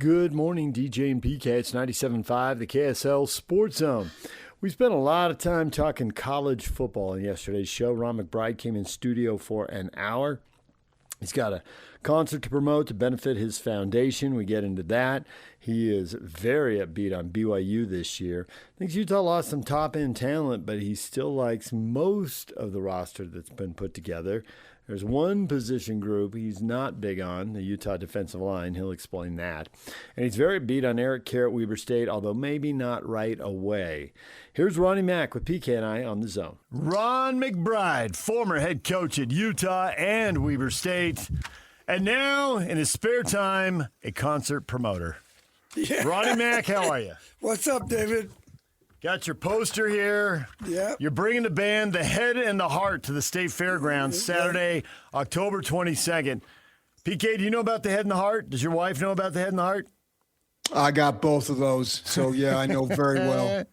Good morning, DJ and PK. It's 97.5, the KSL Sports Zone. We spent a lot of time talking college football in yesterday's show. Ron McBride came in studio for an hour. He's got a concert to promote to benefit his foundation. We get into that. He is very upbeat on BYU this year. Thinks Utah lost some top-end talent, but he still likes most of the roster that's been put together. There's one position group he's not big on, the Utah defensive line. He'll explain that. And he's very upbeat on Eric Kjar at Weber State, although maybe not right away. Here's Ronnie Mack with PK and I on the Zone. Ron McBride, former head coach at Utah and Weber State, and now, in his spare time, a concert promoter. Yeah. Ronnie Mack, how are you? What's up, David? Got your poster here. Yeah. You're bringing the band, the Head and the Heart, to the State Fairgrounds Saturday, October 22nd. PK, do you know about the Head and the Heart? Does your wife know about the Head and the Heart? I got both of those, so yeah, I know very well.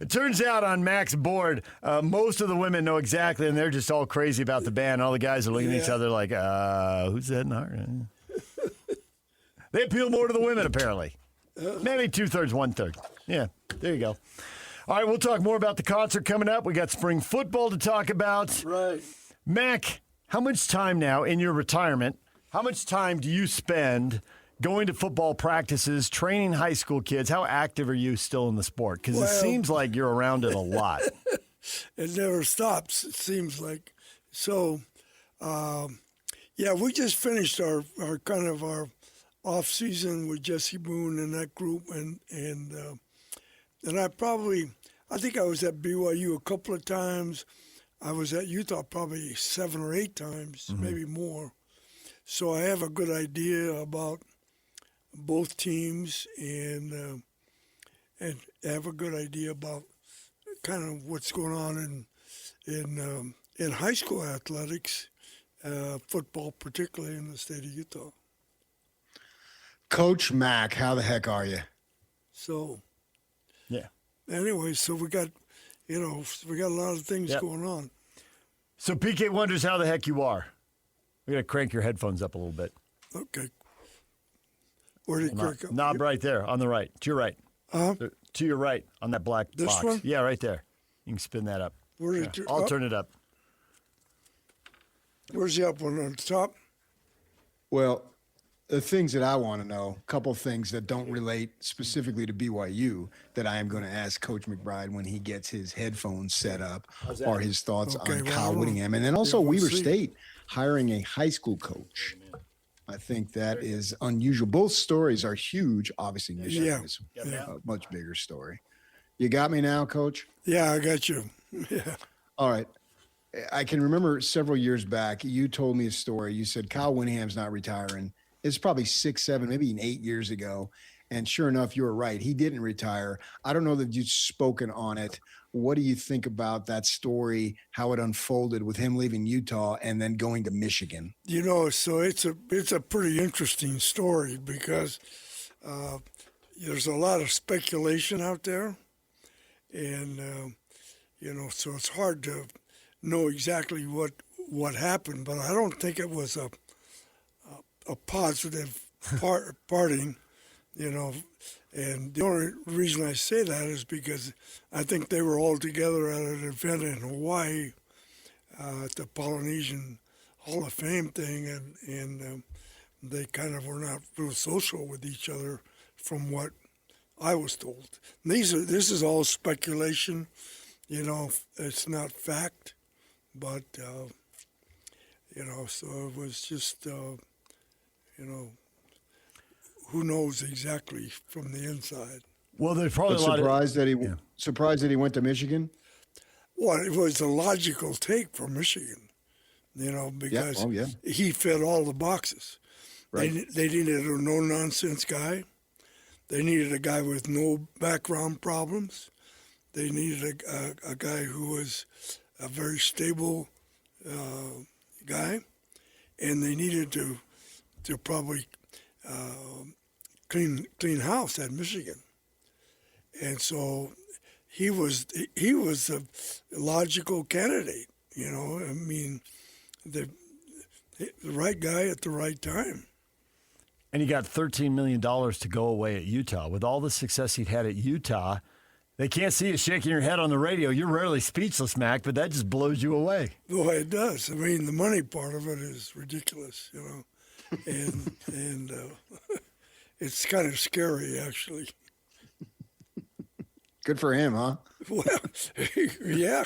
It turns out on Mac's board, most of the women know exactly, and they're just all crazy about the band. All the guys are looking at each other like, who's the Head and the Heart? They appeal more to the women, apparently. Maybe 2/3, 1/3. Yeah, there you go. All right, we'll talk more about the concert coming up. We got spring football to talk about. Right. Mac, how much time now in your retirement, how much time do you spend going to football practices, training high school kids? How active are you still in the sport? Because it seems like you're around it a lot. It never stops, it seems like. So, we just finished our off season with Jesse Boone and that group, and I think I was at BYU a couple of times. I was at Utah probably 7 or 8 times, maybe more. So I have a good idea about both teams, and have a good idea about kind of what's going on in high school athletics, football particularly in the state of Utah. Coach Mack, how the heck are you? So, yeah. Anyway, so we got a lot of things going on. So PK wonders how the heck you are. We got to crank your headphones up a little bit. Okay. Where did it crank up? Knob right there, on the right. To your right. To your right, on that black This box. one? Yeah, right there. You can spin that up. I'll turn it up. Where's the up one, on the top? Well, the things that I want to know, a couple things that don't relate specifically to BYU that I am going to ask Coach McBride when he gets his headphones set up, are his thoughts on Kyle Whittingham. And then also Weber State hiring a high school coach. I think that is unusual. Both stories are huge. Obviously, Michigan is a much bigger story. You got me now, Coach? Yeah, I got you. Yeah. All right. I can remember several years back, you told me a story. You said Kyle Whittingham's not retiring. It's probably 6, 7, maybe even 8 years ago. And sure enough, you were right. He didn't retire. I don't know that you've spoken on it. What do you think about that story, how it unfolded with him leaving Utah and then going to Michigan? So it's a pretty interesting story because there's a lot of speculation out there. And, so it's hard to know exactly what happened. But I don't think it was a positive parting, and the only reason I say that is because I think they were all together at an event in Hawaii at the Polynesian Hall of Fame thing, and they kind of were not real social with each other from what I was told. This is all speculation, it's not fact, but, so it was just... who knows exactly from the inside? Well, there's probably surprised that he went to Michigan. Well, it was a logical take for Michigan, because he fit all the boxes. Right. They needed a no-nonsense guy. They needed a guy with no background problems. They needed a guy who was a very stable guy, and they needed to probably clean house at Michigan. And so he was a logical candidate, the right guy at the right time. And he got $13 million to go away at Utah. With all the success he'd had at Utah, they can't see you shaking your head on the radio. You're rarely speechless, Mac, but that just blows you away. Well, it does. I mean, the money part of it is ridiculous, and it's kind of scary, actually. Good for him, huh? Well, yeah.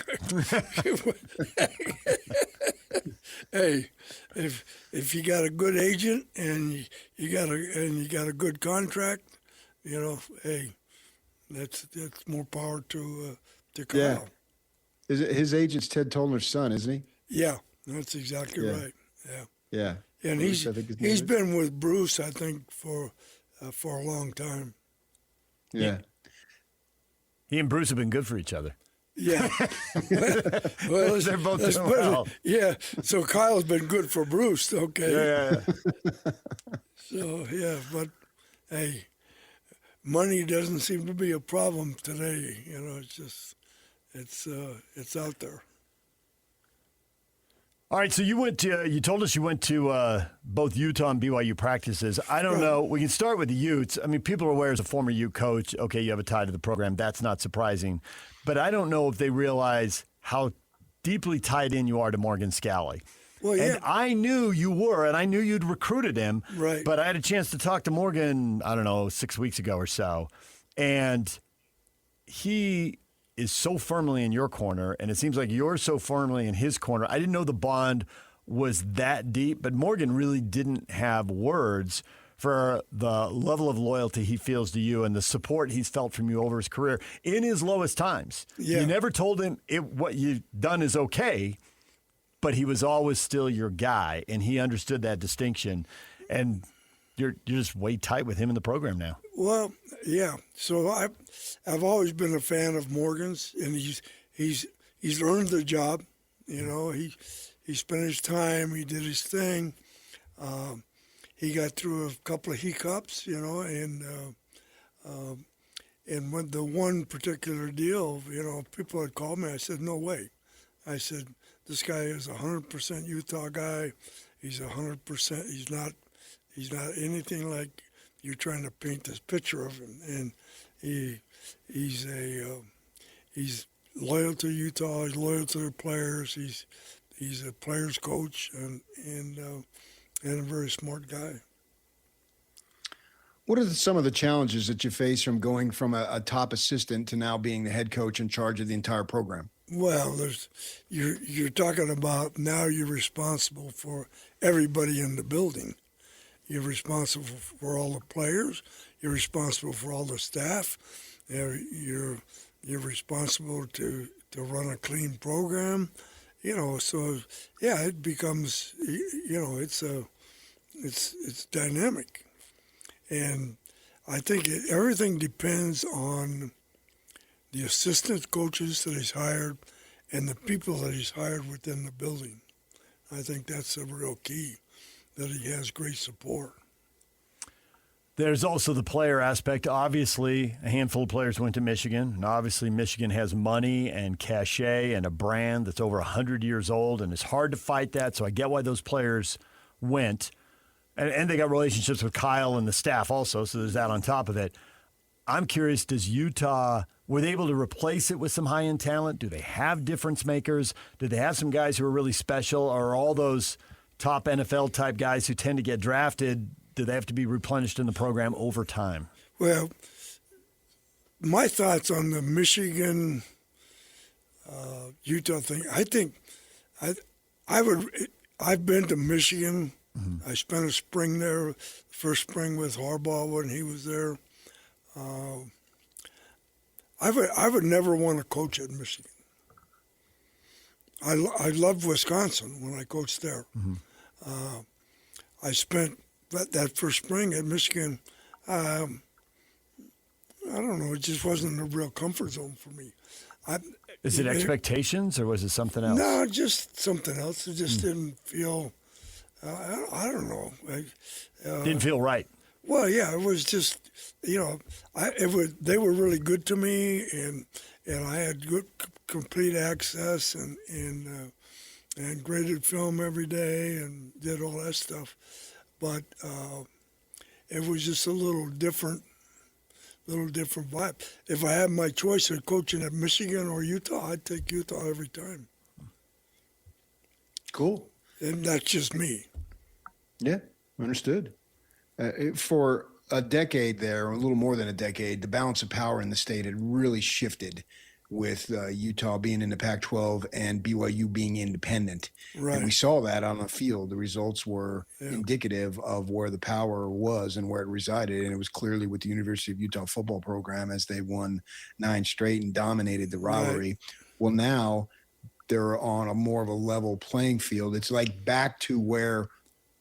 Hey, if you got a good agent and you got a good contract, hey, that's more power to Kyle. Yeah. His agent's Ted Tollner's son, isn't he? Yeah, that's exactly right. Yeah. Yeah. And he's been with Bruce, I think, for a long time. Yeah. He and Bruce have been good for each other. Yeah. Well, they're both doing well. Yeah. So Kyle's been good for Bruce. Okay. Yeah. So yeah, but hey, money doesn't seem to be a problem today. It's just it's out there. All right, so you told us you went to both Utah and BYU practices. I don't know. We can start with the Utes. I mean, people are aware as a former Ute coach, okay, you have a tie to the program. That's not surprising. But I don't know if they realize how deeply tied in you are to Morgan Scalley. Well, yeah. And I knew you were, and I knew you'd recruited him. Right. But I had a chance to talk to Morgan, I don't know, 6 weeks ago or so. And he is so firmly in your corner, and it seems like you're so firmly in his corner. I didn't know the bond was that deep, but Morgan really didn't have words for the level of loyalty he feels to you and the support he's felt from you over his career in his lowest times. Yeah. You never told him what you've done is okay, but he was always still your guy, and he understood that distinction. And you're just way tight with him in the program now. Well, yeah. So I've always been a fan of Morgan's, and he's earned the job. He spent his time. He did his thing. He got through a couple of hiccups, and when the one particular deal, people had called me. I said, no way. I said, this guy is 100% Utah guy. He's 100%. He's not anything like you're trying to paint this picture of him. And he's loyal to Utah. He's loyal to their players. He's a players coach and a very smart guy. What are some of the challenges that you face from going from a top assistant to now being the head coach in charge of the entire program? Well, you're talking about now you're responsible for everybody in the building. You're responsible for all the players. You're responsible for all the staff. You're responsible to run a clean program. So yeah, it becomes it's dynamic, and I think everything depends on the assistant coaches that he's hired and the people that he's hired within the building. I think that's a real key, that he has great support. There's also the player aspect. Obviously, a handful of players went to Michigan, and obviously Michigan has money and cachet and a brand that's over 100 years old, and it's hard to fight that, so I get why those players went. And they got relationships with Kyle and the staff also, so there's that on top of it. I'm curious, does Utah, were they able to replace it with some high-end talent? Do they have difference makers? Do they have some guys who are really special, or are all those top NFL-type guys who tend to get drafted, do they have to be replenished in the program over time? Well, my thoughts on the Michigan Utah thing, I think I've been to Michigan. Mm-hmm. I spent a spring there, first spring with Harbaugh when he was there. I would never want to coach at Michigan. I loved Wisconsin when I coached there. Mm-hmm. I spent that first spring at Michigan. I don't know. It just wasn't a real comfort zone for me. Is it expectations, or was it something else? No, just something else. It just didn't feel. I don't know. Didn't feel right. Well, yeah, it was just, they were really good to me, and I had good, complete access, and graded film every day, and did all that stuff. But it was just a little different vibe. If I had my choice of coaching at Michigan or Utah, I'd take Utah every time. Cool. And that's just me. Yeah, understood. For a decade there, or a little more than a decade, the balance of power in the state had really shifted with Utah being in the Pac-12 and BYU being independent. Right. And we saw that on the field. The results were indicative of where the power was and where it resided. And it was clearly with the University of Utah football program as they won 9 straight and dominated the rivalry. Right. Well, now they're on a more of a level playing field. It's like back to where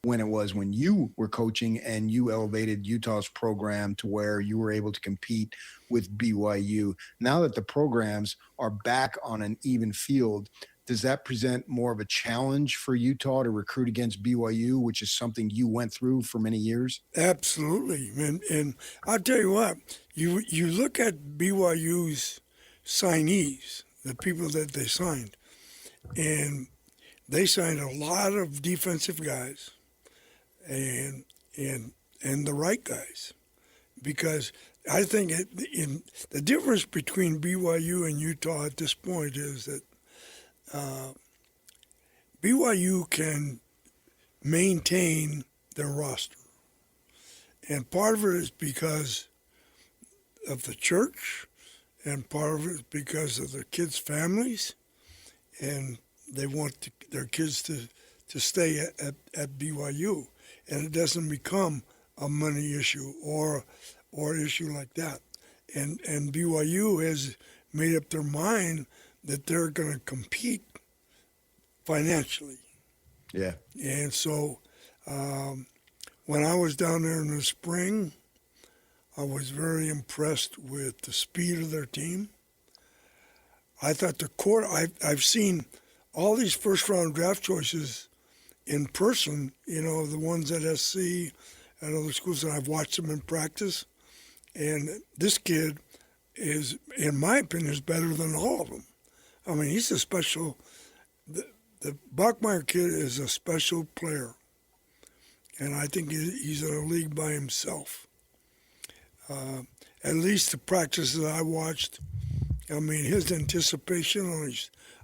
when it was when you were coaching and you elevated Utah's program to where you were able to compete with BYU. Now that the programs are back on an even field, does that present more of a challenge for Utah to recruit against BYU, which is something you went through for many years? Absolutely. And I'll tell you what, you look at BYU's signees, the people that they signed, and they signed a lot of defensive guys and the right guys, because I think the difference between BYU and Utah at this point is that BYU can maintain their roster, and part of it is because of the church, and part of it is because of the kids' families, and they want their kids to stay at BYU. And it doesn't become a money issue or issue like that. And BYU has made up their mind that they're going to compete financially. Yeah. And so when I was down there in the spring, I was very impressed with the speed of their team. I thought I've seen all these first-round draft choices in person, the ones at SC and other schools, and I've watched them in practice. And this kid is, in my opinion, is better than all of them. I mean, he's a special, the Bachmeier kid is a special player. And I think he's in a league by himself. At least the practices I watched, I mean, his anticipation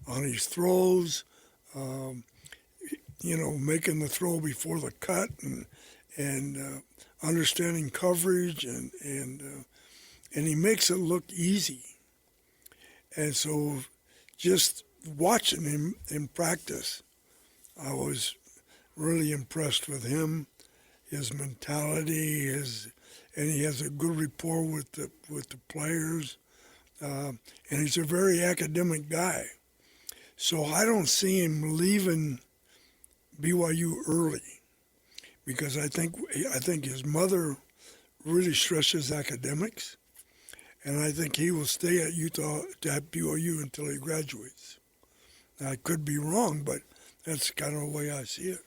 on his throws, making the throw before the cut and understanding coverage and he makes it look easy. And so just watching him in practice, I was really impressed with him, his mentality, and he has a good rapport with the players, and he's a very academic guy. So I don't see him leaving BYU early, because I think his mother really stresses academics, and I think he will stay at BYU until he graduates. Now, I could be wrong, but that's kind of the way I see it.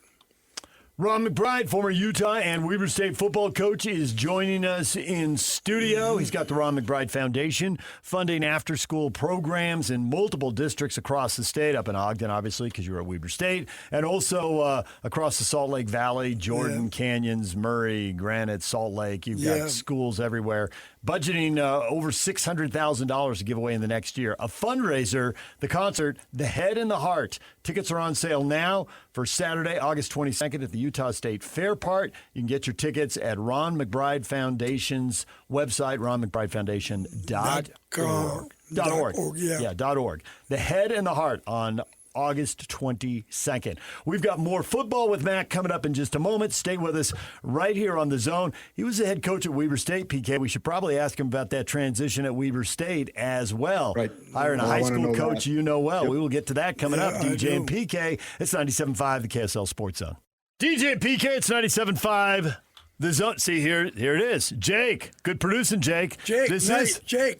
Ron McBride, former Utah and Weber State football coach, is joining us in studio. He's got the Ron McBride Foundation, funding after-school programs in multiple districts across the state, up in Ogden, obviously, because you're at Weber State, and also across the Salt Lake Valley, Jordan, Canyons, Murray, Granite, Salt Lake. You've got schools everywhere. Budgeting over $600,000 to give away in the next year. A fundraiser, the concert, The Head and the Heart. Tickets are on sale now for Saturday, August 22nd at the Utah State Fair Park. You can get your tickets at Ron McBride Foundation's website, ronmcbridefoundation.org. .org. The Head and the Heart on August 22nd. We've got more football with Mac coming up in just a moment. Stay with us right here on The Zone. He was the head coach at Weber State, PK. We should probably ask him about that transition at Weber State as well. Right. Hiring a high school coach you know well. Yep. We will get to that coming up. DJ and PK. It's 97.5, the KSL Sports Zone. DJ and PK, it's 97.5. The Zone. See, here it is. Jake. Good producing, Jake. Jake,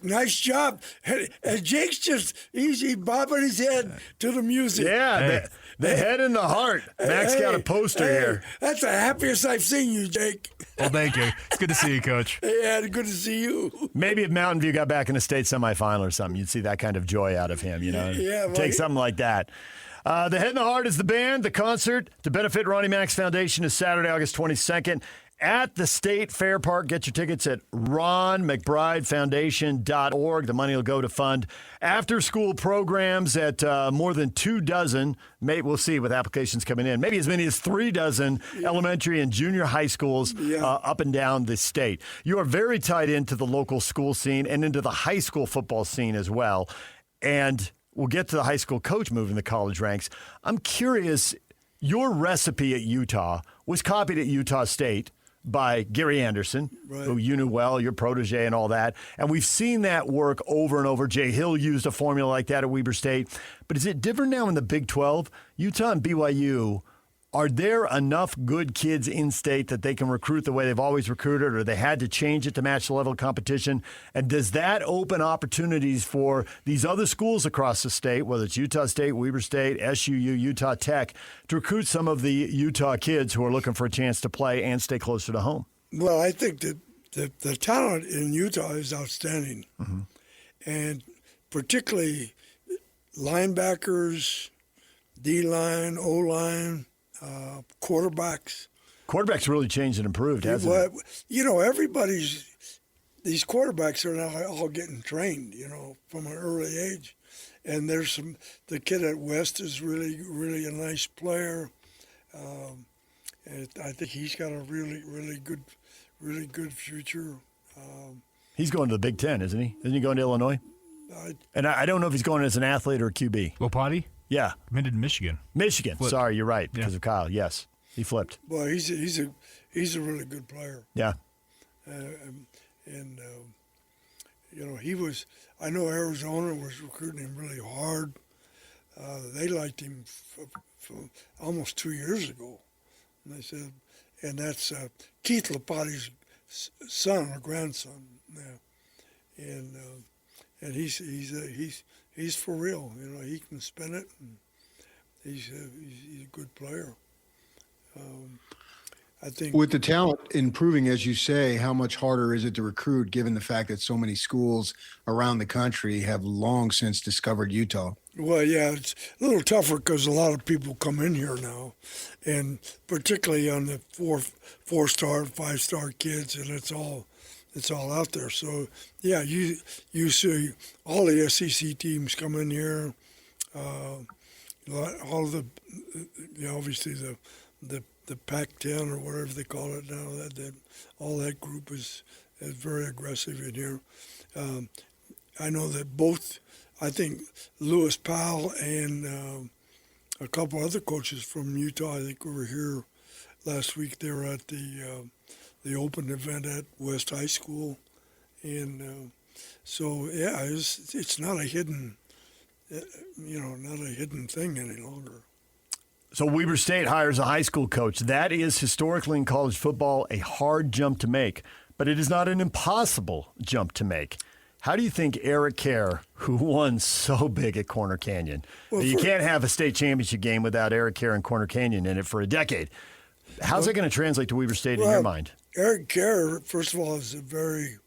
nice job. And Jake's he's bobbing his head to the music. Yeah, the Head and the Heart. Mac's got a poster here. That's the happiest I've seen you, Jake. Well, thank you. It's good to see you, Coach. Yeah, good to see you. Maybe if Mountain View got back in the state semifinal or something, you'd see that kind of joy out of him, Yeah, take something like that. The Head and the Heart is the band. The concert to benefit Ronnie Mac's Foundation is Saturday, August 22nd at the State Fair Park. Get your tickets at ronmcbridefoundation.org. The money will go to fund after-school programs at more than 24. We'll see with applications coming in. Maybe as many as 36 elementary and junior high schools up and down the state. You are very tied into the local school scene and into the high school football scene as well. And we'll get to the high school coach moving the college ranks. I'm curious, your recipe at Utah was copied at Utah State by Gary Anderson, who you knew well, your protege and all that. And we've seen that work over and over. Jay Hill used a formula like that at Weber State. But is it different now in the Big 12? Utah and BYU, are there enough good kids in state that they can recruit the way they've always recruited, or they had to change it to match the level of competition? And does that open opportunities for these other schools across the state, whether it's Utah State, Weber State, SUU, Utah Tech, to recruit some of the Utah kids who are looking for a chance to play and stay closer to home? Well, I think that the talent in Utah is outstanding. Mm-hmm. And particularly linebackers, D-line, O-line, quarterbacks. Quarterbacks really changed and improved, hasn't it? You know, these quarterbacks are now all getting trained, you know, from an early age. And the kid at West is really, really a nice player. And I think he's got a really, really good future. He's going to the Big Ten, isn't he? Isn't he going to Illinois? And I don't know if he's going as an athlete or a QB. Lopati? Yeah. Committed to Michigan. Michigan. Flipped. Sorry, you're right, because of Kyle. Yes, he flipped. Well, he's a really good player. Yeah. You know, I know Arizona was recruiting him really hard. They liked him for almost 2 years ago. And they said, and that's Keith Lopati's son or grandson. Yeah. And he's for real. You know, he can spin it, and he's a good player. I think with the talent improving, as you say, how much harder is it to recruit given the fact that so many schools around the country have long since discovered Utah? Well, yeah, it's a little tougher because a lot of people come in here now, and particularly on the four-star, five-star kids, and it's all out there. So yeah, you see all the SEC teams come in here. All of the obviously the Pac-10 or whatever they call it now. That all that group is very aggressive in here. I know that both. I think Lewis Powell and a couple other coaches from Utah, I think, were here last week. They were at the open event at West High School, and so yeah, it's not a hidden, not a hidden thing any longer. So Weber State hires a high school coach. That is historically in college football a hard jump to make, but it is not an impossible jump to make. How do you think Eric Kjar, who won so big at Corner Canyon, you can't have a state championship game without Eric Kjar and Corner Canyon in it for a decade. How's that going to translate to Weber State in your mind? Eric Kjar, first of all, is a very,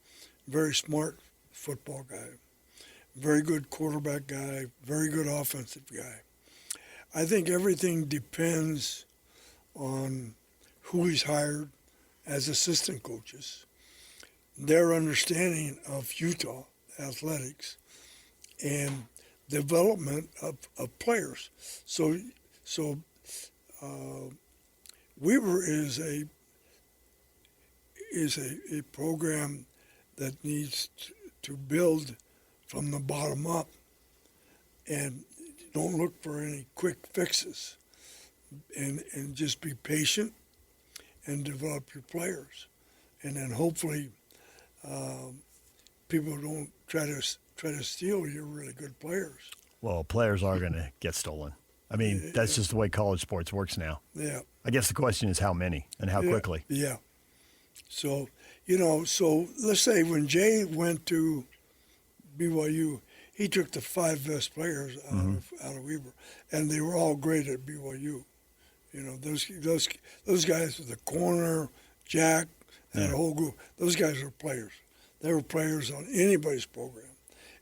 very smart football guy, very good quarterback guy, very good offensive guy. I think everything depends on who he's hired as assistant coaches, their understanding of Utah athletics, and development of players. So Weber is a program that needs to build from the bottom up, and don't look for any quick fixes, and just be patient and develop your players, and then hopefully people don't try to steal your really good players. Well, players are going to get stolen. I mean, that's just the way college sports works now. Yeah. I guess the question is how many and how quickly. Yeah. So, let's say when Jay went to BYU, he took the 5 best players out of Weber, and they were all great at BYU. You know, those guys with the corner, Jack, that whole group, those guys were players. They were players on anybody's program.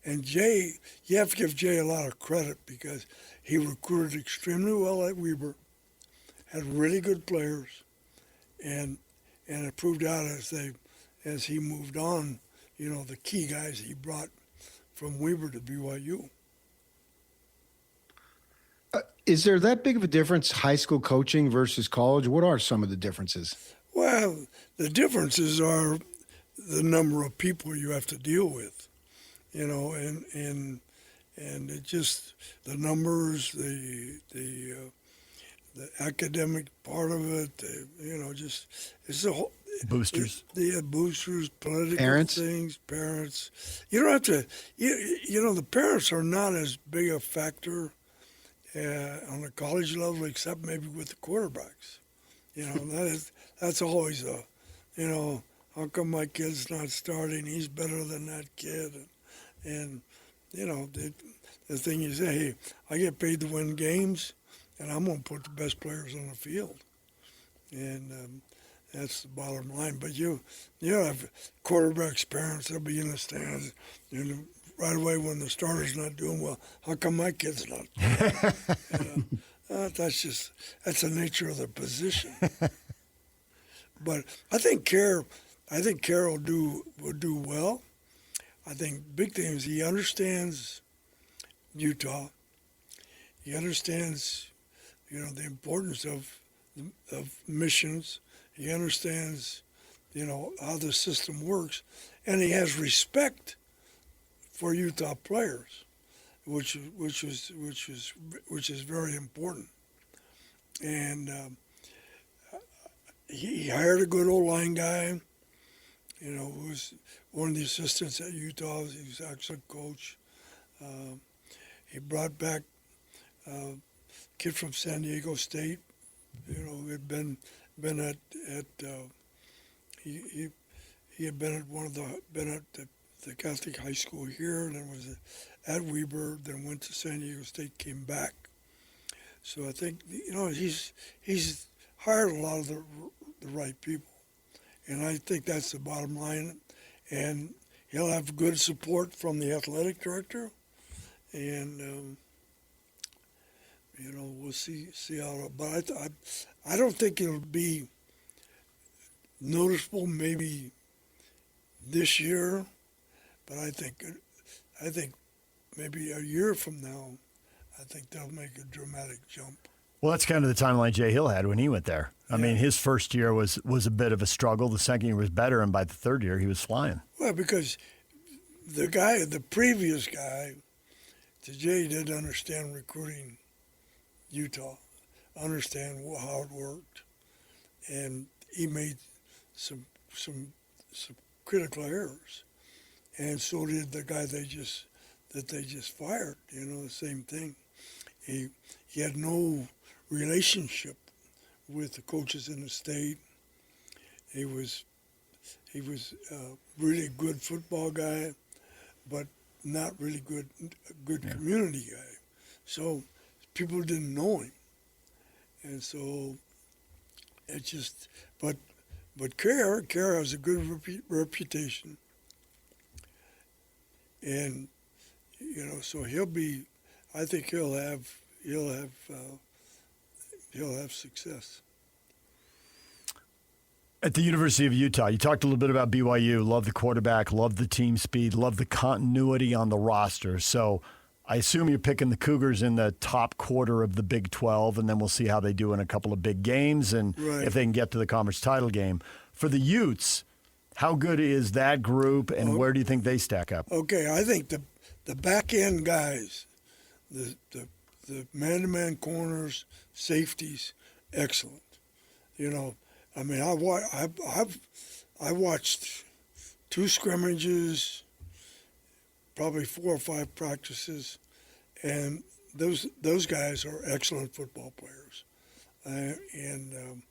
And Jay, you have to give Jay a lot of credit because he recruited extremely well at Weber, had really good players, and and it proved out as he moved on. You know, the key guys he brought from Weber to BYU. Is there that big of a difference, high school coaching versus college? What are some of the differences? Well, the differences are the number of people you have to deal with, you know, and it just the numbers, the academic part of it, you know, just it's a whole Boosters. Boosters, political Parents? things, parents. You don't have to, you know, the parents are not as big a factor on the college level, except maybe with the quarterbacks. You know, that's always a, you know, how come my kid's not starting? He's better than that kid. And you know, the thing is, hey, I get paid to win games, and I'm going to put the best players on the field. And that's the bottom line. But you have quarterbacks, parents, they'll be in the stands, you know, right away when the starter's not doing well. How come my kid's not doing well? That's the nature of the position. But I think Kjar will do well. I think big thing is he understands Utah. He understands, you know, the importance of missions. He understands, you know, how the system works, and he has respect for Utah players, which is very important. And he hired a good old line guy, you know, who was one of the assistants at Utah. He was an excellent coach. He brought back a kid from San Diego State, you know, who had been at he had been at the Catholic high school here, and then was at Weber, then went to San Diego State, came back. So I think, you know, he's hired a lot of the right people, and I think that's the bottom line. And he'll have good support from the athletic director, and you know, we'll see how. But I don't think it'll be noticeable maybe this year, but I think maybe a year from now, I think they'll make a dramatic jump. Well, that's kind of the timeline Jay Hill had when he went there. I mean, his first year was a bit of a struggle. The second year was better, and by the third year, he was flying. Well, because the previous guy, Jay didn't understand recruiting Utah, understand how it worked, and he made some critical errors, and so did the guy they just fired. You know, the same thing. He had no relationship with the coaches in the state. He was really good football guy, but not really good community guy. So people didn't know him, and so it just. But Kjar has a good reputation, and you know, so he'll be. I think he'll have success. At the University of Utah, you talked a little bit about BYU. Love the quarterback, love the team speed, love the continuity on the roster. So I assume you're picking the Cougars in the top quarter of the Big 12, and then we'll see how they do in a couple of big games and if they can get to the conference title game. For the Utes, how good is that group, and where do you think they stack up? Okay, I think the back-end guys, the man-to-man corners, safeties, excellent. You know, I mean, I watched 2 scrimmages, probably 4 or 5 practices, and those guys are excellent football players, and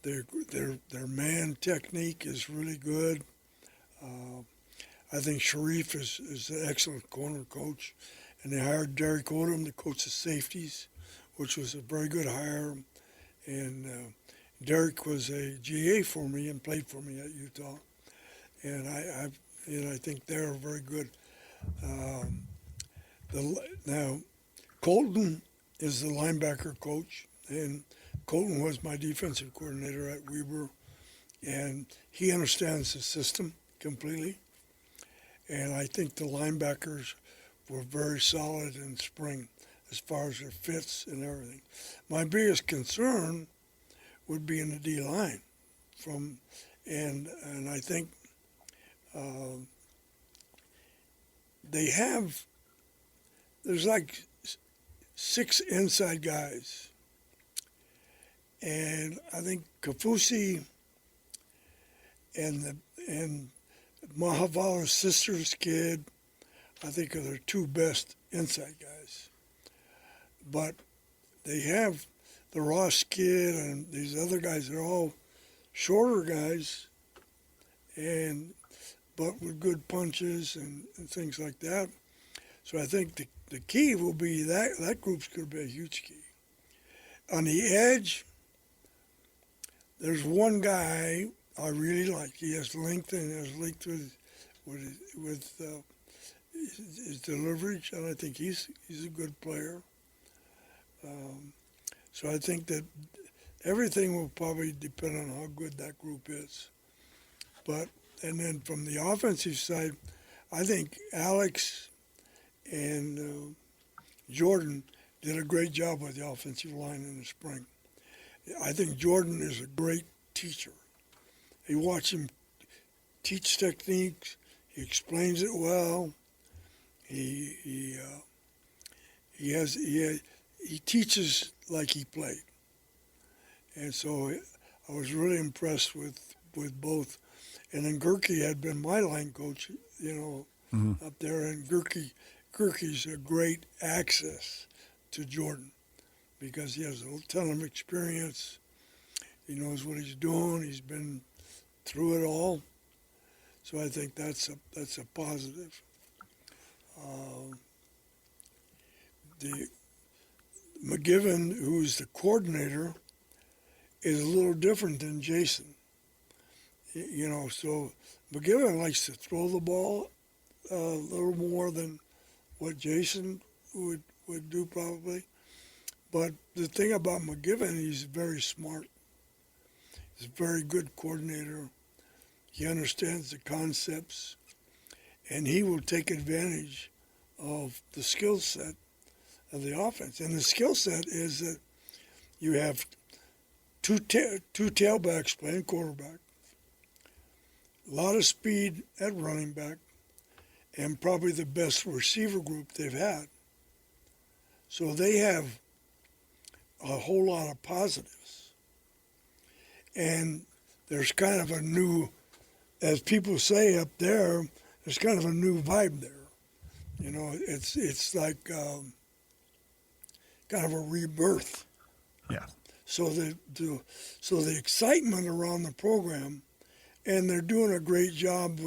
their man technique is really good. I think Sharif is an excellent corner coach, and they hired Derek Odom to coach the safeties, which was a very good hire. And Derek was a GA for me and played for me at Utah, and I think they're very good. Now, Colton is the linebacker coach, and Colton was my defensive coordinator at Weber, and he understands the system completely. And I think the linebackers were very solid in spring as far as their fits and everything. My biggest concern would be in the D line, and I think there's like 6 inside guys, and I think Kafusi and Mahavala's sister's kid, I think are their 2 best inside guys. But they have the Ross kid and these other guys. They're all shorter guys, but with good punches and things like that. So I think the key will be that group's going to be a huge key. On the edge, there's one guy I really like. He has length and has length with his delivery, and I think he's a good player. So I think that everything will probably depend on how good that group is. And then from the offensive side, I think Alex and Jordan did a great job with the offensive line in the spring. I think Jordan is a great teacher. You watch him teach techniques. He explains it well. He teaches like he played. And so I was really impressed with both. And then Gerke had been my line coach, up there. And Gerke's a great access to Jordan because he has a ton of experience. He knows what he's doing. He's been through it all. So I think that's a positive. The McGivern, who's the coordinator, is a little different than Jason. So McGivern likes to throw the ball a little more than what Jason would do probably. But the thing about McGivern, he's very smart. He's a very good coordinator. He understands the concepts, and he will take advantage of the skill set of the offense. And the skill set is that you have two tailbacks playing quarterback, a lot of speed at running back, and probably the best receiver group they've had. So they have a whole lot of positives. And there's kind of a new, as people say up there, there's kind of a new vibe there. It's like kind of a rebirth. Yeah. So the excitement around the program, and they're doing a great job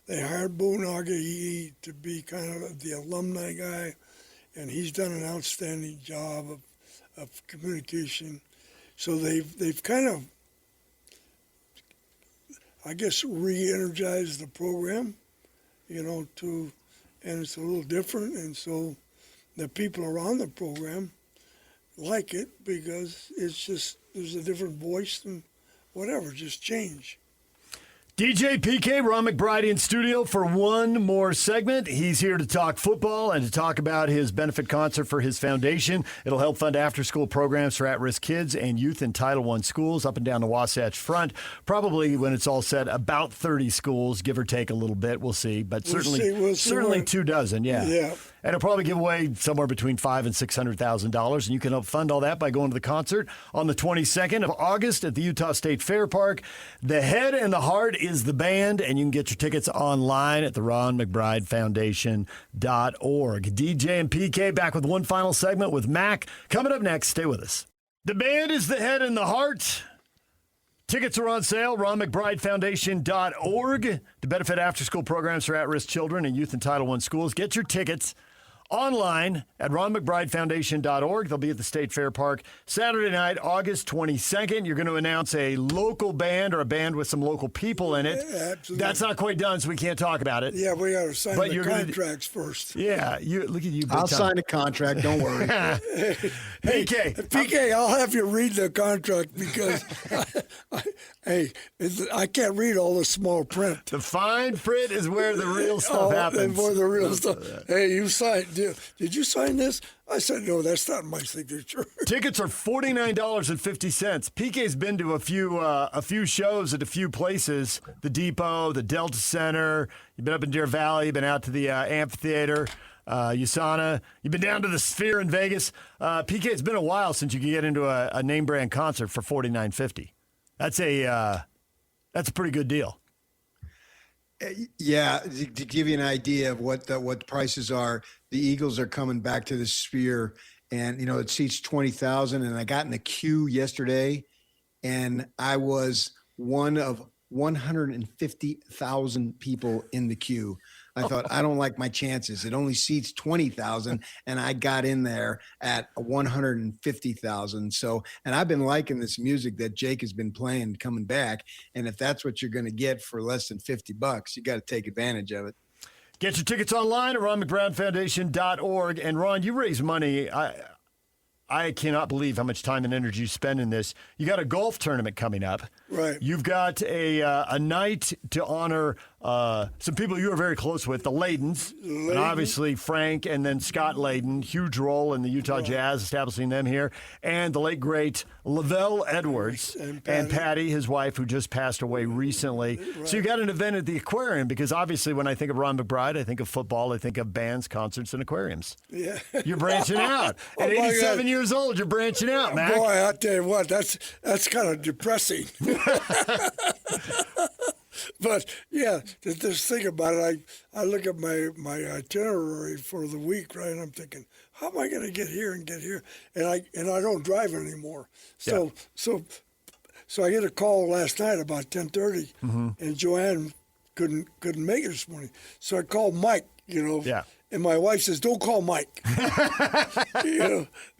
they hired Bo Nagahi to be kind of the alumni guy, and he's done an outstanding job of communication. So they've kind of, I guess, re-energized the program, and it's a little different, and so the people around the program like it because it's just, there's a different voice and whatever, just change. DJ PK, Ron McBride in studio for one more segment. He's here to talk football and to talk about his benefit concert for his foundation. It'll help fund after-school programs for at-risk kids and youth in Title I schools up and down the Wasatch Front. Probably, when it's all said, about 30 schools, give or take a little bit. We'll see. But We'll see certainly 2 dozen, yeah. Yeah. And it'll probably give away somewhere between $500,000 and $600,000. And you can help fund all that by going to the concert on the 22nd of August at the Utah State Fair Park. The head and the heart is the band, and you can get your tickets online at the RonMcBrideFoundation.org. DJ and PK back with one final segment with Mac. Coming up next, stay with us. The band is the head and the heart. Tickets are on sale, RonMcBrideFoundation.org to benefit after-school programs for at-risk children and youth in Title I schools. Get your tickets online at ronmcbridefoundation.org. They'll be at the State Fair Park Saturday night, August 22nd. You're going to announce a local band or a band with some local people in it. Yeah, absolutely. That's not quite done, so we can't talk about it. Yeah, we got to sign the contracts first. Yeah, look at you. I'll sign a contract. Don't worry. PK, I'll have you read the contract because I can't read all the small print. The fine print is where the real stuff happens. Where the real stuff. Hey, you signed. Did you sign this? I said, no, that's not my signature. Tickets are $49.50. PK's been to a few shows at a few places, the Depot, the Delta Center. You've been up in Deer Valley. You've been out to the amphitheater, USANA. You've been down to the Sphere in Vegas. PK, it's been a while since you could get into a name brand concert for $49.50. That's a pretty good deal. Yeah, to give you an idea of what the prices are, the Eagles are coming back to the Sphere, and it seats 20,000. And I got in the queue yesterday, and I was one of 150,000 people in the queue. I thought, I don't like my chances. It only seats 20,000, and I got in there at 150,000. So, and I've been liking this music that Jake has been playing coming back. And if that's what you're going to get for less than $50, you got to take advantage of it. Get your tickets online at ronmcbridefoundation.org. And Ron, you raise money. I cannot believe how much time and energy you spend in this. You got a golf tournament coming up. Right. You've got a night to honor some people you are very close with, the Ladens, and obviously Frank and then Scott Layden, huge role in the Utah Jazz, establishing them here, and the late, great Lavelle Edwards and Patty, his wife, who just passed away recently. Right. So you got an event at the aquarium, because obviously when I think of Ron McBride, I think of football, I think of bands, concerts, and aquariums. Yeah. You're branching out. At 87 years old, you're branching out, Mac. Boy, I'll tell you what, that's kind of depressing. But yeah, just think about it. I look at my itinerary for the week, right? And I'm thinking, how am I going to get here and get here? And I don't drive anymore. So I get a call last night about 10:30, and Joanne couldn't make it this morning. So I called Mike. Yeah. And my wife says, "Don't call Mike,"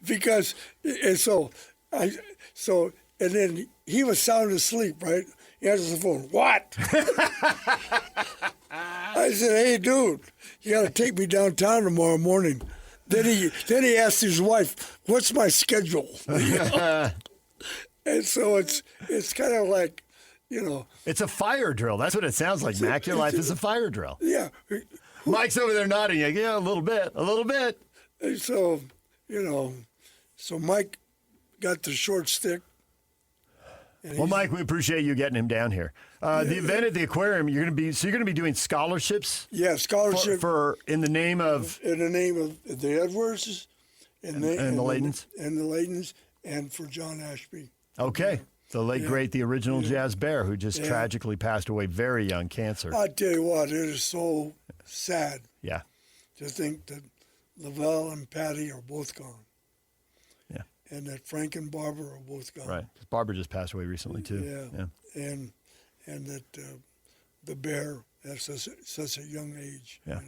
because and then he was sound asleep, right? He answers the phone. What? I said, "Hey, dude, you got to take me downtown tomorrow morning." Then he asked his wife, "What's my schedule?" And so it's kind of like, it's a fire drill. That's what it sounds like, Mac. Your life is a fire drill. Yeah. Mike's over there nodding. Like, yeah, a little bit. And so, so Mike got the short stick. Well, Mike, we appreciate you getting him down here. The event at the aquarium, you're going to be doing scholarships. Yeah, scholarship for in the name of the Edwards and the Ladens and the Ladens, and for John Ashby. Okay. The late, great, the original Jazz Bear, who just tragically passed away very young, cancer. I tell you what, it is so sad. Yeah. To think that Lavelle and Patty are both gone. Yeah. And that Frank and Barbara are both gone. Right. Barbara just passed away recently too. Yeah. And that the Bear at such a young age. Yeah.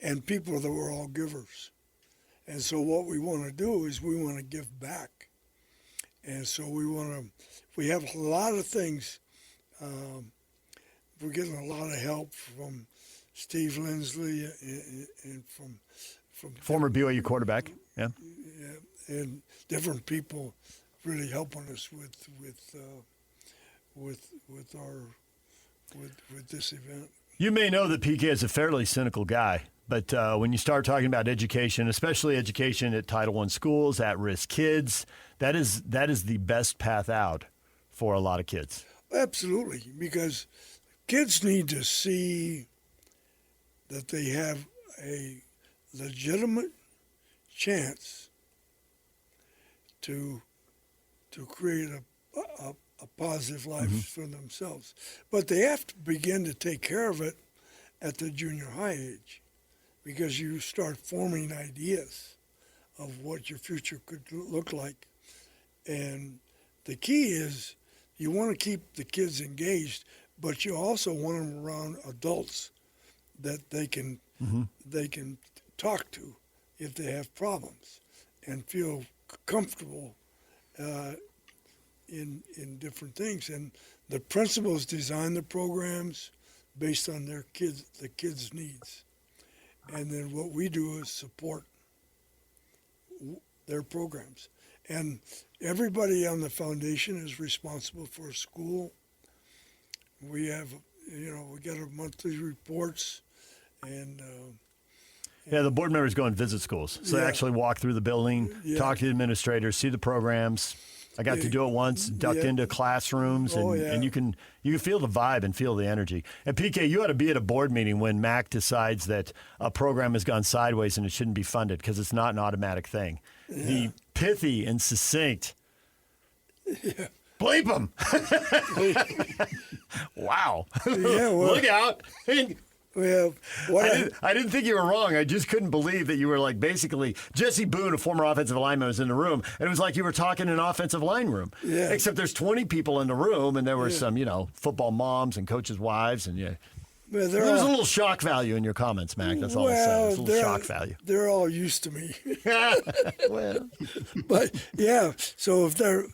And people that were all givers. And so what we want to do is we want to give back. And so we have a lot of things. We're getting a lot of help from Steve Lindsley and from former BYU quarterback. Yeah. And different people really helping us with this event. You may know that PK is a fairly cynical guy, but when you start talking about education, especially education at Title I schools, at-risk kids, that is the best path out for a lot of kids. Absolutely, because kids need to see that they have a legitimate chance to create a positive life for themselves. But they have to begin to take care of it at the junior high age, because you start forming ideas of what your future could look like. And the key is you want to keep the kids engaged, but you also want them around adults that they can they can talk to if they have problems and feel comfortable in different things. And the principals design the programs based on the kids' needs. And then what we do is support their programs. And everybody on the foundation is responsible for a school. We have, we get our monthly reports, and the board members go and visit schools. So they actually walk through the building, talk to the administrators, see the programs. I got to do it once, ducked into classrooms, and you can feel the vibe and feel the energy. And PK, you ought to be at a board meeting when MAC decides that a program has gone sideways and it shouldn't be funded, because it's not an automatic thing. The pithy and succinct. Yeah. Bleep them. Wow. Yeah, well, look out. Well, I didn't think you were wrong. I just couldn't believe that you were like basically Jesse Boone, a former offensive lineman, was in the room, and it was like you were talking in an offensive line room. Yeah. Except there's 20 people in the room, and there were some, football moms and coaches' wives, and well, there was a little shock value in your comments, Mac. That's all I'll say. There's a little shock value. They're all used to me. Well, but so if they're,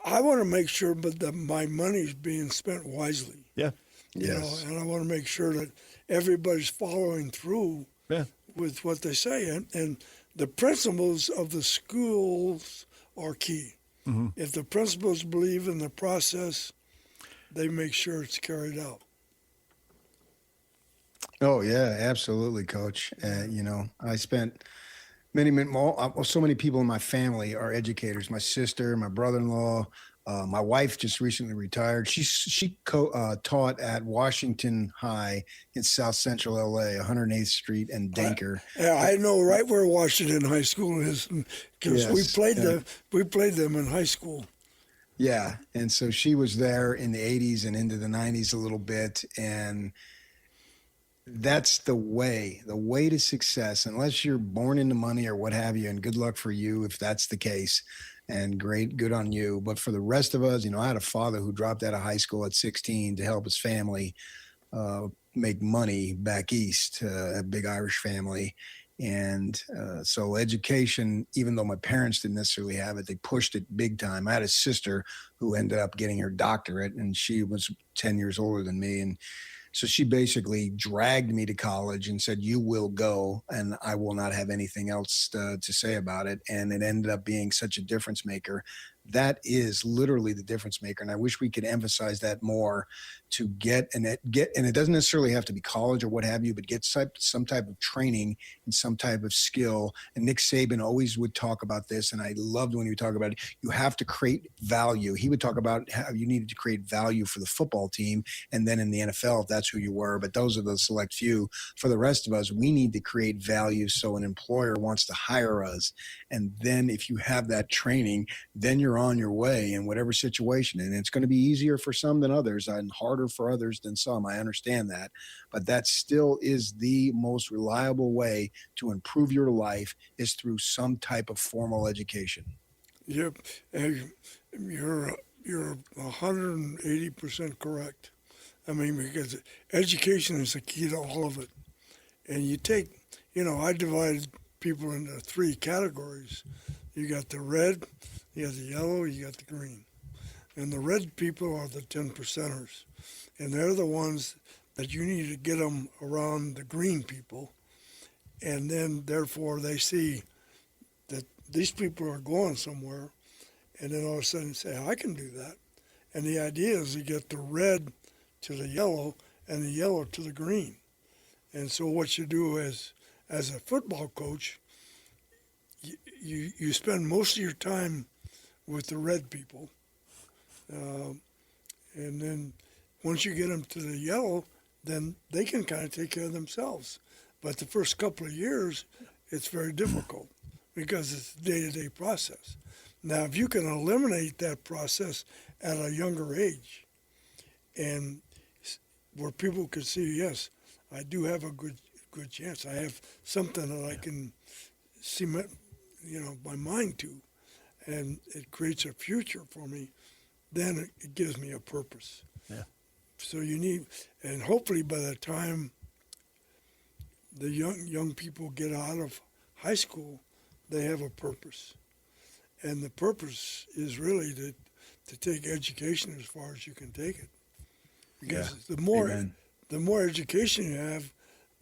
I want to make sure, that my money's being spent wisely. Yeah. Yes. And I want to make sure that everybody's following through with what they say. And the principles of the schools are key. Mm-hmm. If the principals believe in the process, they make sure it's carried out. Oh, yeah, absolutely, Coach. I spent so many people in my family are educators. My sister, my brother-in-law, my wife just recently retired. She taught at Washington High in South Central LA, 108th Street and Danker. I know right where Washington High School is, because we played them in high school. Yeah, and so she was there in the 80s and into the 90s a little bit, and that's the way to success, unless you're born into money or what have you, and good luck for you if that's the case, and good on you. But for the rest of us, I had a father who dropped out of high school at 16 to help his family make money back east, a big Irish family. And so education, even though my parents didn't necessarily have it, they pushed it big time. I had a sister who ended up getting her doctorate, and she was 10 years older than me. And so she basically dragged me to college and said, you will go, and I will not have anything else to say about it. And it ended up being such a difference maker. That is literally the difference maker. And I wish we could emphasize that more, to and it doesn't necessarily have to be college or what have you, but get some type of training and some type of skill. And Nick Saban always would talk about this, and I loved when he would talk about it. You have to create value. He would talk about how you needed to create value for the football team, and then in the NFL, if that's who you were. But those are the select few. For the rest of us, we need to create value so an employer wants to hire us. And then if you have that training, then you're on your way in whatever situation. And it's going to be easier for some than others and harder for others than some. I understand that. But that still is the most reliable way to improve your life, is through some type of formal education. Yep. You're 180% correct. I mean, because education is the key to all of it. And you take, I divided people into 3 categories. You got the red, you got the yellow, you got the green. And the red people are the 10%ers. And they're the ones that you need to get them around the green people. And then, therefore, they see that these people are going somewhere. And then all of a sudden say, I can do that. And the idea is to get the red to the yellow and the yellow to the green. And so what you do as a football coach, you spend most of your time with the red people. And then once you get them to the yellow, then they can kind of take care of themselves. But the first couple of years, it's very difficult because it's a day-to-day process. Now, if you can eliminate that process at a younger age, and where people can see, yes, I do have a good chance. I have something that I can cement, my mind to, and it creates a future for me. Then it gives me a purpose. Yeah. So you need, and hopefully by the time the young people get out of high school, they have a purpose. And the purpose is really to take education as far as you can take it. Because the more education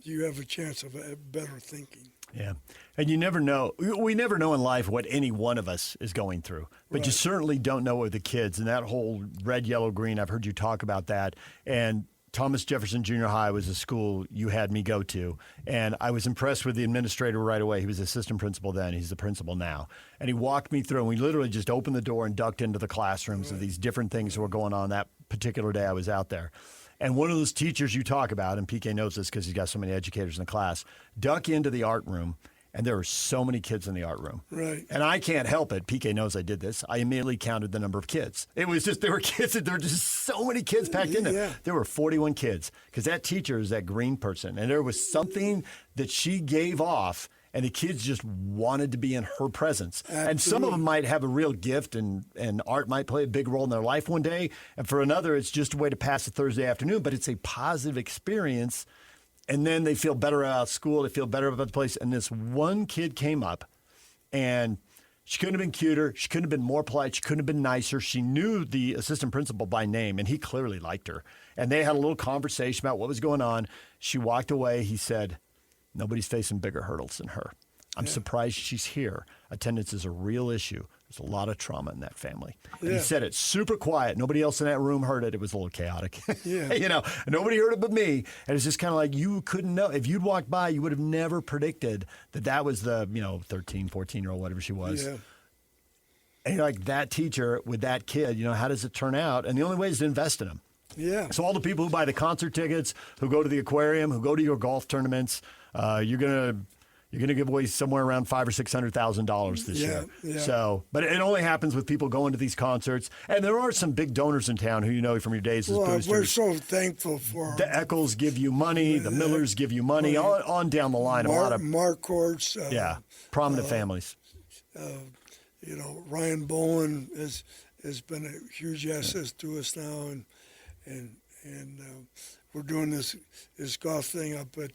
you have a chance of a better thinking. Yeah. And you never know. We never know in life what any one of us is going through. But you certainly don't know with the kids. And that whole red, yellow, green, I've heard you talk about that. And Thomas Jefferson Junior High was a school you had me go to. And I was impressed with the administrator right away. He was assistant principal then. He's the principal now. And he walked me through, and we literally just opened the door and ducked into the classrooms of these different things that were going on that particular day I was out there. And one of those teachers you talk about, and PK knows this because he's got so many educators in the class, duck into the art room, and there were so many kids in the art room. Right. And I can't help it. PK knows I did this. I immediately counted the number of kids. It was just, there were just so many kids packed in there. Yeah. There were 41 kids because that teacher is that green person. And there was something that she gave off, and the kids just wanted to be in her presence. Absolutely. And some of them might have a real gift, and art might play a big role in their life one day. And for another, it's just a way to pass a Thursday afternoon, but it's a positive experience. And then they feel better about school. They feel better about the place. And this one kid came up, and she couldn't have been cuter. She couldn't have been more polite. She couldn't have been nicer. She knew the assistant principal by name, and he clearly liked her. And they had a little conversation about what was going on. She walked away. He said, "Nobody's facing bigger hurdles than her. I'm surprised she's here. Attendance is a real issue. There's a lot of trauma in that family." And he said it super quiet. Nobody else in that room heard it. It was a little chaotic. Yeah. Nobody heard it but me. And it's just kind of like you couldn't know. If you'd walked by, you would have never predicted that was the, 13, 14-year-old, whatever she was. Yeah. And you're like, that teacher with that kid, how does it turn out? And the only way is to invest in them. Yeah. So all the people who buy the concert tickets, who go to the aquarium, who go to your golf tournaments, you're gonna give away somewhere around $500,000 or $600,000 this year. Yeah. So, but it only happens with people going to these concerts, and there are some big donors in town who you know from your days as boosters. We're so thankful for the Eccles give you money, the Millers give you money, on down the line. A lot of Marcourts. prominent families. Ryan Bowen has been a huge asset to us now, and we're doing this golf thing up at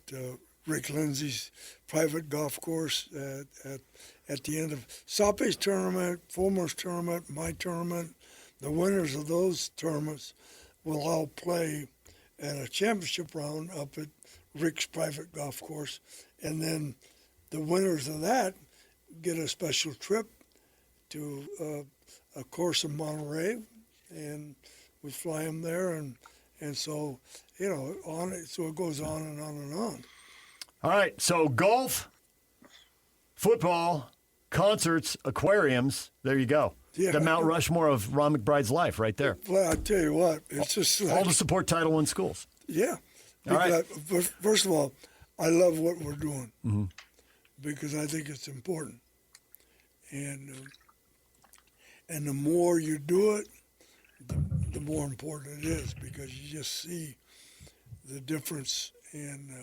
Rick Lindsay's private golf course at the end of South Bay's tournament, Fulmer's tournament, my tournament. The winners of those tournaments will all play at a championship round up at Rick's private golf course, and then the winners of that get a special trip to a course in Monterey, and we fly them there, and so so it goes on and on and on. All right, so golf, football, concerts, aquariums, there you go. Yeah. The Mount Rushmore of Ron McBride's life right there. Well, I tell you what, it's just all to support Title I schools. Yeah. All right. First of all, I love what we're doing because I think it's important. And the more you do it, the more important it is, because you just see the difference in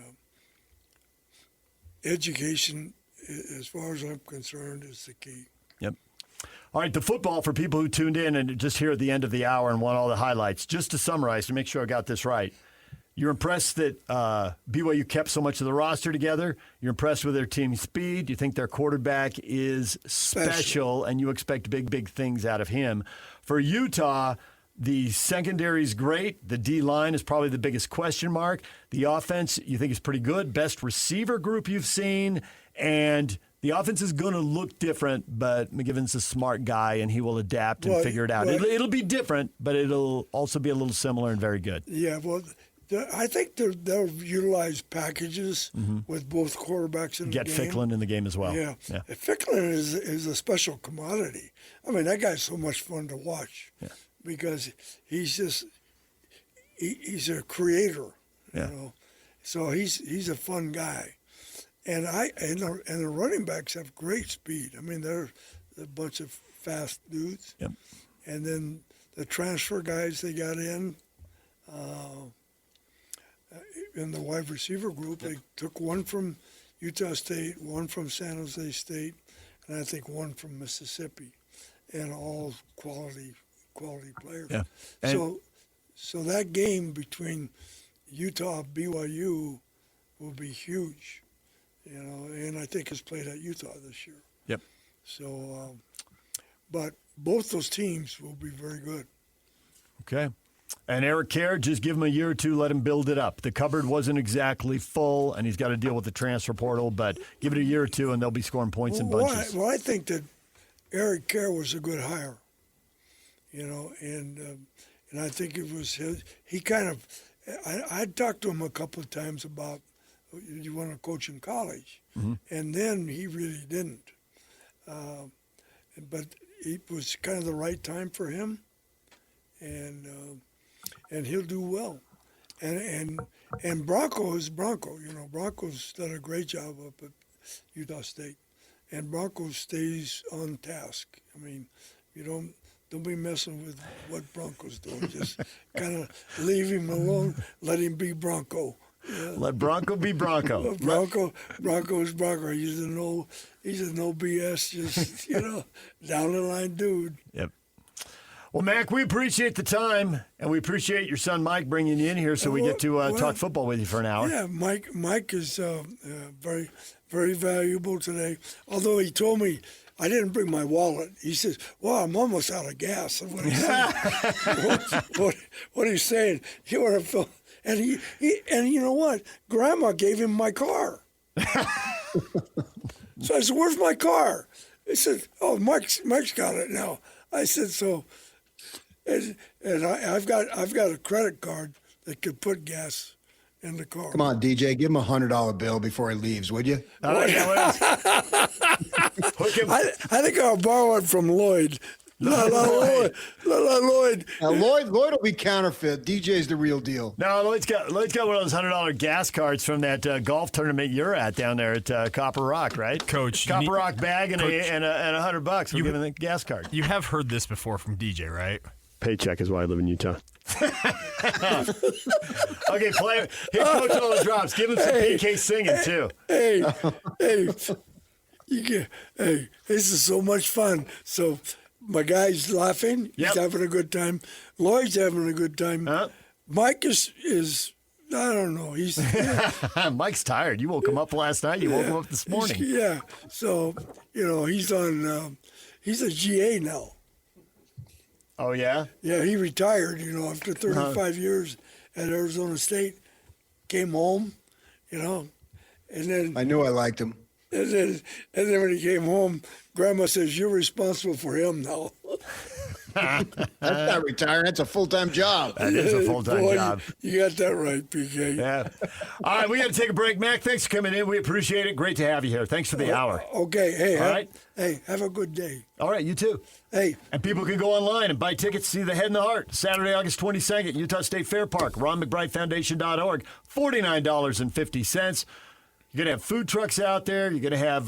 education, as far as I'm concerned, is the key. Yep. All right, the football, for people who tuned in and just here at the end of the hour and want all the highlights, just to summarize, to make sure I got this right, you're impressed that BYU kept so much of the roster together. You're impressed with their team speed. You think their quarterback is special, and you expect big, big things out of him. For Utah, the secondary is great. The D-line is probably the biggest question mark. The offense, you think, is pretty good. Best receiver group you've seen. And the offense is going to look different, but McGivern's a smart guy, and he will adapt and figure it out. It'll be different, but it'll also be a little similar and very good. Yeah, well, I think they'll utilize packages with both quarterbacks in the game. Get Ficklin in the game as well. Yeah. Ficklin is a special commodity. I mean, that guy's so much fun to watch because he's a creator, you know. So he's a fun guy. And the running backs have great speed. I mean, they're a bunch of fast dudes. Yep. And then the transfer guys they got in the wide receiver group, they took one from Utah State, one from San Jose State, and I think one from Mississippi, and all quality players. Yeah. So that game between Utah and BYU will be huge. and I think has played at Utah this year. Yep. So, but both those teams will be very good. Okay. And Eric Kjar, just give him a year or two, let him build it up. The cupboard wasn't exactly full, and he's got to deal with the transfer portal, but give it a year or two, and they'll be scoring points in bunches. Well, I think that Eric Kjar was a good hire, and I think it was his. He kind of, I talked to him a couple of times about, you want to coach in college, and then he really didn't. But it was kind of the right time for him, and he'll do well. And Bronco is Bronco. Bronco's done a great job up at Utah State, and Bronco stays on task. I mean, you don't be messing with what Bronco's doing. Just kind of leave him alone. Let him be Bronco. Yeah. Let Bronco be Bronco. Bronco is Bronco. He's a no BS, just down the line dude. Yep. Well, Mac, we appreciate the time, and we appreciate your son Mike bringing you in here so we get to talk football with you for an hour. Yeah, Mike is very, very valuable today. Although he told me I didn't bring my wallet. He says, "Well, I'm almost out of gas." What he's saying? what he's saying? He would have felt. And he you know what? Grandma gave him my car. So I said, "Where's my car?" He said, "Oh, Mike's got it now." I said, "So," and I've got a credit card that could put gas in the car. Come on, DJ, give him $100 bill before he leaves, would you? I think I'll borrow it from Lloyd. Lloyd. Lloyd will be counterfeit. DJ's the real deal. No, Lloyd's got one of those $100 gas cards from that golf tournament you're at down there at Copper Rock, right? Coach, Copper Rock bag and $100. We're giving the gas card. You have heard this before from DJ, right? Paycheck is why I live in Utah. Okay, play. Hit Coach all the drops. Give him some PK singing too. Hey, this is so much fun. So. My guy's laughing. He's having a good time. Lloyd's having a good time. Mike is I don't know. He's Mike's tired. You woke him up last night. You woke him up this morning. Yeah. So he's on. He's a GA now. Oh yeah. Yeah, he retired. After 35 years at Arizona State, came home. And then I knew I liked him. And then when he came home, Grandma says, "You're responsible for him now." That's not retiring. That's a full-time job. That is a full-time job. You got that right, PK. Yeah. All right, we got to take a break. Mac, thanks for coming in. We appreciate it. Great to have you here. Thanks for the hour. Okay. Hey, all right. Hey, have a good day. All right, you too. Hey. And people can go online and buy tickets to see The Head and the Heart, Saturday, August 22nd, Utah State Fair Park, RonMcBrideFoundation.org, $49.50. You're going to have food trucks out there. You're going to have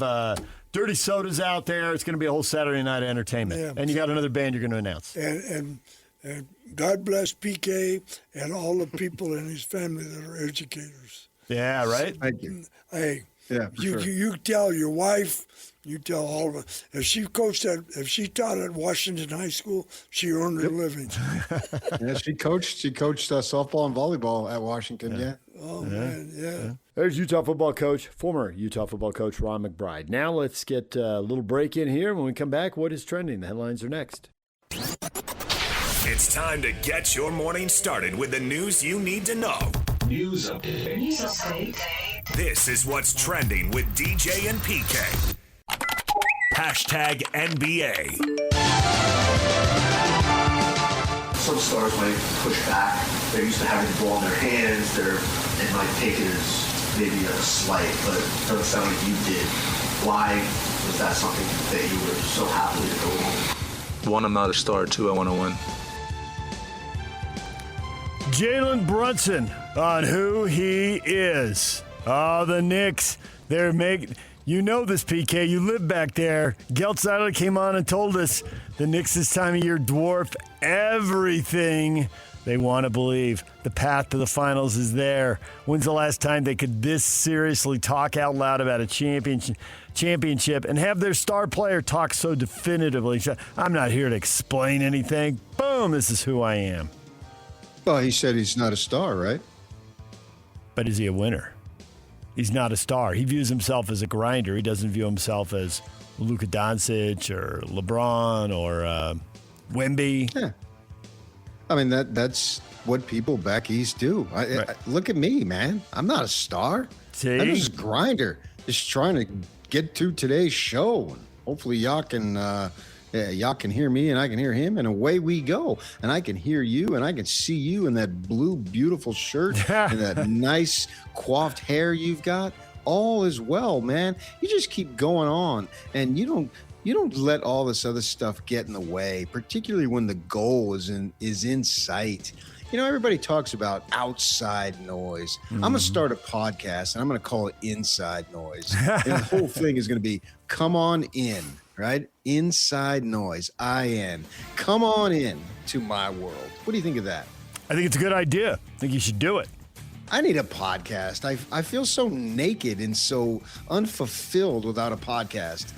dirty sodas out there. It's going to be a whole Saturday night of entertainment. Yeah. And you got another band you're going to announce. And God bless PK and all the people in his family that are educators. Yeah, right? Thank you. Hey, yeah, you tell your wife, you tell all of us. If she taught at Washington High School, she earned her living. Yeah, she coached softball and volleyball at Washington, yeah. Oh, man, yeah. There's former Utah football coach Ron McBride. Now let's get a little break in here. When we come back, what is trending? The headlines are next. It's time to get your morning started with the news you need to know. News update. This is what's trending with DJ and PK. Hashtag NBA. Some stars might push back. They're used to having the ball in their hands. They might take it as maybe a slight, but it doesn't sound like you did. Why was that something that you were so happy to go on? One, I'm not a star. Two, I want to win. Jalen Brunson on who he is. Oh, the Knicks. They're making... You know this, PK. You live back there. Geltziler came on and told us the Knicks this time of year dwarf everything they want to believe. The path to the finals is there. When's the last time they could this seriously talk out loud about a championship and have their star player talk so definitively? I'm not here to explain anything. Boom, this is who I am. Well, he said he's not a star, right? But is he a winner? he's not a star. He views himself as a grinder. He doesn't view himself as Luka Doncic or LeBron or Wemby. Yeah. I mean, that's what people back east do. Look at me, man. I'm not a star. See? I'm just a grinder. Just trying to get through today's show. Hopefully y'all can hear me and I can hear him, and away we go. And I can hear you and I can see you in that blue, beautiful shirt and that nice coiffed hair you've got. All is well, man. You just keep going on, and you don't let all this other stuff get in the way, particularly when the goal is in sight. You know, everybody talks about outside noise. I'm going to start a podcast, and I'm going to call it Inside Noise. And the whole thing is going to be, come on in, right? Inside Noise, IN. Come on in to my world. What do you think of that? I think it's a good idea. I think you should do it. I need a podcast. I feel so naked and so unfulfilled without a podcast.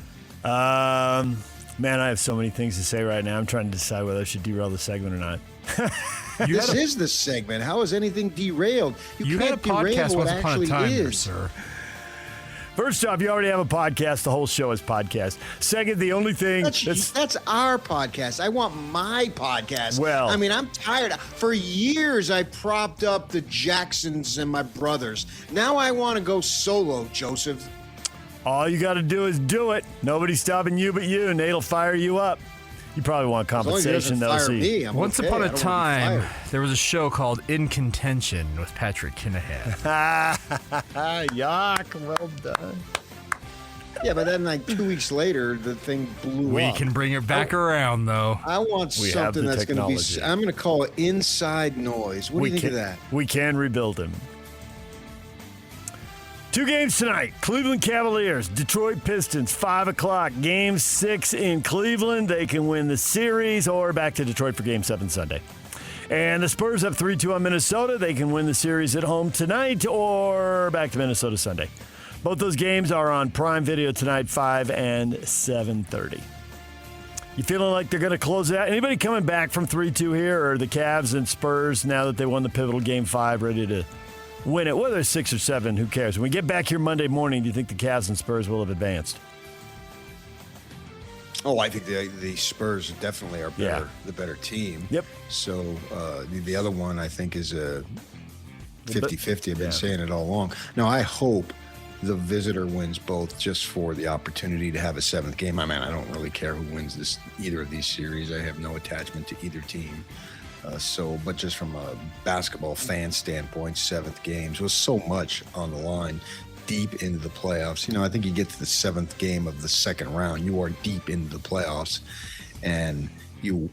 Man, I have so many things to say right now. I'm trying to decide whether I should derail the segment or not. This is the segment. How is anything derailed? You had a podcast once upon a time, there, sir. First off, you already have a podcast. The whole show is podcast. Second, the only thing that's our podcast. I want my podcast. Well, I mean, I'm tired. For years, I propped up the Jacksons and my brothers. Now I want to go solo, Joseph. All you got to do is do it. Nobody's stopping you but you. Nate'll fire you up. You probably want compensation, though. Once upon a time, there was a show called In Contention with Patrick Kinahan. Yuck. Well done. Yeah, but then like 2 weeks later, the thing blew up. We can bring it back around, though. I want something that's going to be, I'm going to call it Inside Noise. What do you think of that? We can rebuild him. 2 games tonight. Cleveland Cavaliers, Detroit Pistons, 5 o'clock. Game 6 in Cleveland. They can win the series or back to Detroit for Game 7 Sunday. And the Spurs have 3-2 on Minnesota. They can win the series at home tonight or back to Minnesota Sunday. Both those games are on Prime Video tonight, 5 and 7:30. You feeling like they're going to close it out? Anybody coming back from 3-2 here, or the Cavs and Spurs, now that they won the pivotal Game 5, ready to win it? Whether it's 6 or 7, who cares? When we get back here Monday morning, do you think the Cavs and Spurs will have advanced? Oh, I think the Spurs definitely are the better team. Yep. So the other one, I think, is a 50-50. I've been saying it all along. Now, I hope the visitor wins both, just for the opportunity to have a 7th game. I mean, I don't really care who wins either of these series. I have no attachment to either team. But just from a basketball fan standpoint, 7th games was so much on the line deep into the playoffs. You know, I think you get to the 7th game of the second round, you are deep into the playoffs, and you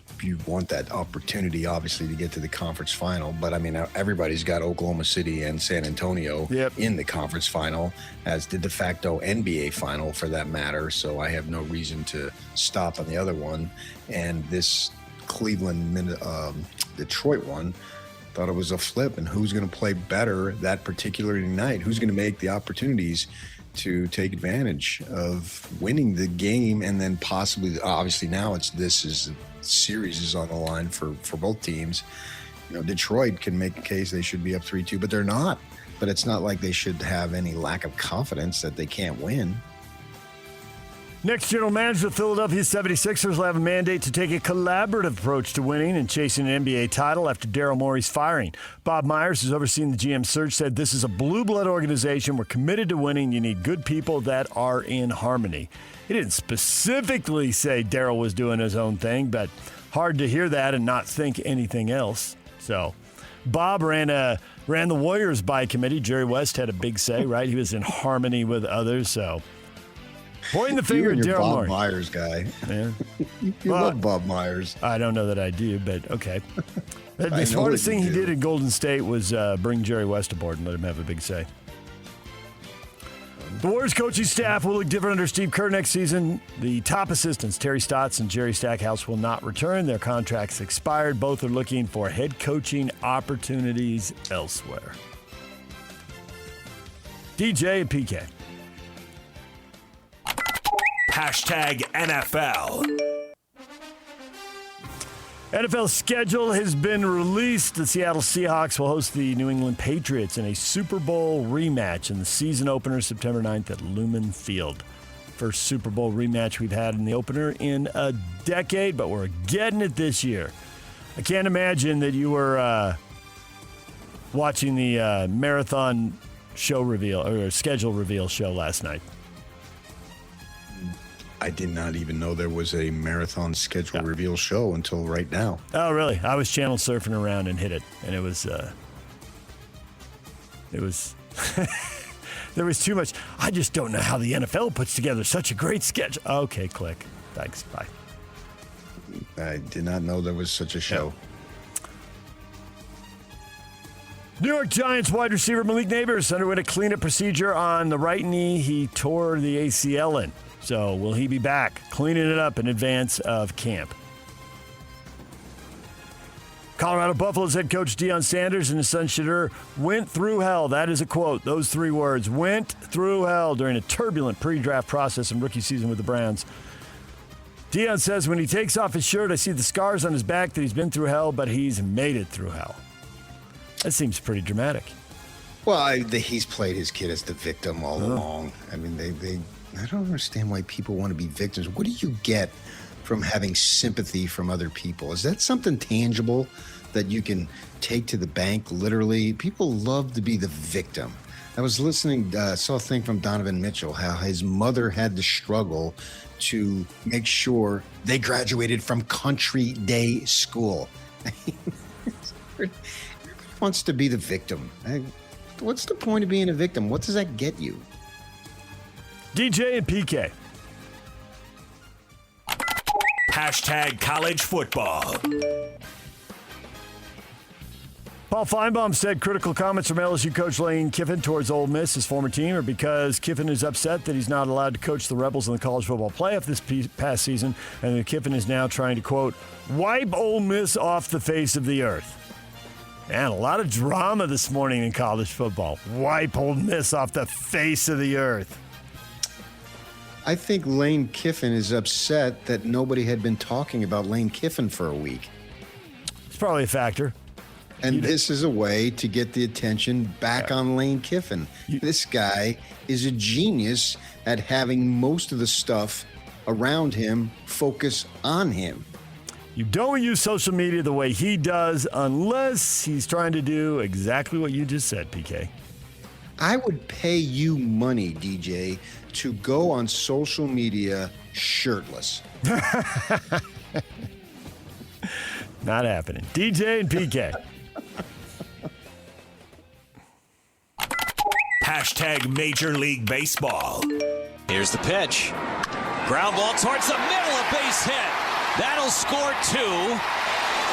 want that opportunity, obviously, to get to the conference final. But, I mean, everybody's got Oklahoma City and San Antonio in the conference final, as the de facto NBA final, for that matter. So I have no reason to stop on the other one. And this Cleveland Detroit one, thought it was a flip, and who's going to play better that particular night? Who's going to make the opportunities to take advantage of winning the game, and then possibly, obviously now series is on the line for both teams. You know, Detroit can make a case they should be up 3-2, but they're not. But it's not like they should have any lack of confidence that they can't win. Next general manager of the Philadelphia 76ers will have a mandate to take a collaborative approach to winning and chasing an NBA title after Daryl Morey's firing. Bob Myers, who's overseeing the GM search, said this is a blue blood organization. We're committed to winning. You need good people that are in harmony. He didn't specifically say Daryl was doing his own thing, but hard to hear that and not think anything else. So Bob ran the Warriors by committee. Jerry West had a big say, right? He was in harmony with others, so pointing the finger at Daryl Morey. Bob Myers guy. Yeah. You love Bob Myers. I don't know that I do, but okay. The smartest thing he did at Golden State was bring Jerry West aboard and let him have a big say. The Warriors coaching staff will look different under Steve Kerr next season. The top assistants, Terry Stotts and Jerry Stackhouse, will not return. Their contracts expired. Both are looking for head coaching opportunities elsewhere. DJ and PK. #NFL. NFL schedule has been released. The Seattle Seahawks will host the New England Patriots in a Super Bowl rematch in the season opener September 9th at Lumen Field. First Super Bowl rematch we've had in the opener in a decade, but we're getting it this year. I can't imagine that you were watching the marathon show reveal or schedule reveal show last night. I did not even know there was a marathon schedule reveal show until right now. Oh, really? I was channel surfing around and hit it, and it was there was too much. I just don't know how the NFL puts together such a great schedule. Okay, click. Thanks. Bye. I did not know there was such a show. New York Giants wide receiver Malik Neighbors underwent a cleanup procedure on the right knee. He tore the ACL in. So will he be back cleaning it up in advance of camp? Colorado Buffaloes head coach Deion Sanders and his son Shadur went through hell. That is a quote. Those three words, went through hell during a turbulent pre-draft process and rookie season with the Browns. Deion says, when he takes off his shirt, I see the scars on his back that he's been through hell, but he's made it through hell. That seems pretty dramatic. Well, he's played his kid as the victim all along. I mean, I don't understand why people want to be victims. What do you get from having sympathy from other people? Is that something tangible that you can take to the bank, literally? People love to be the victim. I was listening, saw a thing from Donovan Mitchell, how his mother had to struggle to make sure they graduated from country day school. Everybody wants to be the victim. What's the point of being a victim? What does that get you? DJ and PK. Hashtag college football. Paul Feinbaum said critical comments from LSU coach Lane Kiffin towards Ole Miss, his former team, are because Kiffin is upset that he's not allowed to coach the Rebels in the college football playoff this past season, and that Kiffin is now trying to, quote, wipe Ole Miss off the face of the earth. Man, a lot of drama this morning in college football. Wipe Ole Miss off the face of the earth. I think Lane Kiffin is upset that nobody had been talking about Lane Kiffin for a week. It's probably a factor. And this is a way to get the attention back on Lane Kiffin. This guy is a genius at having most of the stuff around him focus on him. You don't use social media the way he does unless he's trying to do exactly what you just said, PK. I would pay you money, DJ, to go on social media shirtless. Not happening. DJ and PK. Hashtag Major League Baseball. Here's the pitch. Ground ball towards the middle, a base hit. That'll score two.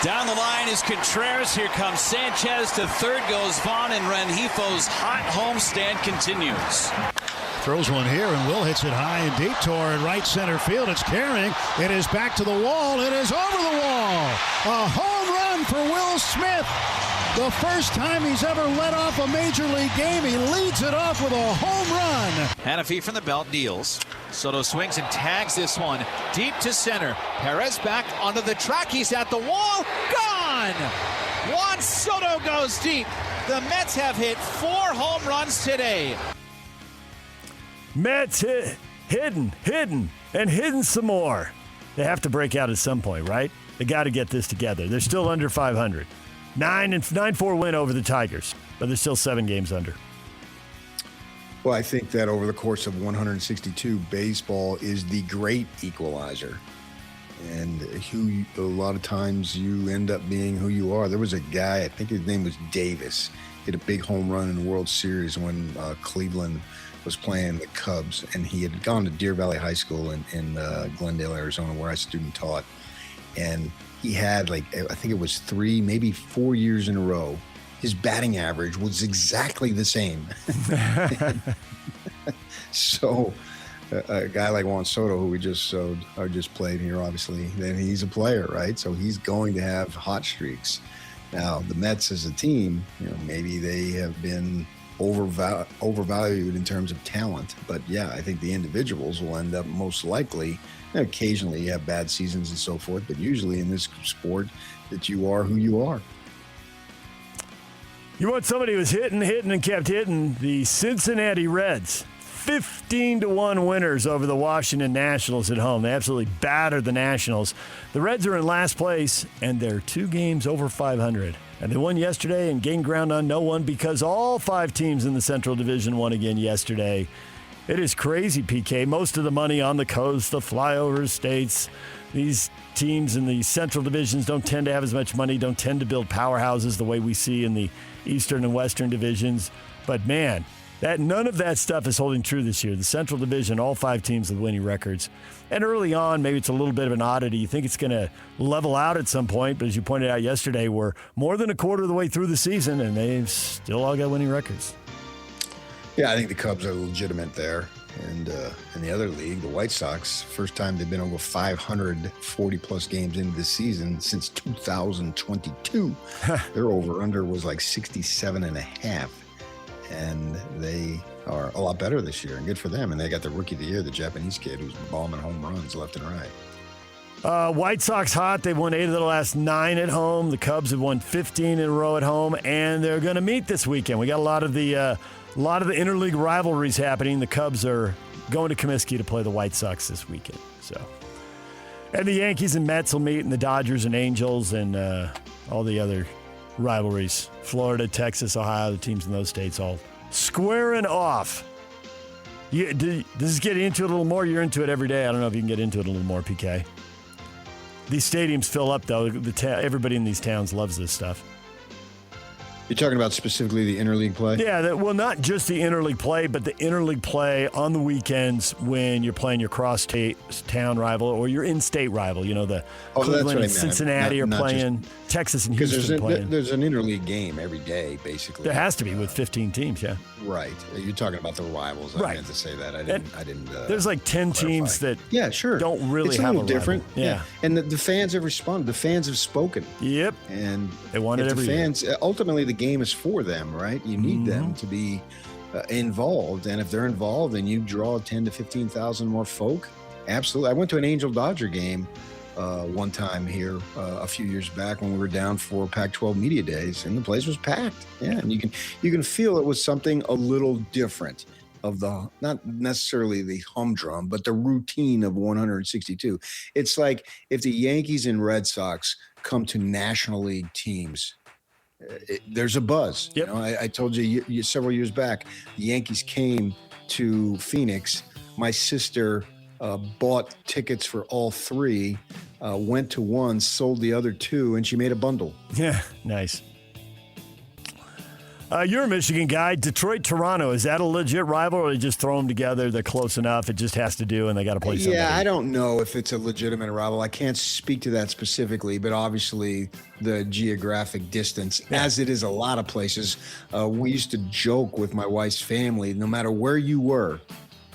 Down the line is Contreras. Here comes Sanchez. To third goes Vaughn, and Rengifo's hot homestand continues. Throws one here, and Will hits it high and deep toward right center field. It's carrying. It is back to the wall. It is over the wall. A home run for Will Smith. The first time he's ever led off a major league game. He leads it off with a home run. Hanafi from the belt deals. Soto swings and tags this one deep to center. Perez back onto the track. He's at the wall. Gone! Juan Soto goes deep. The Mets have hit 4 home runs today. Mets hidden some more. They have to break out at some point, right? They got to get this together. They're still under 500. 9-4 win over the Tigers, but they're still 7 games under. Well, I think that over the course of 162, baseball is the great equalizer. And a lot of times you end up being who you are. There was a guy, I think his name was Davis, hit a big home run in the World Series when Cleveland was playing the Cubs. And he had gone to Deer Valley High School in Glendale, Arizona, where I student taught. And he had, I think it was 3, maybe 4 years in a row. His batting average was exactly the same. So a guy like Juan Soto, who we just played here, obviously, then he's a player, right? So he's going to have hot streaks. Now, the Mets as a team, maybe they have been overvalued in terms of talent. But yeah, I think the individuals will end up most likely. Occasionally you have bad seasons and so forth, but usually in this sport that you are who you are. You want somebody who was hitting and kept hitting? The Cincinnati Reds, 15-1 winners over the Washington Nationals at home. They absolutely battered the Nationals. The Reds are in last place, and they're 2 games over 500. And they won yesterday and gained ground on no one because all 5 teams in the Central Division won again yesterday. It is crazy, PK. Most of the money on the coast, the flyover states. These teams in the Central Divisions don't tend to have as much money, don't tend to build powerhouses the way we see in the Eastern and Western divisions. But, man, none of that stuff is holding true this year. The Central Division, all 5 teams with winning records. And early on, maybe it's a little bit of an oddity. You think it's going to level out at some point, but as you pointed out yesterday, we're more than a quarter of the way through the season, and they've still all got winning records. Yeah, I think the Cubs are legitimate there. And in the other league, the White Sox, first time they've been over 540-plus games into the season since 2022. Their over-under was like 67.5. And they are a lot better this year, and good for them. And they got the Rookie of the Year, the Japanese kid who's bombing home runs left and right. White Sox hot. They've won 8 of the last 9 at home. The Cubs have won 15 in a row at home, and they're going to meet this weekend. We got a lot of the interleague rivalries happening. The Cubs are going to Comiskey to play the White Sox this weekend. And the Yankees and Mets will meet, and the Dodgers and Angels and all the other rivalries. Florida, Texas, Ohio, the teams in those states all squaring off. Does this get into it a little more? You're into it every day. I don't know if you can get into it a little more, PK. These stadiums fill up, though. Everybody in these towns loves this stuff. You're talking about specifically the interleague play? Yeah, not just the interleague play, but the interleague play on the weekends when you're playing your cross-town rival or your in-state rival. You know, the Cleveland and Cincinnati are playing, Texas and Houston are playing. There's an interleague game every day, basically. There has to be with 15 teams, yeah. Right. You're talking about the rivals. I meant to say that. I didn't. There's like 10 clarify. Teams that don't really it's have a different. rival. Yeah. And the fans have responded. The fans have spoken. Yep. And they want it every fans, ultimately, the game is for them, right? You need them to be involved. And if they're involved and you draw 10 to 15,000 more folk, absolutely. I went to an Angel Dodger game one time here a few years back when we were down for Pac-12 Media Days, and the place was packed. Yeah, and you can feel it was something a little different of the, not necessarily the humdrum, but the routine of 162. It's like if the Yankees and Red Sox come to National League teams, there's a buzz. Yep. You know, I told you several years back, the Yankees came to Phoenix. My sister bought tickets for all 3, went to one, sold the other 2, and she made a bundle. Yeah, nice. You're a Michigan guy. Detroit-Toronto, is that a legit rival, or they just throw them together? They're close enough. It just has to do, and they got to play somebody. Yeah, I don't know if it's a legitimate rival. I can't speak to that specifically, but obviously the geographic distance, as it is a lot of places. We used to joke with my wife's family, no matter where you were,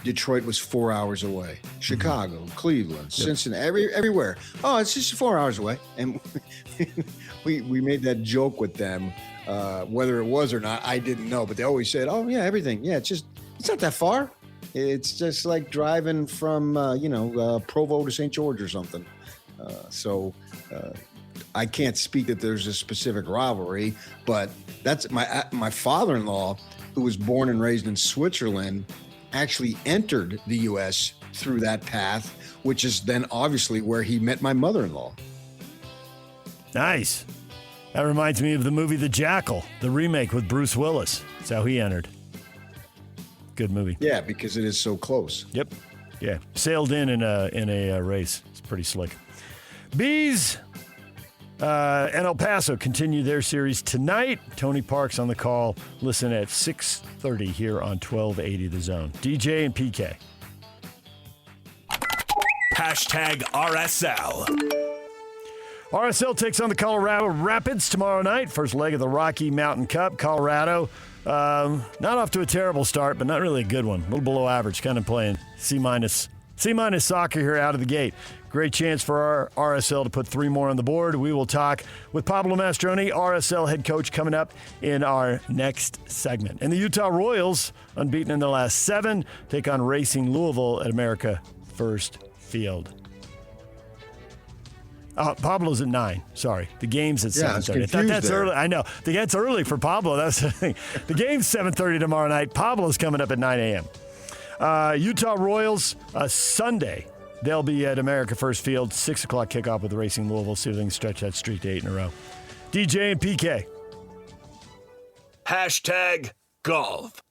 Detroit was 4 hours away. Chicago, Cleveland, Cincinnati, everywhere. Oh, it's just 4 hours away. And we made that joke with them. Whether it was or not, I didn't know. But they always said, oh, yeah, everything. Yeah, it's not that far. It's just like driving from, Provo to St. George or something. So I can't speak that there's a specific rivalry, but that's my father-in-law, who was born and raised in Switzerland, actually entered the U.S. through that path, which is then obviously where he met my mother-in-law. Nice. That reminds me of the movie The Jackal, the remake with Bruce Willis. That's how he entered. Good movie. Yeah, because it is so close. Yep. Yeah. Sailed in a race. It's pretty slick. Bees and El Paso continue their series tonight. Tony Park's on the call. Listen at 6:30 here on 1280 The Zone. DJ and PK. #RSL. RSL takes on the Colorado Rapids tomorrow night. First leg of the Rocky Mountain Cup. Colorado, not off to a terrible start, but not really a good one. A little below average, kind of playing C- soccer here out of the gate. Great chance for our RSL to put 3 more on the board. We will talk with Pablo Mastroeni, RSL head coach, coming up in our next segment. And the Utah Royals, unbeaten in their last 7, take on Racing Louisville at America First Field. Pablo's at 9. Sorry, the game's at 7:30. I thought that's early. I know that's early for Pablo. That's the thing. The game's 7:30 tomorrow night. Pablo's coming up at 9 a.m. Utah Royals Sunday. They'll be at America First Field, 6 o'clock kickoff with Racing Louisville. See if they can stretch that streak to 8 in a row. DJ and PK. #golf.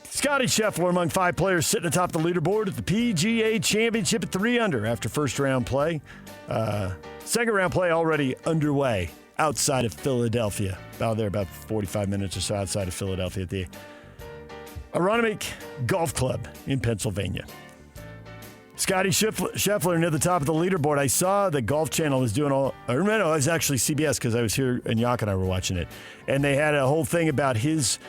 Scotty Scheffler among 5 players sitting atop the leaderboard at the PGA Championship at 3 under after first-round play. Second-round play already underway outside of Philadelphia. About 45 minutes or so outside of Philadelphia at the Aronimink Golf Club in Pennsylvania. Scotty Scheffler near the top of the leaderboard. I saw the Golf Channel was doing it was actually CBS because I was here and Yak and I were watching it. And they had a whole thing about his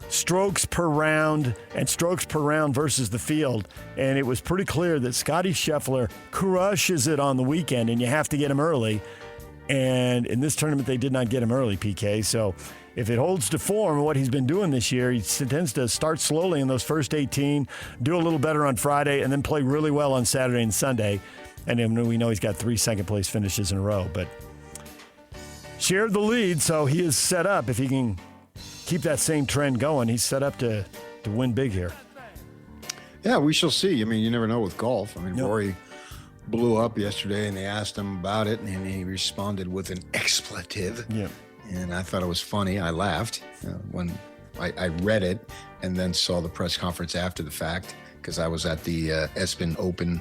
strokes per round and strokes per round versus the field. And it was pretty clear that Scotty Scheffler crushes it on the weekend and you have to get him early. And in this tournament, they did not get him early, PK. So if it holds to form, what he's been doing this year, he tends to start slowly in those first 18, do a little better on Friday, and then play really well on Saturday and Sunday. And then we know he's got 3 second-place finishes in a row. But shared the lead, so he is set up. If he can keep that same trend going, he's set up to win big here. Yeah, we shall see. I mean, you never know with golf. I mean, Rory blew up yesterday, and they asked him about it, and he responded with an expletive. Yeah. And I thought it was funny. I laughed when I read it and then saw the press conference after the fact because I was at the Espen Open,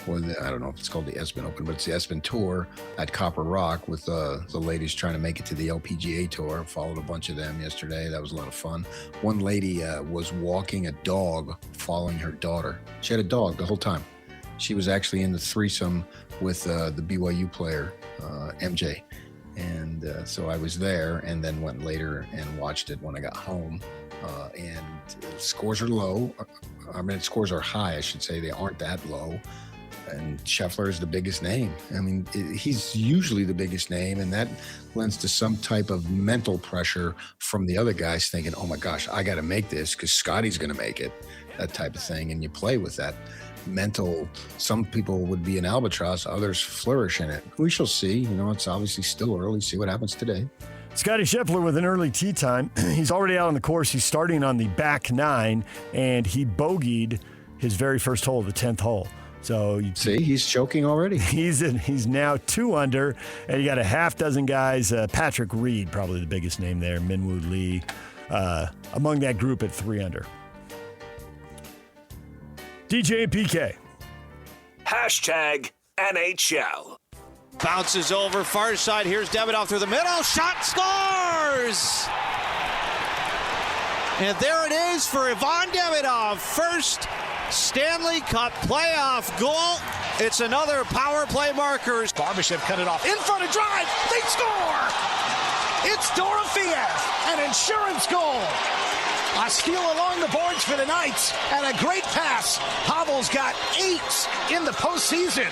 or I don't know if it's called the Espen Open, but it's the Espen Tour at Copper Rock with the ladies trying to make it to the LPGA Tour. Followed a bunch of them yesterday. That was a lot of fun. One lady was walking a dog following her daughter. She had a dog the whole time. She was actually in the threesome with the BYU player, MJ. And so I was there and then went later and watched it when I got home. And scores are low. I mean, scores are high, I should say. They aren't that low. And Scheffler is the biggest name. I mean, he's usually the biggest name, and that lends to some type of mental pressure from the other guys thinking, oh my gosh, I got to make this because Scotty's going to make it, that type of thing. And you play with that mental. Some people would be an albatross, others flourish in it. We shall see. You know, it's obviously still early. See what happens today. Scotty Scheffler with an early tee time. He's already out on the course. He's starting on the back 9, and he bogeyed his very first hole, the 10th hole. So you see, he's choking already. He's now 2 under, and you got a half dozen guys. Patrick Reed, probably the biggest name there. Minwoo Lee, among that group at 3 under. DJ and PK. #NHL. Bounces over, far side. Here's Davidoff through the middle. Shot, scores! And there it is for Ivan Davidoff. First Stanley Cup playoff goal. It's another power play marker. Barbashev cut it off. In front of drive. They score! It's Dorofeev, an insurance goal. A steal along the boards for the Knights, and a great pass. Pavel's got 8 in the postseason.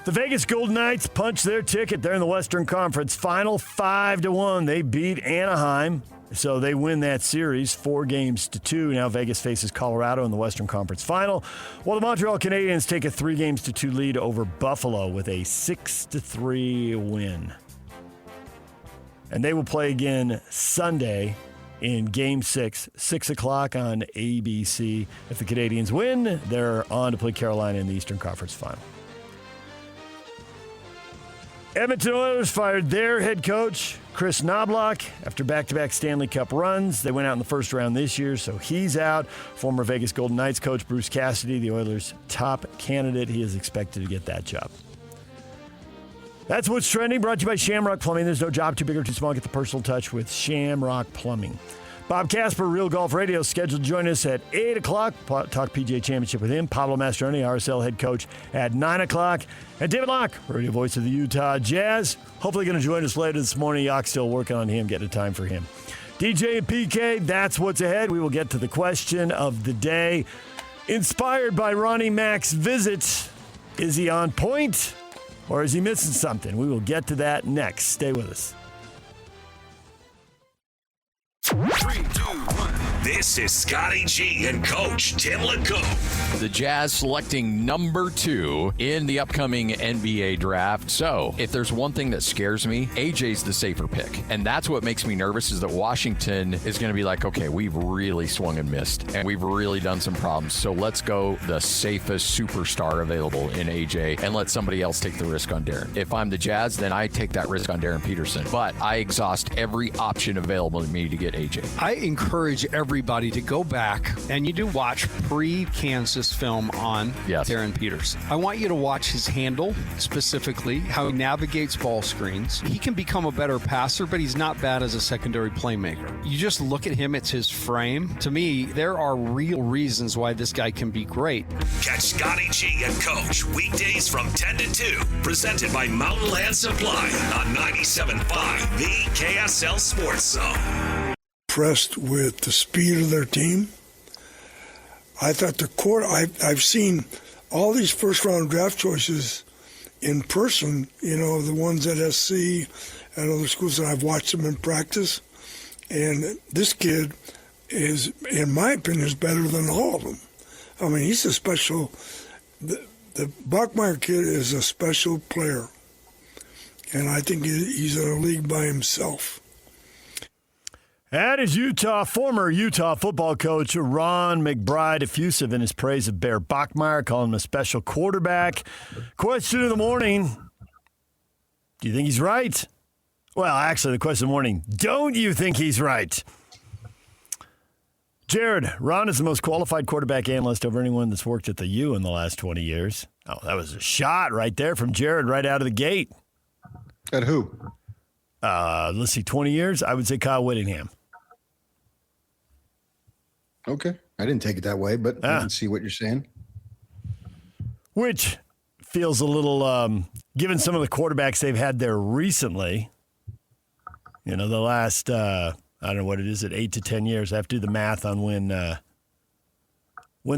The Vegas Golden Knights punched their ticket there in the Western Conference Final 5-1. They beat Anaheim, so they win that series 4-2. Now Vegas faces Colorado in the Western Conference Final, while the Montreal Canadiens take a 3-2 lead over Buffalo with a 6-3 win. And they will play again Sunday in Game 6, 6 o'clock on ABC. If the Canadiens win, they're on to play Carolina in the Eastern Conference Final. Edmonton Oilers fired their head coach, Chris Knobloch, after back-to-back Stanley Cup runs. They went out in the first round this year, so he's out. Former Vegas Golden Knights coach Bruce Cassidy, the Oilers' top candidate. He is expected to get that job. That's what's trending, brought to you by Shamrock Plumbing. There's no job too big or too small. Get the personal touch with Shamrock Plumbing. Bob Casper, Real Golf Radio, scheduled to join us at 8 o'clock. Talk PGA Championship with him. Pablo Mastroeni, RSL head coach, at 9 o'clock. And David Locke, radio voice of the Utah Jazz. Hopefully going to join us later this morning. Yak's still working on him, getting a time for him. DJ and PK, that's what's ahead. We will get to the question of the day. Inspired by Ronnie Mack's visit, is he on point or is he missing something? We will get to that next. Stay with us. 3, 2, 1. This is Scotty G and Coach Tim LeCoe. The Jazz selecting number 2 in the upcoming NBA draft. So, if there's one thing that scares me, AJ's the safer pick. And that's what makes me nervous is that Washington is going to be like, okay, we've really swung and missed, and we've really done some problems. So let's go the safest superstar available in AJ and let somebody else take the risk on Darren. If I'm the Jazz, then I take that risk on Darren Peterson. But I exhaust every option available to me to get AJ. I encourage everybody to go back and you do watch pre-Kansas film on Darren Peterson. I want you to watch his handle, specifically how he navigates ball screens. He can become a better passer, but he's not bad as a secondary playmaker. You just look at him, it's his frame. To me, there are real reasons why this guy can be great. Catch Scotty G and Coach weekdays from 10 to 2, presented by Mountain Land Supply on 97.5, the KSL Sports Zone. Impressed with the speed of their team. I thought I've seen all these first-round draft choices in person, the ones at SC and other schools, and I've watched them in practice. And this kid is, in my opinion, is better than all of them. I mean, he's a special. The Bachmeier kid is a special player, and I think he's in a league by himself. That is former Utah football coach Ron McBride, effusive in his praise of Bear Bachmeier, calling him a special quarterback. Question of the morning, do you think he's right? Well, actually, the question of the morning, don't you think he's right? Jared, Ron is the most qualified quarterback analyst over anyone that's worked at the U in the last 20 years. Oh, that was a shot right there from Jared right out of the gate. At who? Let's see, 20 years? I would say Kyle Whittingham. Okay. I didn't take it that way, but I can see what you're saying. Which feels a little, given some of the quarterbacks they've had there recently, the last, I don't know what it is, 8 to 10 years. I have to do the math on when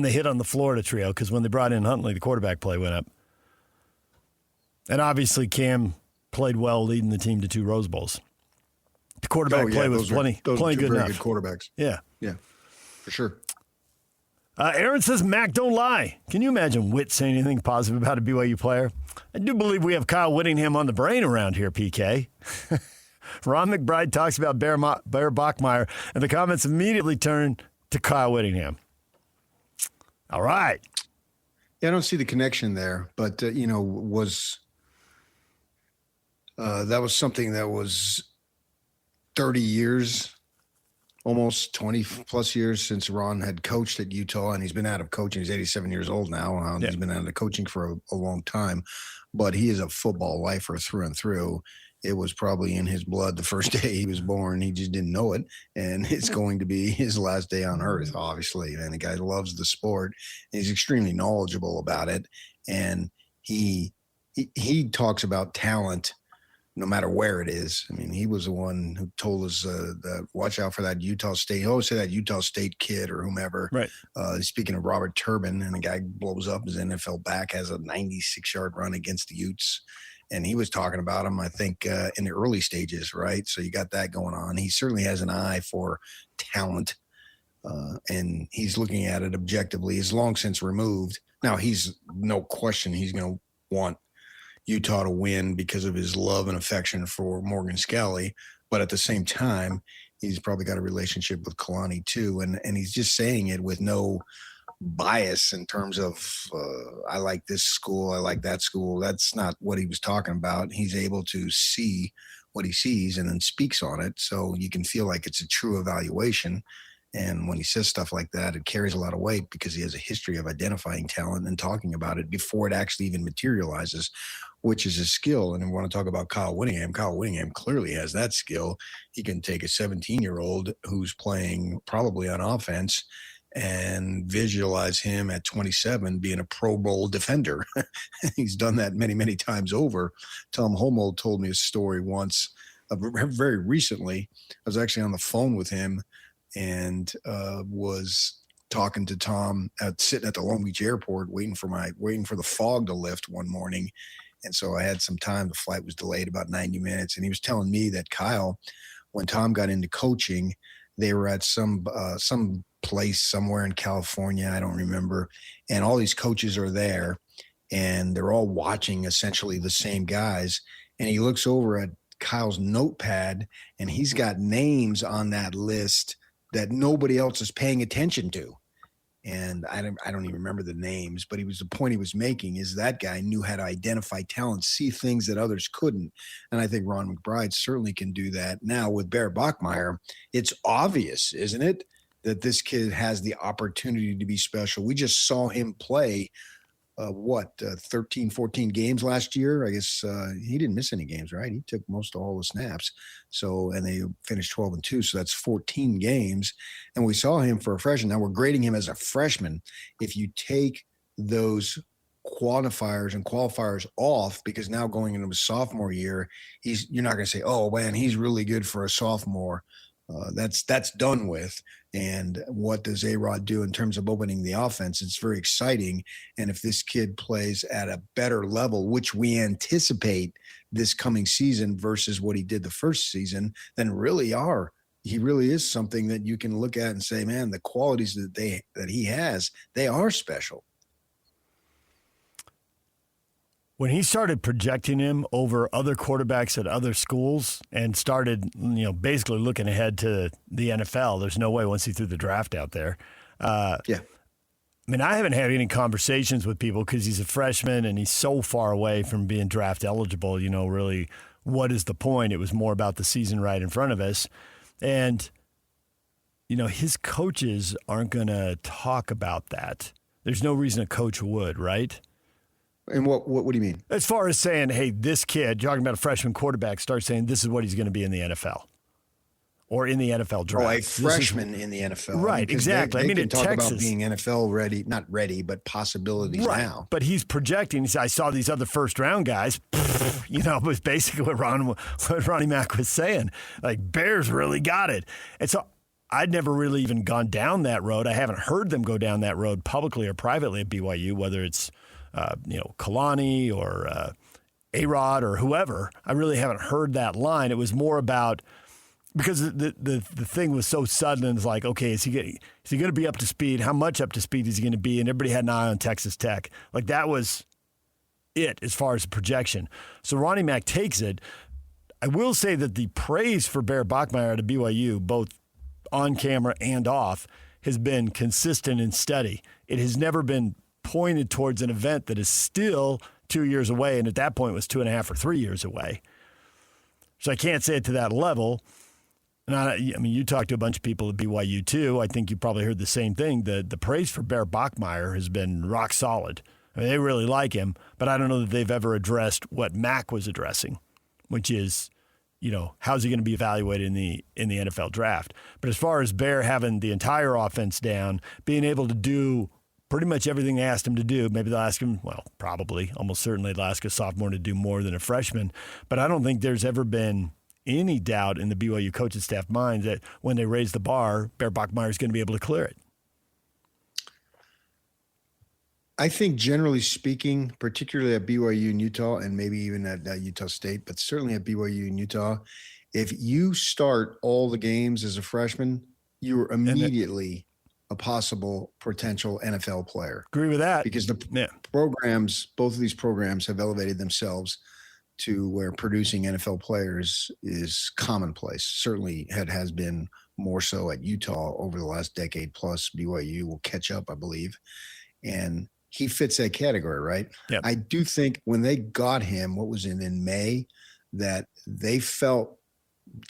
they hit on the Florida trio, because when they brought in Huntley, the quarterback play went up. And obviously Cam played well, leading the team to 2 Rose Bowls. The quarterback play was plenty good enough. Good quarterbacks. Yeah. Yeah, for sure. Aaron says, Mac, don't lie. Can you imagine Witt saying anything positive about a BYU player? I do believe we have Kyle Whittingham on the brain around here, PK. Ron McBride talks about Bear Bachmeier, and the comments immediately turn to Kyle Whittingham. All right. Yeah, I don't see the connection there, but, that was something that was 30 years, almost 20 plus years since Ron had coached at Utah, and he's been out of coaching. He's 87 years old now. He's been out of coaching for a long time, but he is a football lifer through and through. It was probably in his blood the first day he was born. He just didn't know it, and it's going to be his last day on earth, obviously. And the guy loves the sport. He's extremely knowledgeable about it, and he talks about talent no matter where it is. I mean, he was the one who told us that watch out for that Utah State. He always say that Utah State kid or whomever. Right. Speaking of Robert Turbin, and the guy blows up his NFL back, has a 96-yard run against the Utes. And he was talking about him, I think, in the early stages, right? So you got that going on. He certainly has an eye for talent, and he's looking at it objectively. He's long since removed. Now, he's no question he's going to want Utah to win because of his love and affection for Morgan Scalley. But at the same time, he's probably got a relationship with Kalani too. And he's just saying it with no bias in terms of, I like this school, I like that school. That's not what he was talking about. He's able to see what he sees and then speaks on it. So you can feel like it's a true evaluation. And when he says stuff like that, it carries a lot of weight because he has a history of identifying talent and talking about it before it actually even materializes, which is a skill. And we want to talk about Kyle Whittingham. Kyle Whittingham clearly has that skill. He can take a 17-year-old who's playing probably on offense and visualize him at 27 being a Pro Bowl defender. He's done that many, many times over. Tom Homo told me a story once, very recently. I was actually on the phone with him and was talking to Tom sitting at the Long Beach airport, waiting for the fog to lift one morning. And so I had some time. The flight was delayed about 90 minutes. And he was telling me that Kyle, when Tom got into coaching, they were at some place somewhere in California. I don't remember. And all these coaches are there and they're all watching essentially the same guys. And he looks over at Kyle's notepad and he's got names on that list that nobody else is paying attention to. And I don't even remember the names, but the point he was making is that guy knew how to identify talent, see things that others couldn't. And I think Ron McBride certainly can do that. Now with Bear Bachmeier, it's obvious, isn't it, that this kid has the opportunity to be special. We just saw him play 13, 14 games last year. I guess he didn't miss any games, right? He took most of all the snaps. So, and they finished 12-2. So that's 14 games. And we saw him for a freshman. Now we're grading him as a freshman. If you take those quantifiers and qualifiers off, because now going into his sophomore year, you're not going to say, oh man, he's really good for a sophomore. That's done with. And what does A-Rod do in terms of opening the offense? It's very exciting. And if this kid plays at a better level, which we anticipate this coming season versus what he did the first season, then he really is something that you can look at and say, man, the qualities that he has, they are special. When he started projecting him over other quarterbacks at other schools and started, basically looking ahead to the NFL, there's no way once he threw the draft out there. Yeah. I mean, I haven't had any conversations with people because he's a freshman and he's so far away from being draft eligible. Really, what is the point? It was more about the season right in front of us. And, his coaches aren't going to talk about that. There's no reason a coach would, right? And what do you mean? As far as saying, hey, this kid, talking about a freshman quarterback, starts saying this is what he's going to be in the NFL or in the NFL draft. Oh, a freshman in the NFL. Right, exactly. They can at talk Texas, about being NFL ready, not ready, but possibilities now. But he's projecting. He said, I saw these other first-round guys. Was basically what Ronnie Mack was saying. Like, Bears really got it. And so I'd never really even gone down that road. I haven't heard them go down that road publicly or privately at BYU, whether it's Kalani or A-Rod or whoever. I really haven't heard that line. It was more about because the thing was so sudden and it's like, okay, is he going to be up to speed? How much up to speed is he going to be? And everybody had an eye on Texas Tech. Like that was it as far as the projection. So Ronnie Mack takes it. I will say that the praise for Bear Bachmeier at BYU, both on camera and off, has been consistent and steady. It has never been pointed towards an event that is still 2 years away, and at that point was 2.5 or 3 years away. So I can't say it to that level. And you talked to a bunch of people at BYU too. I think you probably heard the same thing. The praise for Bear Bachmeier has been rock solid. I mean, they really like him, but I don't know that they've ever addressed what Mack was addressing, which is, how's he going to be evaluated in the NFL draft? But as far as Bear having the entire offense down, being able to do pretty much everything they asked him to do. Maybe they'll ask him, probably, almost certainly they'll ask a sophomore to do more than a freshman. But I don't think there's ever been any doubt in the BYU coaching staff minds that when they raise the bar, Bear Bachmeier is going to be able to clear it. I think generally speaking, particularly at BYU and Utah, and maybe even at Utah State, but certainly at BYU and Utah, if you start all the games as a freshman, you're immediately a possible potential NFL player. Agree with that. Because programs, both of these programs have elevated themselves to where producing NFL players is commonplace. Certainly has been more so at Utah over the last decade plus. BYU will catch up, I believe. And he fits that category, right? Yep. I do think when they got him, what was in May, that they felt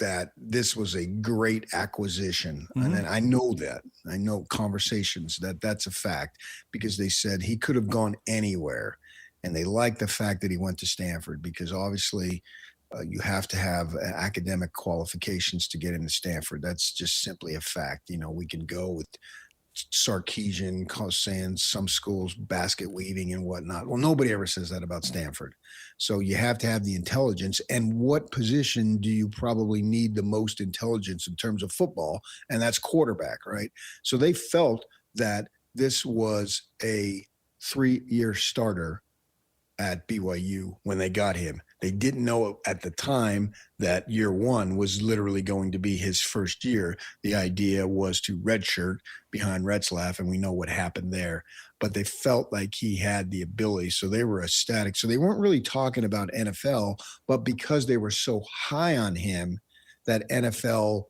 that this was a great acquisition. Mm-hmm. And I know that. I know conversations that's a fact because they said he could have gone anywhere. And they liked the fact that he went to Stanford because obviously you have to have academic qualifications to get into Stanford. That's just simply a fact. We can go with Sarkisian saying some schools basket weaving and whatnot. Well, nobody ever says that about Stanford. So you have to have the intelligence. And what position do you probably need the most intelligence in terms of football? And that's quarterback, right? So they felt that this was a 3-year starter at BYU when they got him. They didn't know at the time that year one was literally going to be his first year. The idea was to redshirt behind Retzlaff, and we know what happened there. But they felt like he had the ability, so they were ecstatic. So they weren't really talking about NFL, but because they were so high on him, that NFL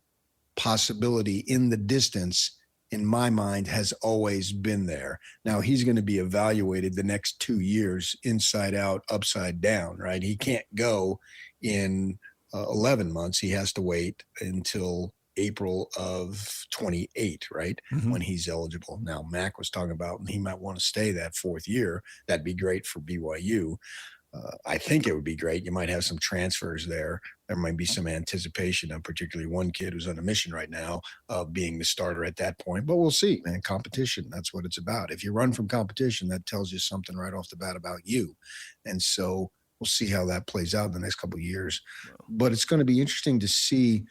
possibility in the distance, in my mind, has always been there. Now he's going to be evaluated the next 2 years, inside out, upside down, right? He can't go in 11 months. He has to wait until April of 28, right? When he's eligible. Now, Mac was talking about he might want to stay that 4th year. That'd be great for BYU. I think it would be great. You might have some transfers there. There might be some anticipation of particularly one kid who's on a mission right now of being the starter at that point. But we'll see, man. Competition, that's what it's about. If you run from competition, that tells you something right off the bat about you. And so we'll see how that plays out in the next couple of years. But it's going to be interesting to see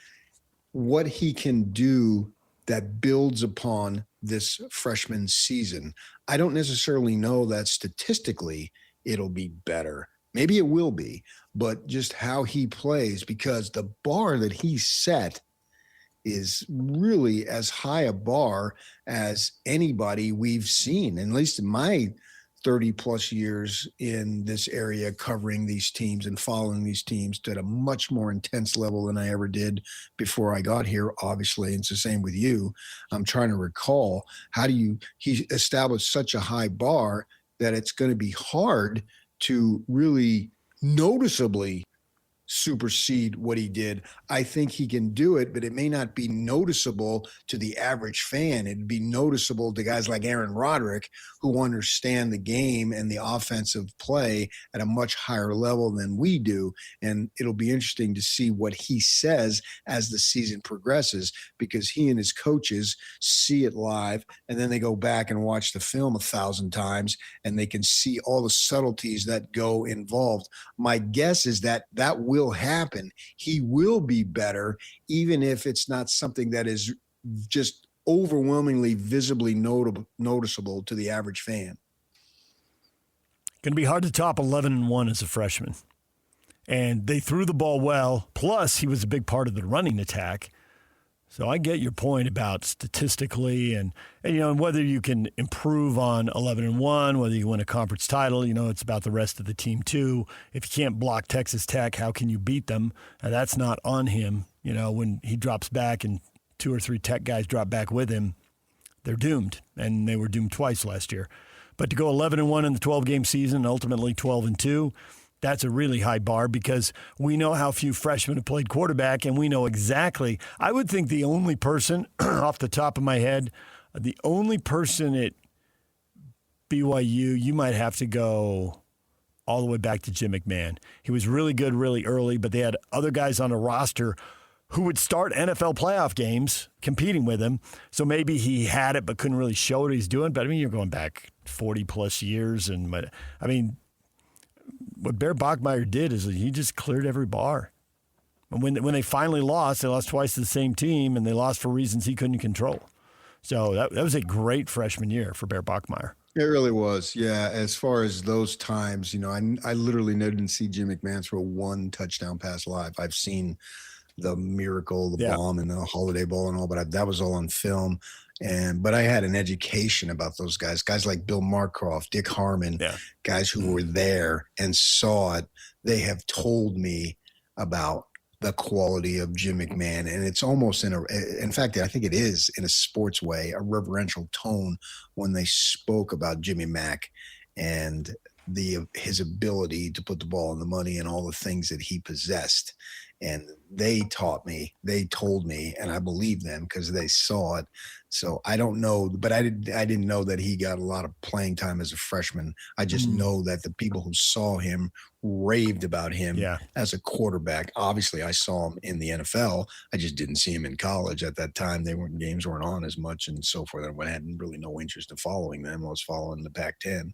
what he can do that builds upon this freshman season. I don't necessarily know that statistically it'll be better. Maybe it will be, but just how he plays, because the bar that he set is really as high a bar as anybody we've seen, at least in my 30 plus years in this area, covering these teams and following these teams at a much more intense level than I ever did before I got here, obviously. And it's the same with you. I'm trying to recall, he established such a high bar that it's going to be hard to really noticeably supersede what he did. I think he can do it, but it may not be noticeable to the average fan. It'd be noticeable to guys like Aaron Roderick, who understand the game and the offensive play at a much higher level than we do. And it'll be interesting to see what he says as the season progresses, because he and his coaches see it live, and then they go back and watch the film 1,000 times, and they can see all the subtleties that go involved. My guess is that will happen. He will be better, even if it's not something that is just overwhelmingly visibly noticeable to the average fan. Going to be hard to top 11-1 as a freshman. And they threw the ball well. Plus, he was a big part of the running attack. So I get your point about statistically and whether you can improve on 11-1, whether you win a conference title. It's about the rest of the team too. If you can't block Texas Tech, how can you beat them? And that's not on him. When he drops back and 2 or 3 Tech guys drop back with him, they're doomed. And they were doomed twice last year. But to go 11-1 in the 12-game season, ultimately 12-2, that's a really high bar, because we know how few freshmen have played quarterback, and we know exactly. I would think the only person, off the top of my head, the only person at BYU, you might have to go all the way back to Jim McMahon. He was really good really early, but they had other guys on the roster who would start NFL playoff games competing with him. So maybe he had it but couldn't really show what he's doing. But, you're going back 40-plus years. What Bear Bachmeier did is he just cleared every bar. And when they finally lost, they lost twice to the same team, and they lost for reasons he couldn't control. So that was a great freshman year for Bear Bachmeier. It really was, yeah. As far as those times, I literally didn't see Jim McMahon throw 1 touchdown pass live. I've seen the miracle, the bomb, and the Holiday Bowl and all, but that was all on film. But I had an education about those guys like Bill Markroff, Dick Harmon, guys who were there and saw it. They have told me about the quality of Jim McMahon, and it's almost in fact, I think it is in a sports way, a reverential tone when they spoke about Jimmy Mack and his ability to put the ball in the money and all the things that he possessed. And they taught me, they told me, and I believe them because they saw it. So I don't know, but I didn't know that he got a lot of playing time as a freshman. I just know that the people who saw him raved about him as a quarterback. Obviously, I saw him in the NFL. I just didn't see him in college at that time. Games weren't on as much and so forth. I had really no interest in following them. I was following the Pac-10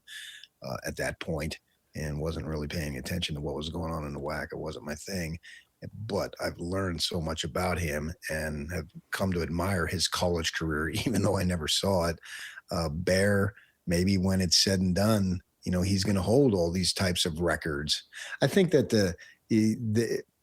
at that point and wasn't really paying attention to what was going on in the WAC. It wasn't my thing. But I've learned so much about him and have come to admire his college career, even though I never saw it. Bear, maybe when it's said and done, he's going to hold all these types of records. I think that the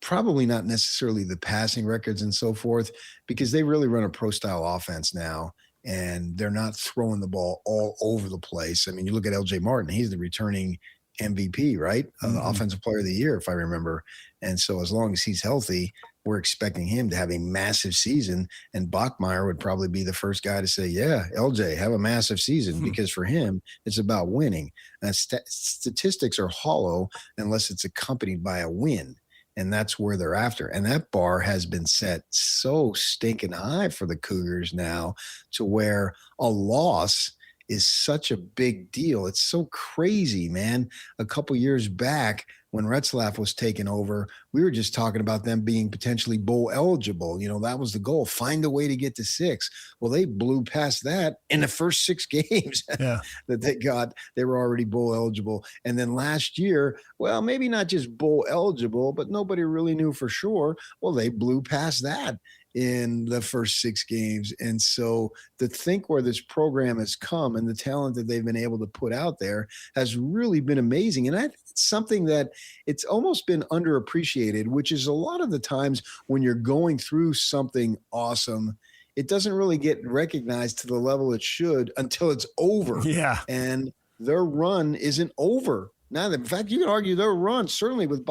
probably not necessarily the passing records and so forth, because they really run a pro style offense now, and they're not throwing the ball all over the place. I mean, you look at LJ Martin, he's the returning MVP, right? Offensive player of the year, if I remember. And so as long as he's healthy, we're expecting him to have a massive season. And Bachmeier would probably be the first guy to say, yeah, LJ, have a massive season, because for him, it's about winning. And statistics are hollow unless it's accompanied by a win. And that's where they're after. And that bar has been set so stinking high for the Cougars now, to where a loss is such a big deal. It's so crazy, man. A couple years back, when Retzlaff was taking over, we were just talking about them being potentially bowl eligible. That was the goal. Find a way to get to 6. Well, they blew past that in the first 6 games that they got. They were already bowl eligible. And then last year, well, maybe not just bowl eligible, but nobody really knew for sure. Well, they blew past that in the first 6 games. And so to think where this program has come and the talent that they've been able to put out there has really been amazing. And I think it's something that it's almost been underappreciated, which is a lot of the times when you're going through something awesome, it doesn't really get recognized to the level it should until it's over. Yeah. And their run isn't over. Now, in fact, you can argue their run, certainly with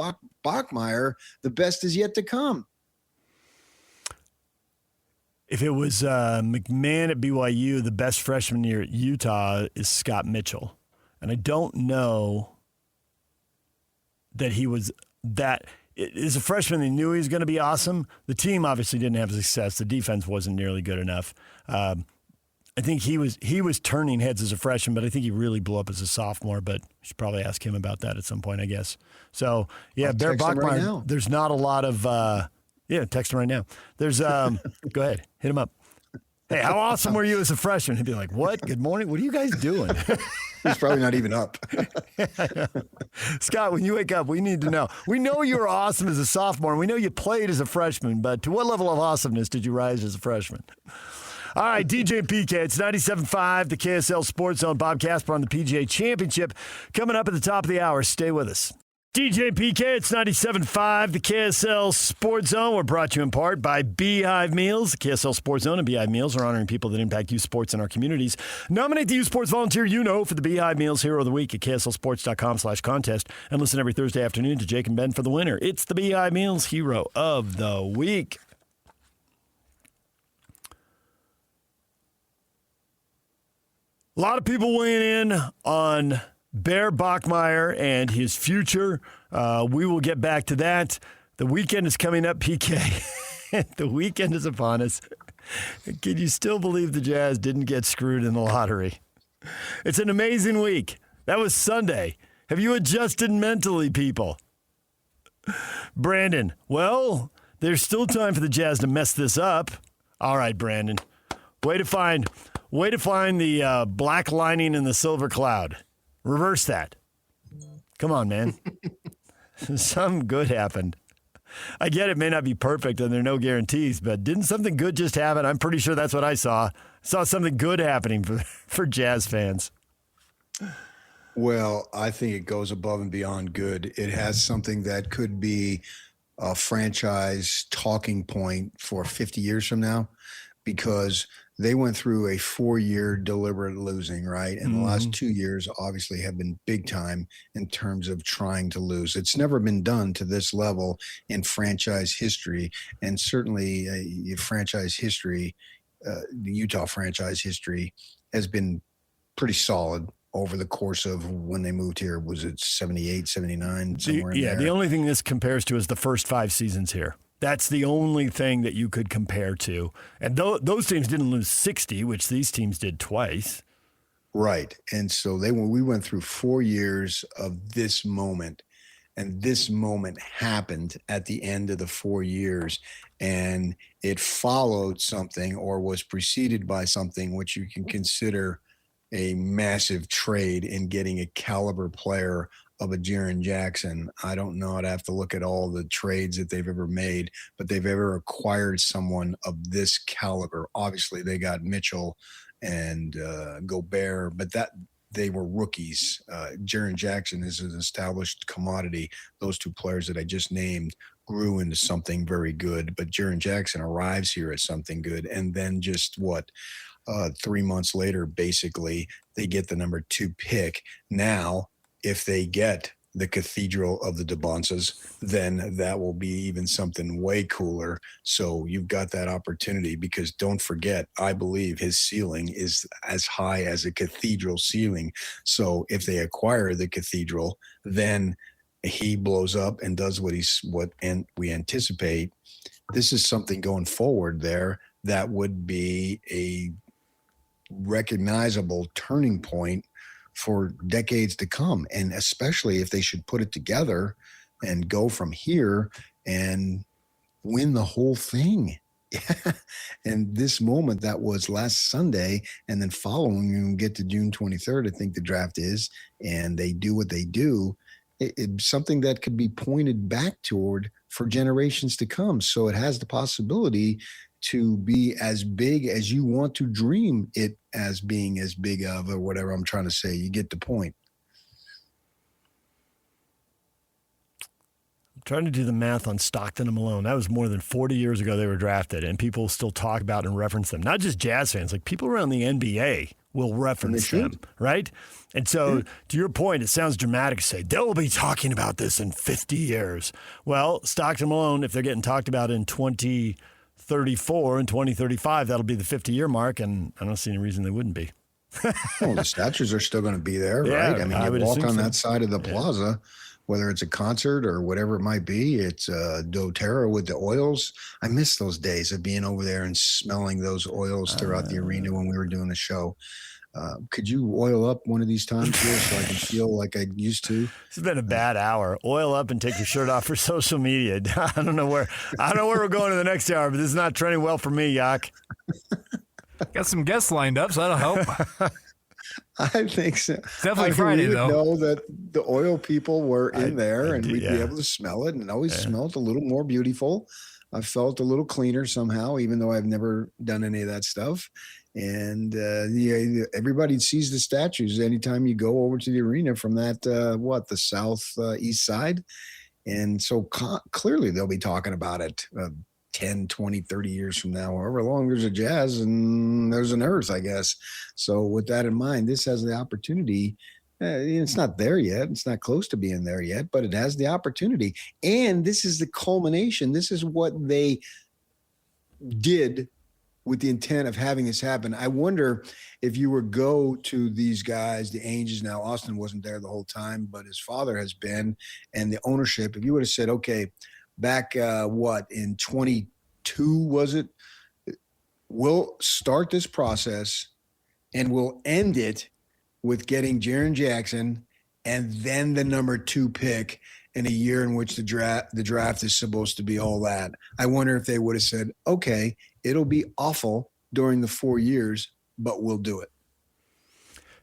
Bachmeier, the best is yet to come. If it was McMahon at BYU, the best freshman year at Utah is Scott Mitchell. And I don't know that he was that. As a freshman, they knew he was going to be awesome. The team obviously didn't have success. The defense wasn't nearly good enough. I think he was turning heads as a freshman, but I think he really blew up as a sophomore. But we should probably ask him about that at some point, I guess. So, yeah, Bear Bachmeier, right, there's not a lot of yeah, text him right now. There's go ahead, hit him up. Hey, how awesome were you as a freshman? He'd be like, what? Good morning. What are you guys doing? He's probably not even up. Scott, when you wake up, we need to know. We know you were awesome as a sophomore, and we know you played as a freshman, but to what level of awesomeness did you rise as a freshman? All right, DJ and PK, it's 97.5, the KSL Sports Zone. Bob Casper on the PGA Championship. Coming up at the top of the hour. Stay with us. DJ and PK, it's 97.5, the KSL Sports Zone. We're brought to you in part by Beehive Meals. The KSL Sports Zone and Beehive Meals are honoring people that impact youth sports in our communities. Nominate the youth sports volunteer for the Beehive Meals Hero of the Week at KSLSports.com/contest. And listen every Thursday afternoon to Jake and Ben for the winner. It's the Beehive Meals Hero of the Week. A lot of people weighing in on Bear Bachmeier and his future. We will get back to that. The weekend is coming up, PK. The weekend is upon us. Can you still believe the Jazz didn't get screwed in the lottery? It's an amazing week. That was Sunday. Have you adjusted mentally, people? Brandon, well, there's still time for the Jazz to mess this up. All right, Brandon. Way to find the black lining in the silver cloud. Reverse that. Come on, man. Something good happened. I get it may not be perfect and there are no guarantees, but didn't something good just happen? I'm pretty sure that's what I saw. I saw something good happening for Jazz fans. Well, I think it goes above and beyond good. It has something that could be a franchise talking point for 50 years from now, because they went through a 4-year deliberate losing, right? And the last 2 years obviously have been big time in terms of trying to lose. It's never been done to this level in franchise history. And certainly franchise history, the Utah franchise history has been pretty solid over the course of when they moved here. Was it 78, 79, somewhere in there? The only thing this compares to is the first 5 seasons here. That's the only thing that you could compare to. And those teams didn't lose 60, which these teams did twice. Right. And so we went through 4 years of this moment, and this moment happened at the end of the 4 years, and it followed something or was preceded by something which you can consider a massive trade in getting a caliber player of a Jaren Jackson. I don't know. I'd have to look at all the trades that they've ever made, but they've ever acquired someone of this caliber. Obviously, they got Mitchell and Gobert, but that they were rookies. Jaren Jackson is an established commodity. Those two players that I just named grew into something very good, but Jaren Jackson arrives here as something good. And then just 3 months later, basically, they get the number 2 pick. Now, if they get the Cathedral of the Debonces, then that will be even something way cooler. So you've got that opportunity, because don't forget, I believe his ceiling is as high as a cathedral ceiling. So if they acquire the Cathedral, then he blows up and does what we anticipate. This is something going forward there that would be a recognizable turning point for decades to come. And especially if they should put it together and go from here and win the whole thing. And this moment that was last Sunday, and then following, you get to June 23rd, I think the draft is, and they do what they do. It's something that could be pointed back toward for generations to come. So it has the possibility to be as big as you want to dream it as being as big of, or whatever I'm trying to say. You get the point. I'm trying to do the math on Stockton and Malone. That was more than 40 years ago they were drafted, and people still talk about and reference them. Not just Jazz fans, like people around the NBA will reference them, right? And so, to your point, it sounds dramatic to say they'll be talking about this in 50 years. Well, Stockton and Malone, if they're getting talked about in 2034 and 2035, that'll be the 50-year mark, and I don't see any reason they wouldn't be. Well, the statues are still going to be there, Yeah, right? I mean, I you would walk assume on so. that side of the plaza, whether it's a concert or whatever it might be. It's doTERRA with the oils. I miss those days of being over there and smelling those oils throughout the arena when we were doing the show. Could you oil up one of these times here so I can feel like I used to? This has been a bad hour. Oil up and take your shirt off for social media. I don't know where we're going in the next hour, but this is not trending well for me, Yak. Got some guests lined up, so that'll help. I think so. It's definitely Friday, we would though. know that the oil people were in there, and we'd be able to smell it, and it always smelled a little more beautiful. I felt a little cleaner somehow, even though I've never done any of that stuff. And everybody sees the statues anytime you go over to the arena from that, the south east side. And so clearly they'll be talking about it 10, 20, 30 years from now, however long there's a Jazz and there's an Earth, I guess. So with that in mind, this has the opportunity. It's not there yet. It's not close to being there yet, but it has the opportunity. And this is the culmination. This is what they did with the intent of having this happen. I wonder if you were go to these guys, the Angels. Now, Austin wasn't there the whole time, but his father has been, and the ownership, if you would have said, okay, back in 22, was it? We'll start this process and we'll end it with getting Jaren Jackson and then the number 2 pick in a year in which the draft is supposed to be all that. I wonder if they would have said, okay, it'll be awful during the 4 years, but we'll do it.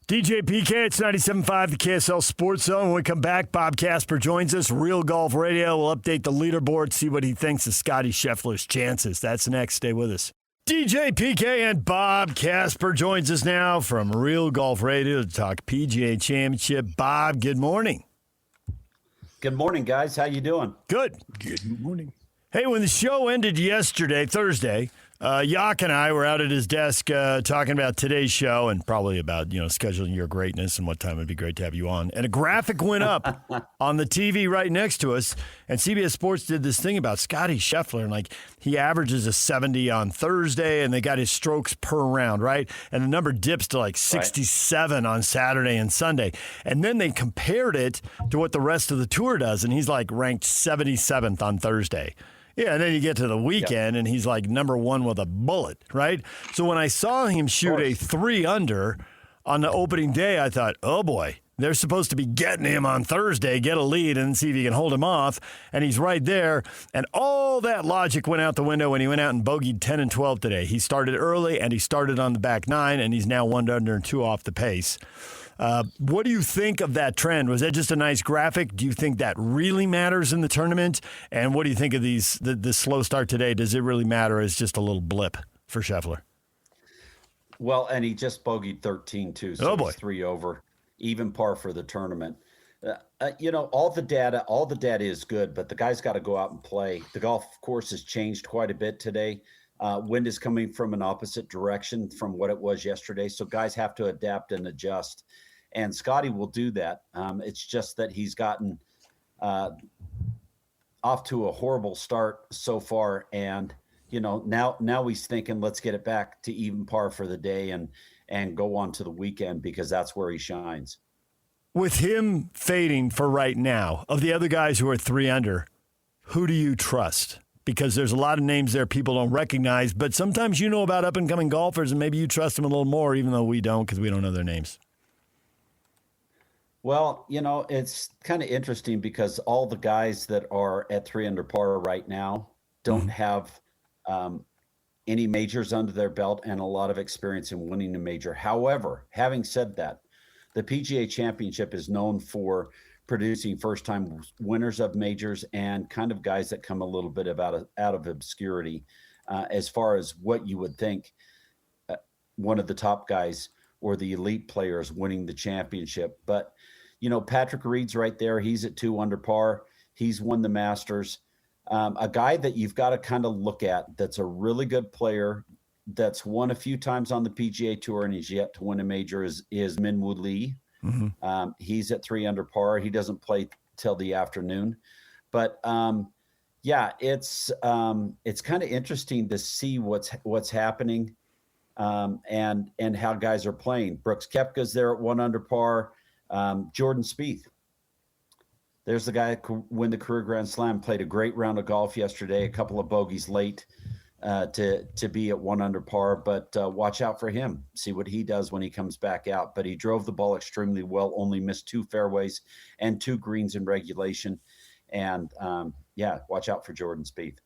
DJ PK, it's 97.5, the KSL Sports Zone. When we come back, Bob Casper joins us, Real Golf Radio. We'll update the leaderboard, see what he thinks of Scotty Scheffler's chances. That's next. Stay with us. DJ PK and Bob Casper joins us now from Real Golf Radio to talk PGA Championship. Bob, good morning. Good morning, guys. How you doing? Good. Good morning. Hey, when the show ended yesterday, Thursday, Yak and I were out at his desk talking about today's show and probably about, scheduling your greatness and what time it would be great to have you on. And a graphic went up on the TV right next to us, and CBS Sports did this thing about Scotty Scheffler, and he averages a 70 on Thursday, and they got his strokes per round, right? And the number dips to 67 on Saturday and Sunday. And then they compared it to what the rest of the tour does, and he's ranked 77th on Thursday. Yeah, and then you get to the weekend, and he's number 1 with a bullet, right? So when I saw him shoot a 3-under on the opening day, I thought, oh, boy, they're supposed to be getting him on Thursday, get a lead, and see if you can hold him off. And he's right there. And all that logic went out the window when he went out and bogeyed 10 and 12 today. He started early, and he started on the back 9, and he's now 1 under and 2 off the pace. What do you think of that trend? Was that just a nice graphic? Do you think that really matters in the tournament? And what do you think of the slow start today? Does it really matter as just a little blip for Scheffler? Well, and he just bogeyed 13 too, so Oh boy, he's 3 over, even par for the tournament. All the data is good, but the guy's got to go out and play. The golf course has changed quite a bit today. Wind is coming from an opposite direction from what it was yesterday, so guys have to adapt and adjust. And Scotty will do that. It's just that he's gotten off to a horrible start so far, and now he's thinking, let's get it back to even par for the day and go on to the weekend, because that's where he shines. With him fading for right now, of the other guys who are 3 under, who do you trust? Because there's a lot of names there people don't recognize, but sometimes you know about up-and-coming golfers, and maybe you trust them a little more, even though we don't, because we don't know their names. Well, it's kind of interesting because all the guys that are at 3 under par right now don't have any majors under their belt and a lot of experience in winning a major. However, having said that, the PGA Championship is known for producing first-time winners of majors and kind of guys that come a little bit out of obscurity as far as what you would think one of the top guys or the elite players winning the championship. But, Patrick Reed's right there. He's at 2 under par. He's won the Masters. A guy that you've got to kind of look at that's a really good player, that's won a few times on the PGA Tour and he's yet to win a major is Minwoo Lee. Mm-hmm. He's at 3 under par. He doesn't play till the afternoon, but it's kind of interesting to see what's happening and how guys are playing. Brooks Koepka's there at 1 under par. Jordan Spieth. There's the guy who won the career Grand Slam, played a great round of golf yesterday, a couple of bogeys late to be at 1 under par, but watch out for him. See what he does when he comes back out. But he drove the ball extremely well, only missed 2 fairways and 2 greens in regulation. And watch out for Jordan Spieth.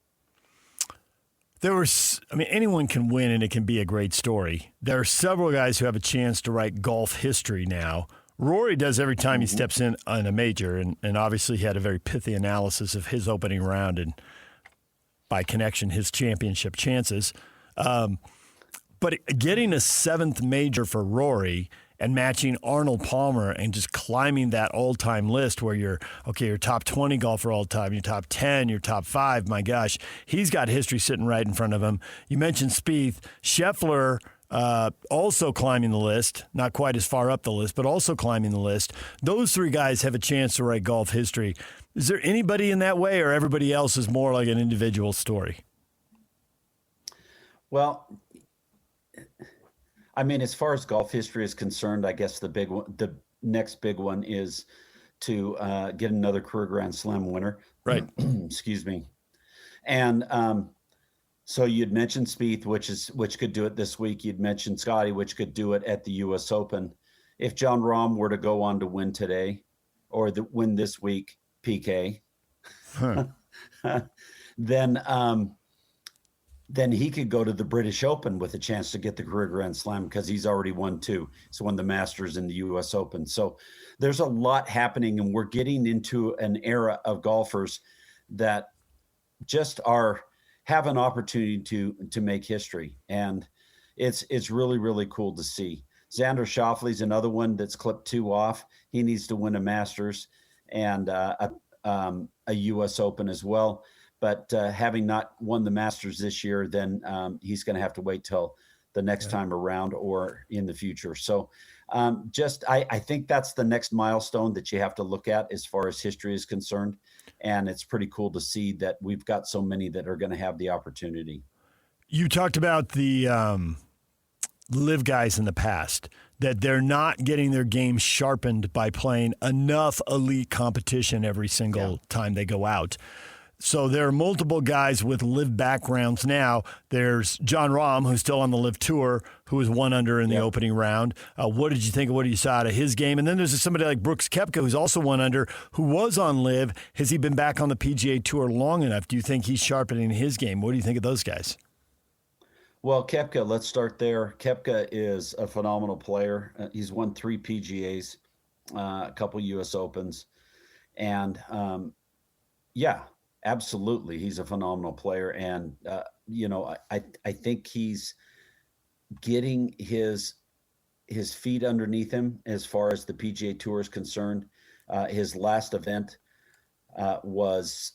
Anyone can win and it can be a great story. There are several guys who have a chance to write golf history now. Rory does every time he steps in on a major, and obviously he had a very pithy analysis of his opening round and, by connection, his championship chances. But getting a 7th major for Rory and matching Arnold Palmer and just climbing that all-time list where you're top 20 golfer all time, you're top 10, you're top 5, my gosh, he's got history sitting right in front of him. You mentioned Spieth. Scheffler also climbing the list, not quite as far up the list, but also climbing the list. Those 3 guys have a chance to write golf history. Is there anybody in that way, or everybody else is more like an individual story? Well, as far as golf history is concerned, I guess the next big one is to get another career Grand Slam winner. Right. Excuse me. And so you'd mentioned Spieth, which could do it this week. You'd mentioned Scotty, which could do it at the U.S. Open. If Jon Rahm were to go on to win today or win this week, PK, then he could go to the British Open with a chance to get the career Grand Slam because he's already won 2. He's won the Masters and the U.S. Open. So there's a lot happening, and we're getting into an era of golfers that just have an opportunity to make history. And it's really, really cool to see. Xander Schauffele's another one that's clipped 2 off. He needs to win a Masters and a U.S. Open as well. But having not won the Masters this year, then he's going to have to wait till the next time around or in the future. So I think that's the next milestone that you have to look at as far as history is concerned. And it's pretty cool to see that we've got so many that are going to have the opportunity. You talked about the live guys in the past, that they're not getting their game sharpened by playing enough elite competition every single time they go out. So there are multiple guys with live backgrounds now. There's Jon Rahm, who's still on the live tour, who was 1 under in the opening round. What did you think of what you saw out of his game? And then there's somebody like Brooks Koepka, who's also 1 under, who was on live. Has he been back on the PGA Tour long enough? Do you think he's sharpening his game? What do you think of those guys? Well, Koepka, let's start there. Koepka is a phenomenal player. He's won 3 PGAs, a couple U.S. Opens. And, absolutely. He's a phenomenal player. And, I think he's getting his feet underneath him as far as the PGA Tour is concerned. His last event was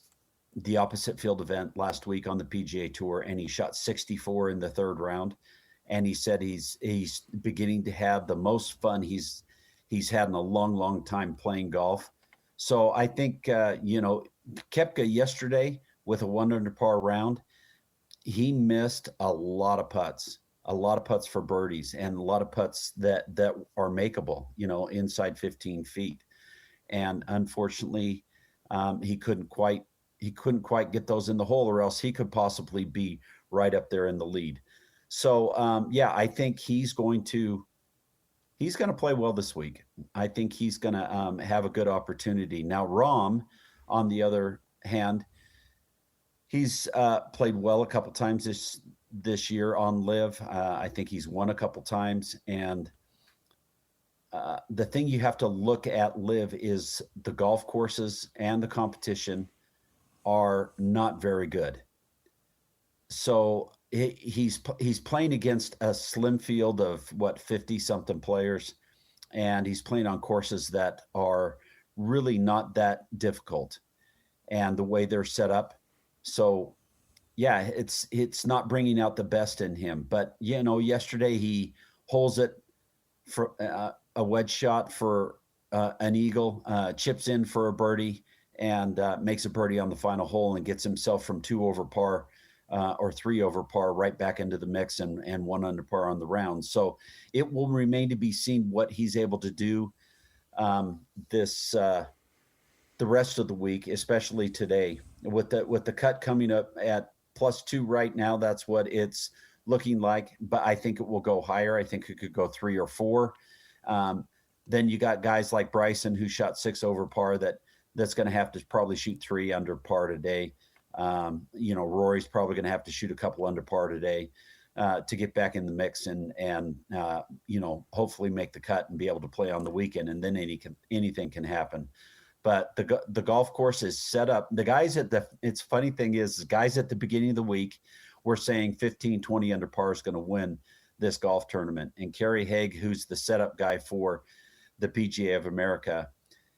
the opposite field event last week on the PGA Tour, and he shot 64 in the third round. And he said he's beginning to have the most fun he's had in a long, long time playing golf. So I think, Koepka yesterday with a 1 under par round, he missed a lot of putts for birdies, and a lot of putts that are makeable, inside 15 feet. And unfortunately, he couldn't quite get those in the hole, or else he could possibly be right up there in the lead. So, I think he's going to play well this week. I think he's going to have a good opportunity. Now, Rahm, on the other hand, he's played well a couple times this year on LIV. I think he's won a couple times. And the thing you have to look at LIV is the golf courses and the competition are not very good. So he's playing against a slim field of 50 something players, and he's playing on courses that are really not that difficult, and the way they're set up. So yeah, it's not bringing out the best in him. But yesterday he holes it for a wedge shot for an eagle, chips in for a birdie, and makes a birdie on the final hole, and gets himself from 2 over par or 3 over par right back into the mix, and 1 under par on the round. So it will remain to be seen what he's able to do the rest of the week, especially today with the cut coming up at +2 right now. That's what it's looking like, but I think it will go higher. I think it could go 3 or 4. Then you got guys like Bryson, who shot 6 over par, that's going to have to probably shoot 3 under par today. Rory's probably going to have to shoot a couple under par today to get back in the mix and hopefully make the cut and be able to play on the weekend, and then anything can happen. But the golf course is set up. The guys it's funny thing is, guys at the beginning of the week were saying 15, 20 under par is going to win this golf tournament. And Kerry Haig, who's the setup guy for the PGA of America,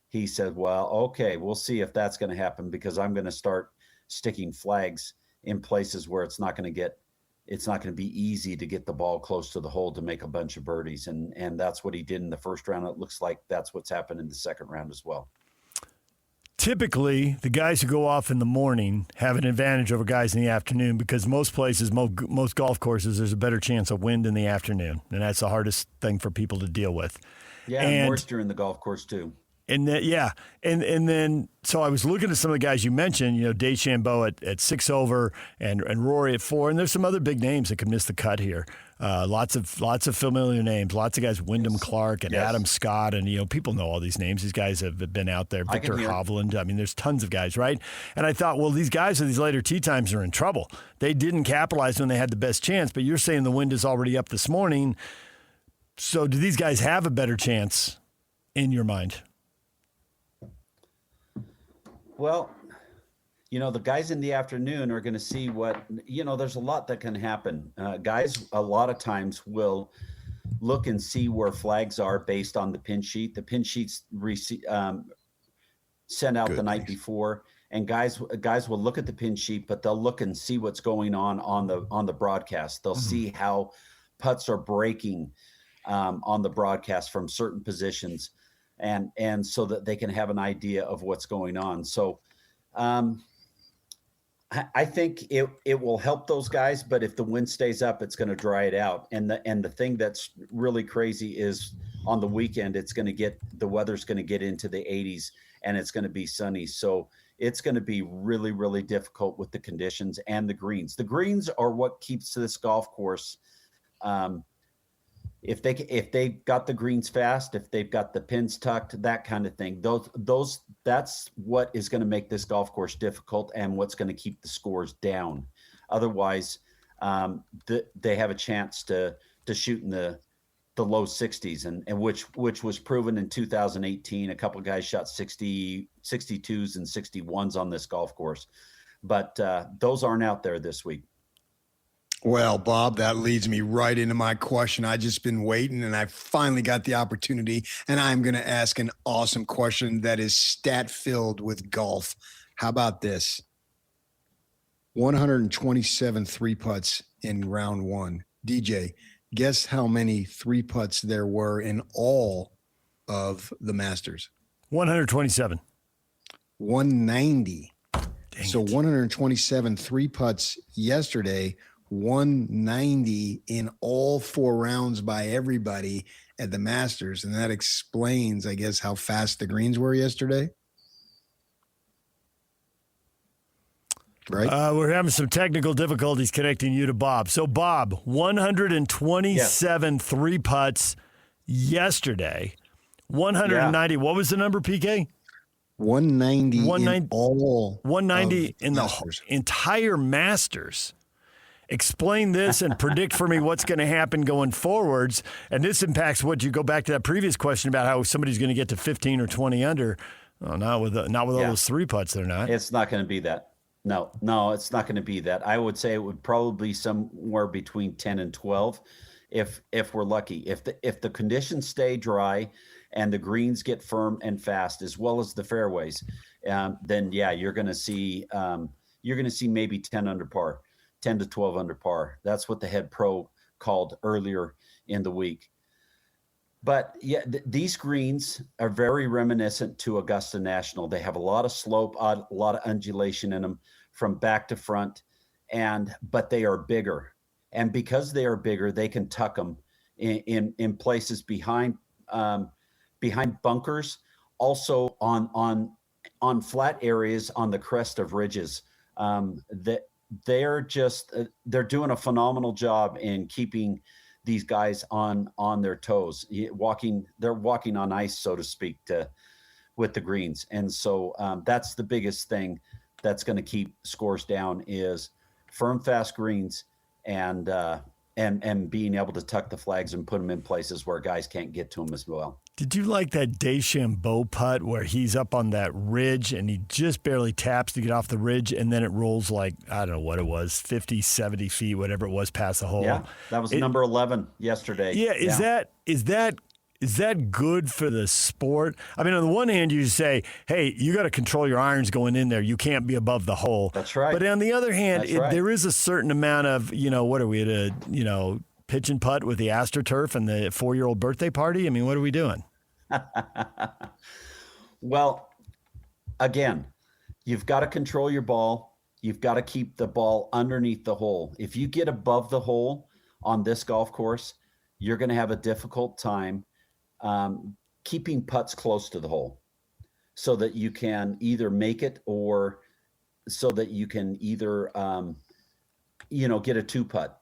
he said, well, okay, we'll see if that's going to happen, because I'm going to start sticking flags in places where it's not going to be easy to get the ball close to the hole to make a bunch of birdies. And that's what he did in the first round. It looks like that's what's happened in the second round as well. Typically, the guys who go off in the morning have an advantage over guys in the afternoon, because most places, most golf courses, there's a better chance of wind in the afternoon, and that's the hardest thing for people to deal with. Yeah, and moisture in the golf course too. And then so I was looking at some of the guys you mentioned, DeChambeau at 6 over and Rory at 4, and there's some other big names that could miss the cut here. Lots of familiar names, lots of guys, Wyndham Clark and Adam Scott, and people know all these names. These guys have been out there. Victor Hovland. I mean, there's tons of guys, right? And I thought, well, these guys with these later tee times are in trouble. They didn't capitalize when they had the best chance, but you're saying the wind is already up this morning. So do these guys have a better chance in your mind? Well, the guys in the afternoon are going to see what, there's a lot that can happen. Guys a lot of times will look and see where flags are based on the pin sheet. The pin sheet's sent out the night before, and guys will look at the pin sheet, but they'll look and see what's going on the broadcast. They'll see how putts are breaking on the broadcast from certain positions. And so that they can have an idea of what's going on. So I think it will help those guys, but if the wind stays up, it's going to dry it out. And the thing that's really crazy is on the weekend, the weather's going to get into the 80s, and it's going to be sunny. So it's going to be really, really difficult with the conditions and the greens. The greens are what keeps this golf course if they've got the greens fast, if they've got the pins tucked, that kind of thing, that's what is going to make this golf course difficult and what's going to keep the scores down. Otherwise, they have a chance to shoot in the low 60s, and which was proven in 2018. A couple of guys shot 62s and 61s on this golf course, but those aren't out there this week. Well, Bob, that leads me right into my question. I've just been waiting, and I finally got the opportunity, and I'm going to ask an awesome question that is stat-filled with golf. How about this? 127 three-putts in round one. DJ, guess how many three-putts there were in all of the Masters? 127. 190. So 127 three-putts yesterday, 190 in all 4 rounds by everybody at the Masters. And that explains, I guess, how fast the greens were yesterday. Right? We're having some technical difficulties connecting you to Bob. So, Bob, 127 three putts yesterday. 190. Yeah. What was the number, PK? 190 in all 190 in the Masters. Entire Masters. Explain this and predict for me what's going to happen going forwards. And this impacts what you go back to that previous question about how somebody's going to get to 15 or 20 under. Oh, not with all those three putts. They're not. It's not going to be that. No, it's not going to be that. I would say it would probably be somewhere between 10 and 12 if we're lucky. If the conditions stay dry and the greens get firm and fast, as well as the fairways, then you're going to see maybe 10 under par, 10 to 12 under par. That's what the head pro called earlier in the week. But these greens are very reminiscent to Augusta National. They have a lot of slope, a lot of undulation in them from back to front, but they are bigger. And because they are bigger, they can tuck them in places behind bunkers, also on flat areas on the crest of ridges. They're doing a phenomenal job in keeping these guys on their toes, they're walking on ice, so to speak, with the greens. And so that's the biggest thing that's going to keep scores down is firm, fast greens and being able to tuck the flags and put them in places where guys can't get to them as well. Did you like that DeChambeau putt where he's up on that ridge and he just barely taps to get off the ridge and then it rolls like, I don't know what it was, 50, 70 feet, whatever it was, past the hole? Yeah, that was number 11 yesterday. Yeah, is that good for the sport? I mean, on the one hand, you say, hey, you got to control your irons going in there. You can't be above the hole. That's right. But on the other hand, there is a certain amount of, what are we at a, pitch and putt with the AstroTurf and the 4-year-old birthday party? I mean, what are we doing? Well, again, you've got to control your ball. You've got to keep the ball underneath the hole. If you get above the hole on this golf course, you're going to have a difficult time keeping putts close to the hole so that you can either make it or so that you can either, get a 2-putt.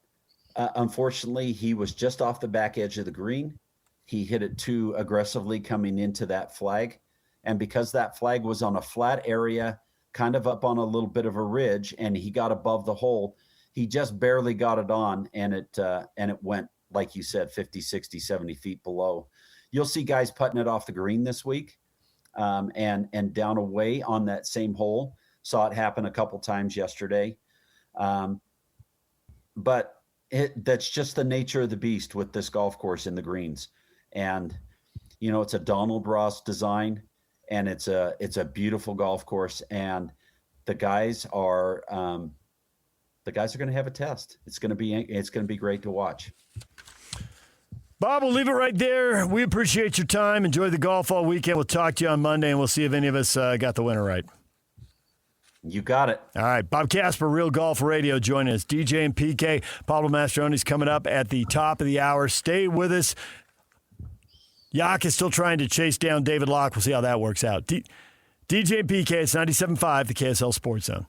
Unfortunately, he was just off the back edge of the green. He hit it too aggressively coming into that flag. And because that flag was on a flat area, kind of up on a little bit of a ridge, and he got above the hole, he just barely got it on, and it went, like you said, 50, 60, 70 feet below. You'll see guys putting it off the green this week and down away on that same hole. Saw it happen a couple times yesterday. But that's just the nature of the beast with this golf course in the greens. And, it's a Donald Ross design, and it's a beautiful golf course. And the guys are going to have a test. It's going to be great to watch. Bob, we'll leave it right there. We appreciate your time. Enjoy the golf all weekend. We'll talk to you on Monday, and we'll see if any of us got the winner right. You got it. All right. Bob Casper, Real Golf Radio, joining us. DJ and PK. Pablo Mastroeni is coming up at the top of the hour. Stay with us. Yak is still trying to chase down David Locke. We'll see how that works out. DJ and PK, it's 97.5, the KSL Sports Zone.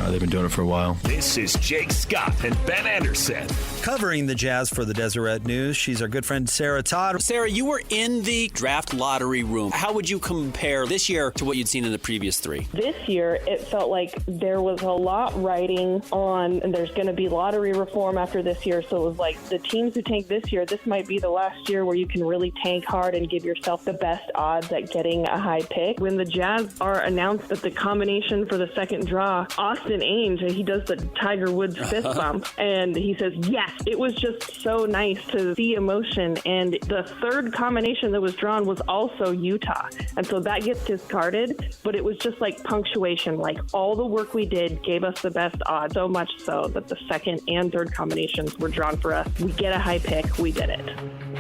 They've been doing it for a while. This is Jake Scott and Ben Anderson. Covering the Jazz for the Deseret News, she's our good friend Sarah Todd. Sarah, you were in the draft lottery room. How would you compare this year to what you'd seen in the previous 3? This year, it felt like there was a lot riding on, and there's going to be lottery reform after this year. So it was like the teams who tank this year, this might be the last year where you can really tank hard and give yourself the best odds at getting a high pick. When the Jazz are announced that the combination for the second draw, Austin Austin Ainge. He does the Tiger Woods fist bump, and he says, yes, it was just so nice to see emotion. And the third combination that was drawn was also Utah. And so that gets discarded, but it was just like punctuation. Like all the work we did gave us the best odds, so much so that the second and third combinations were drawn for us. We get a high pick. We did it.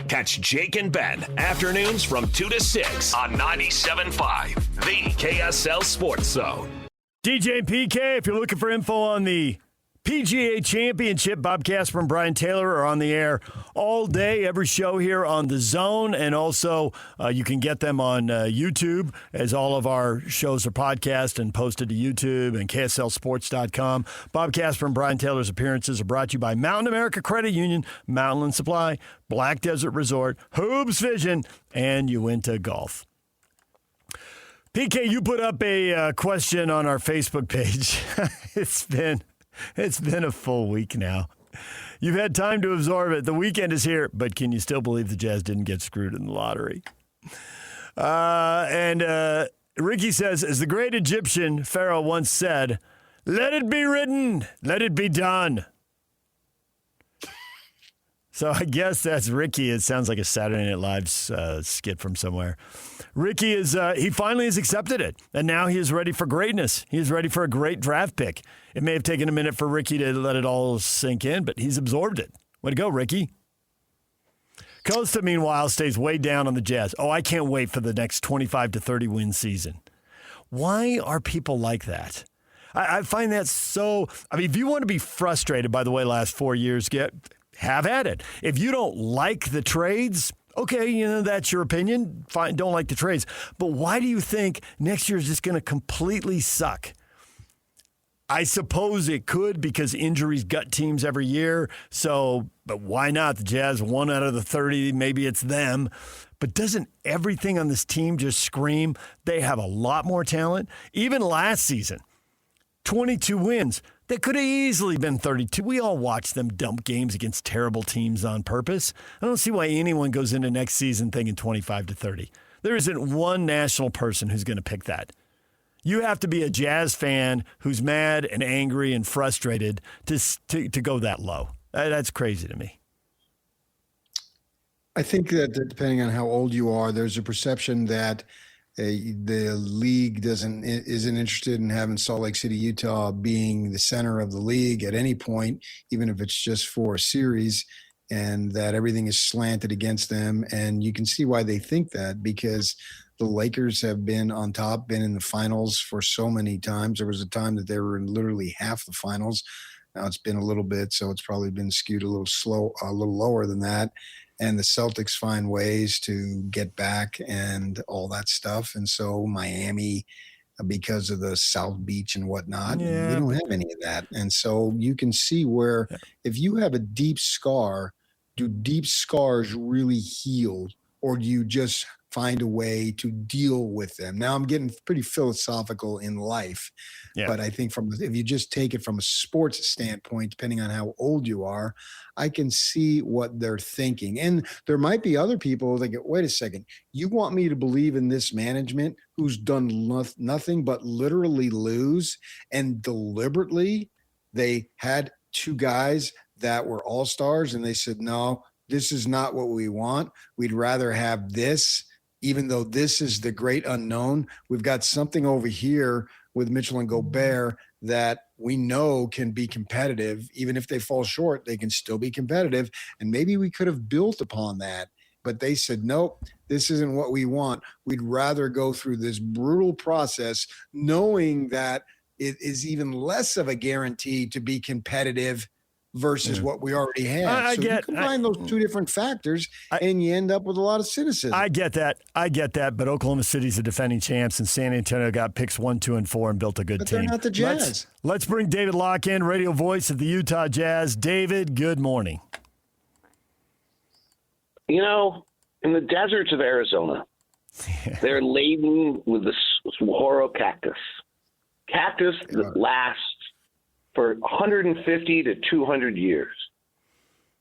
Catch Jake and Ben afternoons from 2 to 6 on 97.5, the KSL Sports Zone. DJ and PK, if you're looking for info on the PGA Championship, Bob Casper and Brian Taylor are on the air all day, every show here on The Zone. And also, you can get them on YouTube, as all of our shows are podcast and posted to YouTube and KSLSports.com. Bob Casper and Brian Taylor's appearances are brought to you by Mountain America Credit Union, Mountain Supply, Black Desert Resort, Hoobs Vision, and Uinta Golf. PK, you put up a question on our Facebook page. It's been a full week now. You've had time to absorb it. The weekend is here, but can you still believe the Jazz didn't get screwed in the lottery? And Ricky says, as the great Egyptian pharaoh once said, let it be written, let it be done. So I guess that's Ricky. It sounds like a Saturday Night Live skit from somewhere. Ricky he finally has accepted it, and now he is ready for greatness. He is ready for a great draft pick. It may have taken a minute for Ricky to let it all sink in, but he's absorbed it. Way to go, Ricky. Costa, meanwhile, stays way down on the Jazz. Oh, I can't wait for the next 25 to 30 win season. Why are people like that? I find that so. I mean, if you want to be frustrated by the way last 4 years have at it. If you don't like the trades, okay, that's your opinion. Fine, don't like the trades. But why do you think next year is just going to completely suck? I suppose it could because injuries gut teams every year. So, but why not? The Jazz, 1 out of the 30, maybe it's them. But doesn't everything on this team just scream they have a lot more talent? Even last season, 22 wins. That could have easily been 32. We all watch them dump games against terrible teams on purpose. I don't see why anyone goes into next season thinking 25 to 30. There isn't one national person who's going to pick that. You have to be a Jazz fan who's mad and angry and frustrated to go that low. That's crazy to me. I think that depending on how old you are, there's a perception that the league isn't interested in having Salt Lake City, Utah being the center of the league at any point, even if it's just for a series, and that everything is slanted against them. And you can see why they think that, because the Lakers have been on top, been in the finals for so many times. There was a time that they were in literally half the finals. Now it's been a little bit, so it's probably been skewed a little lower than that. And the Celtics find ways to get back and all that stuff. And so Miami, because of the South Beach and whatnot, we don't have any of that. And so you can see where if you have a deep scar, do deep scars really heal, or do you just find a way to deal with them? Now I'm getting pretty philosophical in life, but I think if you just take it from a sports standpoint, depending on how old you are, I can see what they're thinking. And there might be other people that get, wait a second, you want me to believe in this management who's done nothing but literally lose, and deliberately they had 2 guys that were all-stars and they said, no, this is not what we want. We'd rather have this. Even though this is the great unknown, we've got something over here with Mitchell and Gobert that we know can be competitive. Even if they fall short, they can still be competitive. And maybe we could have built upon that. But they said, nope, this isn't what we want. We'd rather go through this brutal process, knowing that it is even less of a guarantee to be competitive versus what we already had. You combine those 2 different factors, and you end up with a lot of cynicism. I get that, but Oklahoma City's the defending champs, and San Antonio got picks 1, 2, and 4 and built a good team. They're not the Jazz. Let's bring David Locke in, radio voice of the Utah Jazz. David, good morning. In the deserts of Arizona, they're laden with the saguaro cactus that lasts for 150 to 200 years.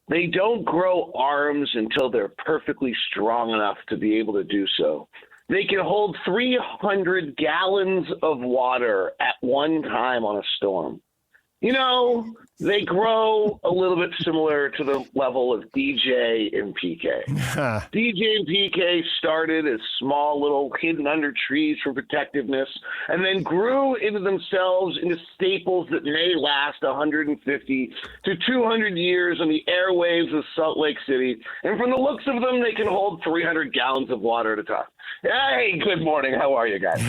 They don't grow arms until they're perfectly strong enough to be able to do so. they can hold 300 gallons of water at one time on a storm. You know, they grow a little bit similar to the level of DJ and PK. DJ and PK started as small little hidden under trees for protectiveness and then grew into themselves into staples that may last 150 to 200 years on the airwaves of Salt Lake City. And from the looks of them, they can hold 300 gallons of water at a time. Hey, good morning. How are you guys?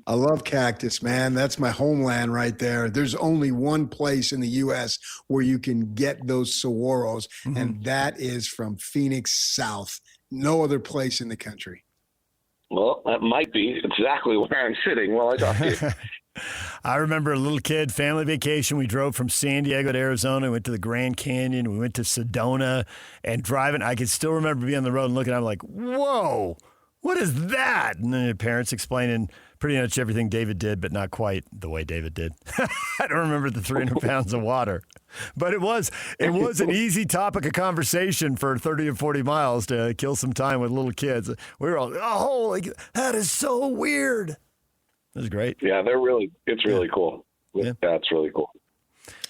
I love cactus, man. That's my homeland right there. There's only one place in the U.S. where you can get those saguaros, and that is from Phoenix South. No other place in the country. Well, that might be exactly where I'm sitting while I talk to you. I remember a little kid, family vacation. We drove from San Diego to Arizona. We went to the Grand Canyon. We went to Sedona and driving. I can still remember being on the road and looking. I'm like, whoa, what is that? And then the parents explaining pretty much everything David did, but not quite the way David did. I don't remember the 300 pounds of water. But it was an easy topic of conversation for 30 or 40 miles to kill some time with little kids. We were all, oh, like, that is so weird. It was great. Yeah, it's really cool. Yeah, it's really cool.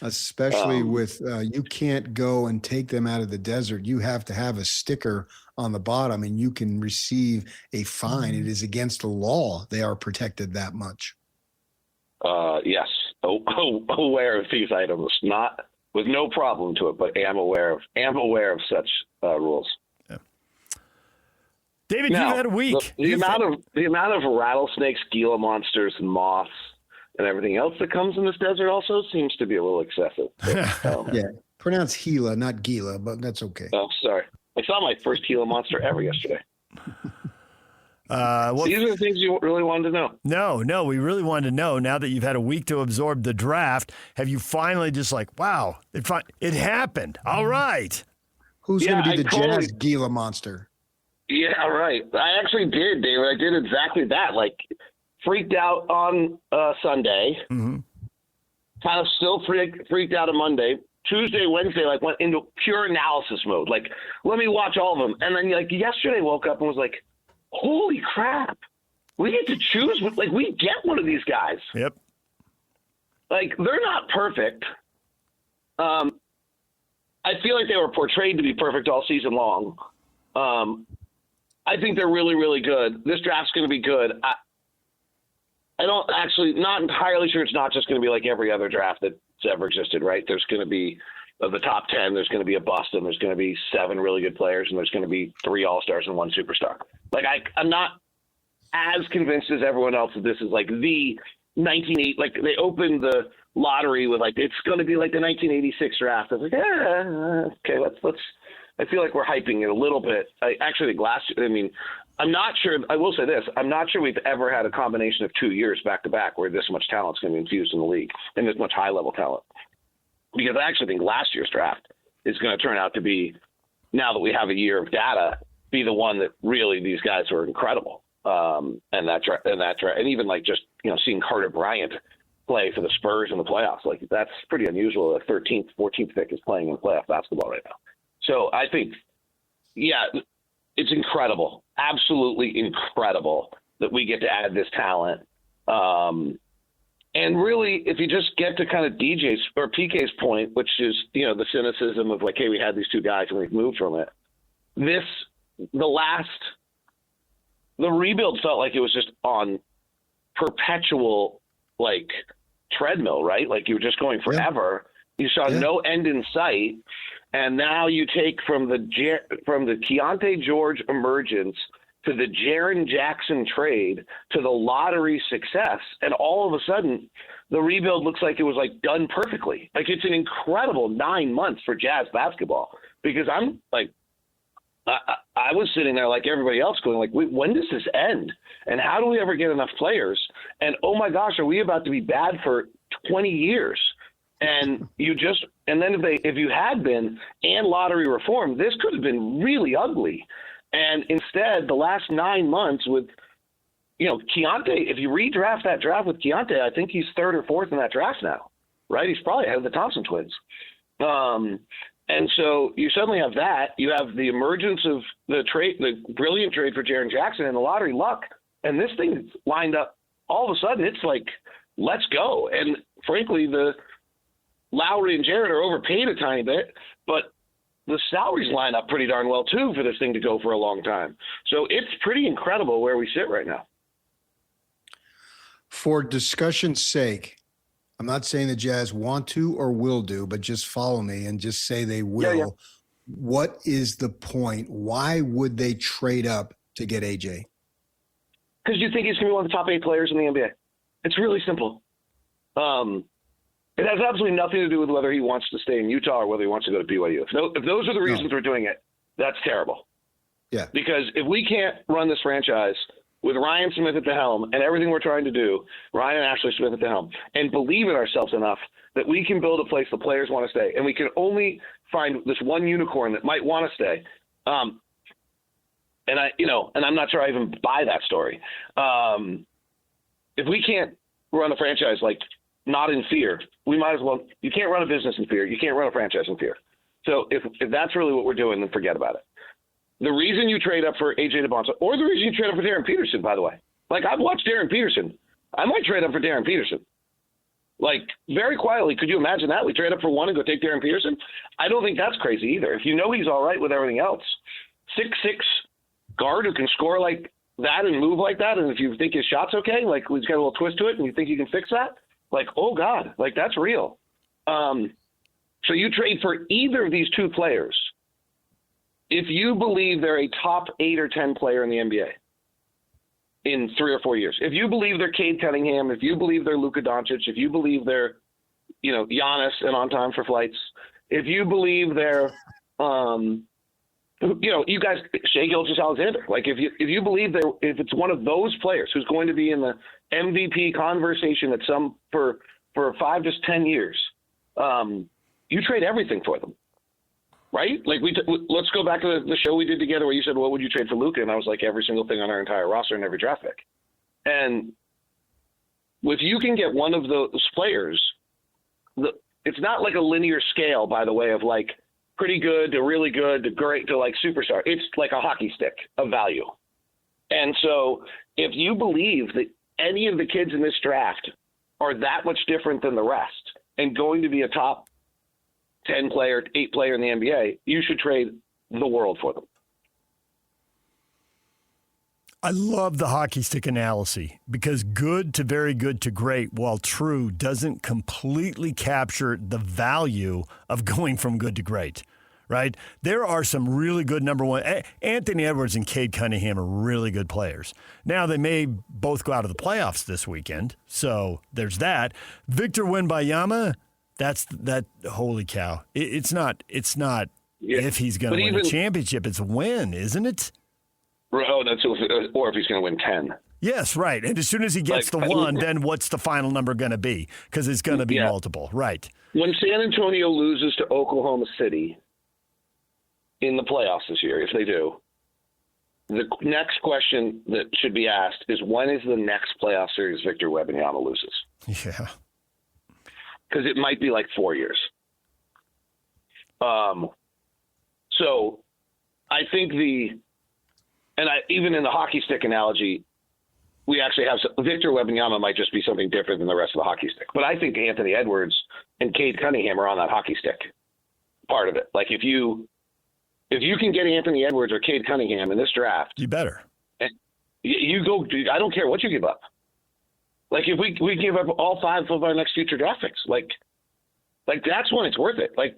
Especially with, you can't go and take them out of the desert. You have to have a sticker on the bottom and you can receive a fine. It is against the law. They are protected that much. Yes. Aware of these items, not with no problem to it, but am aware of such rules. David, now, you've had a week. The amount of rattlesnakes, Gila monsters, and moths, and everything else that comes in this desert also seems to be a little excessive. But, yeah, pronounced Gila, not Gila, but that's okay. Oh, sorry. I saw my first Gila monster ever yesterday. These are the things you really wanted to know. No, we really wanted to know. Now that you've had a week to absorb the draft, have you finally just like, wow, it happened. All right. Who's going to be the Jazz Gila monster? Yeah, right. I actually did, David. I did exactly that. Like, freaked out on Sunday. Mm-hmm. Kind of still freaked out on Monday. Tuesday, Wednesday, like, went into pure analysis mode. Like, let me watch all of them. And then, like, yesterday woke up and was like, holy crap. We get to choose. Like, we get one of these guys. Yep. Like, they're not perfect. I feel like they were portrayed to be perfect all season long. I think they're really, really good. This draft's going to be good. I don't actually, not entirely sure it's not just going to be like every other draft that's ever existed, right? There's going to be, of the top 10, there's going to be a bust, and there's going to be 7 really good players, and there's going to be 3 all-stars and 1 superstar. Like, I'm not as convinced as everyone else that this is like the 1980, like they opened the lottery with like, it's going to be like the 1986 draft. I was like, okay, let's. I feel like we're hyping it a little bit. I actually think I'm not sure. I will say this. I'm not sure we've ever had a combination of 2 years back to back where this much talent's going to be infused in the league and this much high level talent. Because I actually think last year's draft is going to turn out to be, now that we have a year of data, be the one that really these guys were incredible. And even like just, seeing Carter Bryant play for the Spurs in the playoffs, like that's pretty unusual. The 13th, 14th pick is playing in playoff basketball right now. So I think, it's incredible, absolutely incredible that we get to add this talent. And really, if you just get to kind of DJ's or PK's point, which is, the cynicism of like, hey, we had these 2 guys and we've moved from it. The rebuild felt like it was just on perpetual, like, treadmill, right? Like you were just going forever. Yeah. You saw no end in sight. And now you take from the Keontae George emergence to the Jaren Jackson trade to the lottery success, and all of a sudden the rebuild looks like it was like done perfectly. Like it's an incredible 9 months for Jazz basketball, because I'm like, I was sitting there like everybody else going like, when does this end? And how do we ever get enough players? And oh my gosh, are we about to be bad for 20 years? And then if you had been and lottery reform, this could have been really ugly. And instead, the last 9 months with, Keontae, if you redraft that draft with Keontae, I think he's 3rd or 4th in that draft now, right? He's probably ahead of the Thompson twins. And so you suddenly have that. You have the emergence of the brilliant trade for Jaren Jackson and the lottery luck. And this thing lined up. All of a sudden, it's like, let's go. And frankly, the Lowry and Jaren are overpaid a tiny bit, but the salaries line up pretty darn well, too, for this thing to go for a long time. So it's pretty incredible where we sit right now. For discussion's sake, I'm not saying the Jazz want to or will do, but just follow me and just say they will. Yeah. What is the point? Why would they trade up to get AJ? Because you think he's going to be one of the top 8 players in the NBA. It's really simple. It has absolutely nothing to do with whether he wants to stay in Utah or whether he wants to go to BYU. If those are the reasons we're doing it, that's terrible. Yeah. Because if we can't run this franchise with Ryan Smith at the helm and everything we're trying to do, Ryan and Ashley Smith at the helm, and believe in ourselves enough that we can build a place the players want to stay, and we can only find this one unicorn that might want to stay. And I'm not sure I even buy that story. If we can't run a franchise like not in fear, we might as well. You can't run a business in fear. You can't run a franchise in fear. So if that's really what we're doing, then forget about it. The reason you trade up for AJ DeBonsa, or the reason you trade up for Darren Peterson, by the way, like I've watched Darren Peterson. I might trade up for Darren Peterson. Like very quietly, could you imagine that? We trade up for one and go take Darren Peterson? I don't think that's crazy either. If you know he's all right with everything else, 6'6" guard who can score like that and move like that, and if you think his shot's okay, like he's got a little twist to it, and you think you can fix that, like, oh God, like that's real. So you trade for either of these two players if you believe they're a top 8 or 10 player in the NBA in 3 or 4 years. If you believe they're Cade Cunningham, if you believe they're Luka Doncic, if you believe they're, Giannis and on time for flights, if you believe they're, you guys, Shai Gilgeous-Alexander, like if you believe if it's one of those players who's going to be in the MVP conversation at for 5 to 10 years, you trade everything for them. Right? Like let's go back to the show we did together where you said, what would you trade for Luka? And I was like, every single thing on our entire roster and every draft pick. And if you can get one of those players, it's not like a linear scale, by the way, of like pretty good to really good to great to like superstar. It's like a hockey stick of value. And so if you believe that any of the kids in this draft are that much different than the rest and going to be a top 10 player, 8 player in the NBA, you should trade the world for them. I love the hockey stick analogy because good to very good to great, while true, doesn't completely capture the value of going from good to great, right? There are some really good number one. Anthony Edwards and Cade Cunningham are really good players. Now, they may both go out of the playoffs this weekend, so there's that. Victor Wembanyama, that holy cow. It's not if he's going to win a championship, it's when, isn't it? Oh, that's or if he's going to win 10. Yes, right. And as soon as he gets the one, then what's the final number going to be? Because it's going to be multiple, right? When San Antonio loses to Oklahoma City in the playoffs this year, if they do, the next question that should be asked is when is the next playoff series Victor Wembanyama loses? Yeah. Because it might be like 4 years. So I think even in the hockey stick analogy, we actually have Victor Wembanyama might just be something different than the rest of the hockey stick. But I think Anthony Edwards and Cade Cunningham are on that hockey stick part of it. Like if you can get Anthony Edwards or Cade Cunningham in this draft, you better. And you go. I don't care what you give up. Like if we give up all 5 of our next future draft picks, like that's when it's worth it. Like,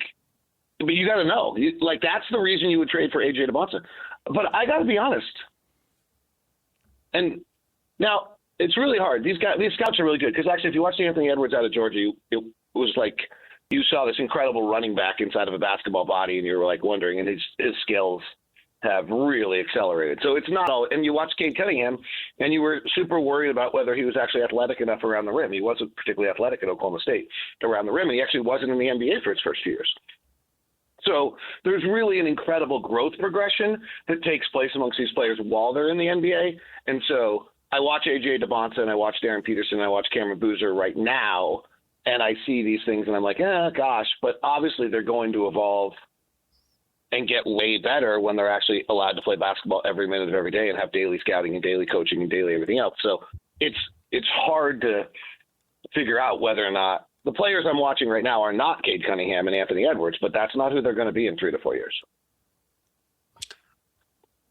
but you got to know, that's the reason you would trade for AJ DeBonsa. But I got to be honest. And now it's really hard. These scouts are really good because actually, if you watch Anthony Edwards out of Georgia, it was like you saw this incredible running back inside of a basketball body, and you were like wondering, and his skills have really accelerated. So it's not all, and you watch Cade Cunningham and you were super worried about whether he was actually athletic enough around the rim. He wasn't particularly athletic at Oklahoma State around the rim, and he actually wasn't in the NBA for his first few years. So there's really an incredible growth progression that takes place amongst these players while they're in the NBA. And so I watch AJ DeBonsa and I watch Darren Peterson and I watch Cameron Boozer right now, and I see these things and I'm like, gosh, but obviously they're going to evolve and get way better when they're actually allowed to play basketball every minute of every day and have daily scouting and daily coaching and daily everything else. So it's hard to figure out whether or not the players I'm watching right now are not Cade Cunningham and Anthony Edwards, but that's not who they're going to be in 3 to 4 years.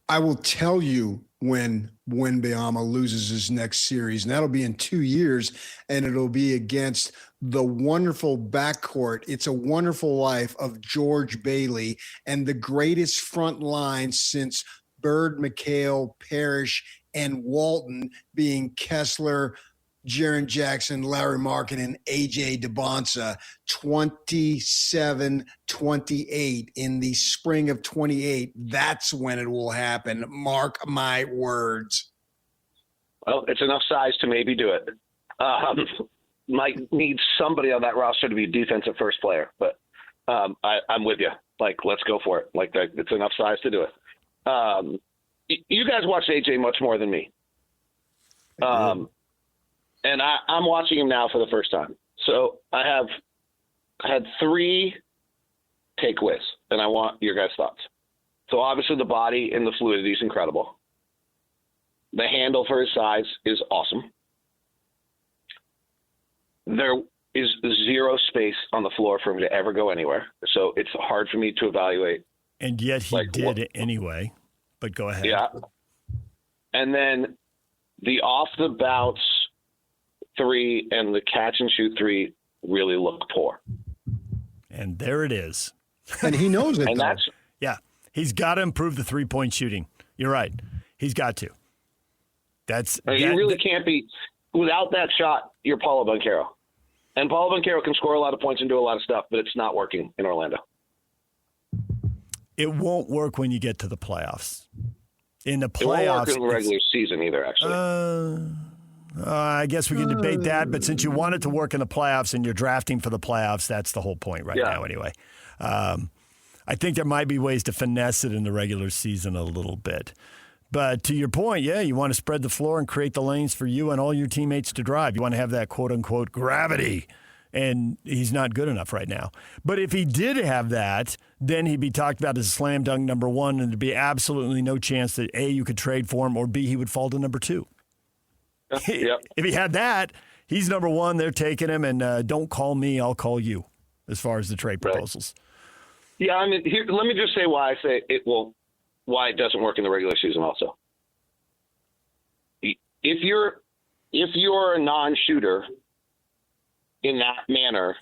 I will tell you when Wembanyama loses his next series, and that'll be in 2 years, and it'll be against the wonderful backcourt. It's a Wonderful Life of George Bailey and the greatest front line since Bird, McHale, Parrish, and Walton, being Kessler, Jaren Jackson, Larry Markin, and A.J. DeBonsa, 27-28 in the spring of 28. That's when it will happen. Mark my words. Well, it's enough size to maybe do it. Might need somebody on that roster to be defensive first player, but I'm with you. Like, let's go for it. Like, it's enough size to do it. You guys watch A.J. much more than me. And I'm watching him now for the first time. So I had 3 takeaways, and I want your guys' thoughts. So obviously the body and the fluidity is incredible. The handle for his size is awesome. There is 0 space on the floor for him to ever go anywhere. So it's hard for me to evaluate. And yet he did it anyway. But go ahead. Yeah. And then the off the bounce 3 and the catch and shoot 3 really look poor. And there it is. And he knows it. And yeah, he's got to improve the 3-point shooting. You're right. He's got to. You really can't be without that shot. You're Paulo Banchero, and Paulo Banchero can score a lot of points and do a lot of stuff, but it's not working in Orlando. It won't work when you get to the playoffs. In the playoffs, it won't work in the regular season either. Actually, I guess we can debate that. But since you want it to work in the playoffs and you're drafting for the playoffs, that's the whole point right now. Anyway, I think there might be ways to finesse it in the regular season a little bit. But to your point, yeah, you want to spread the floor and create the lanes for you and all your teammates to drive. You want to have that quote-unquote gravity, and he's not good enough right now. But if he did have that, then he'd be talked about as a slam dunk number 1, and there'd be absolutely no chance that, A, you could trade for him, or B, he would fall to number 2. Yep. If he had that, he's number 1, they're taking him, and don't call me, I'll call you as far as the trade proposals. Yeah, I mean, let me just say why I say it will. Why it doesn't work in the regular season also. If you're a non-shooter in that manner,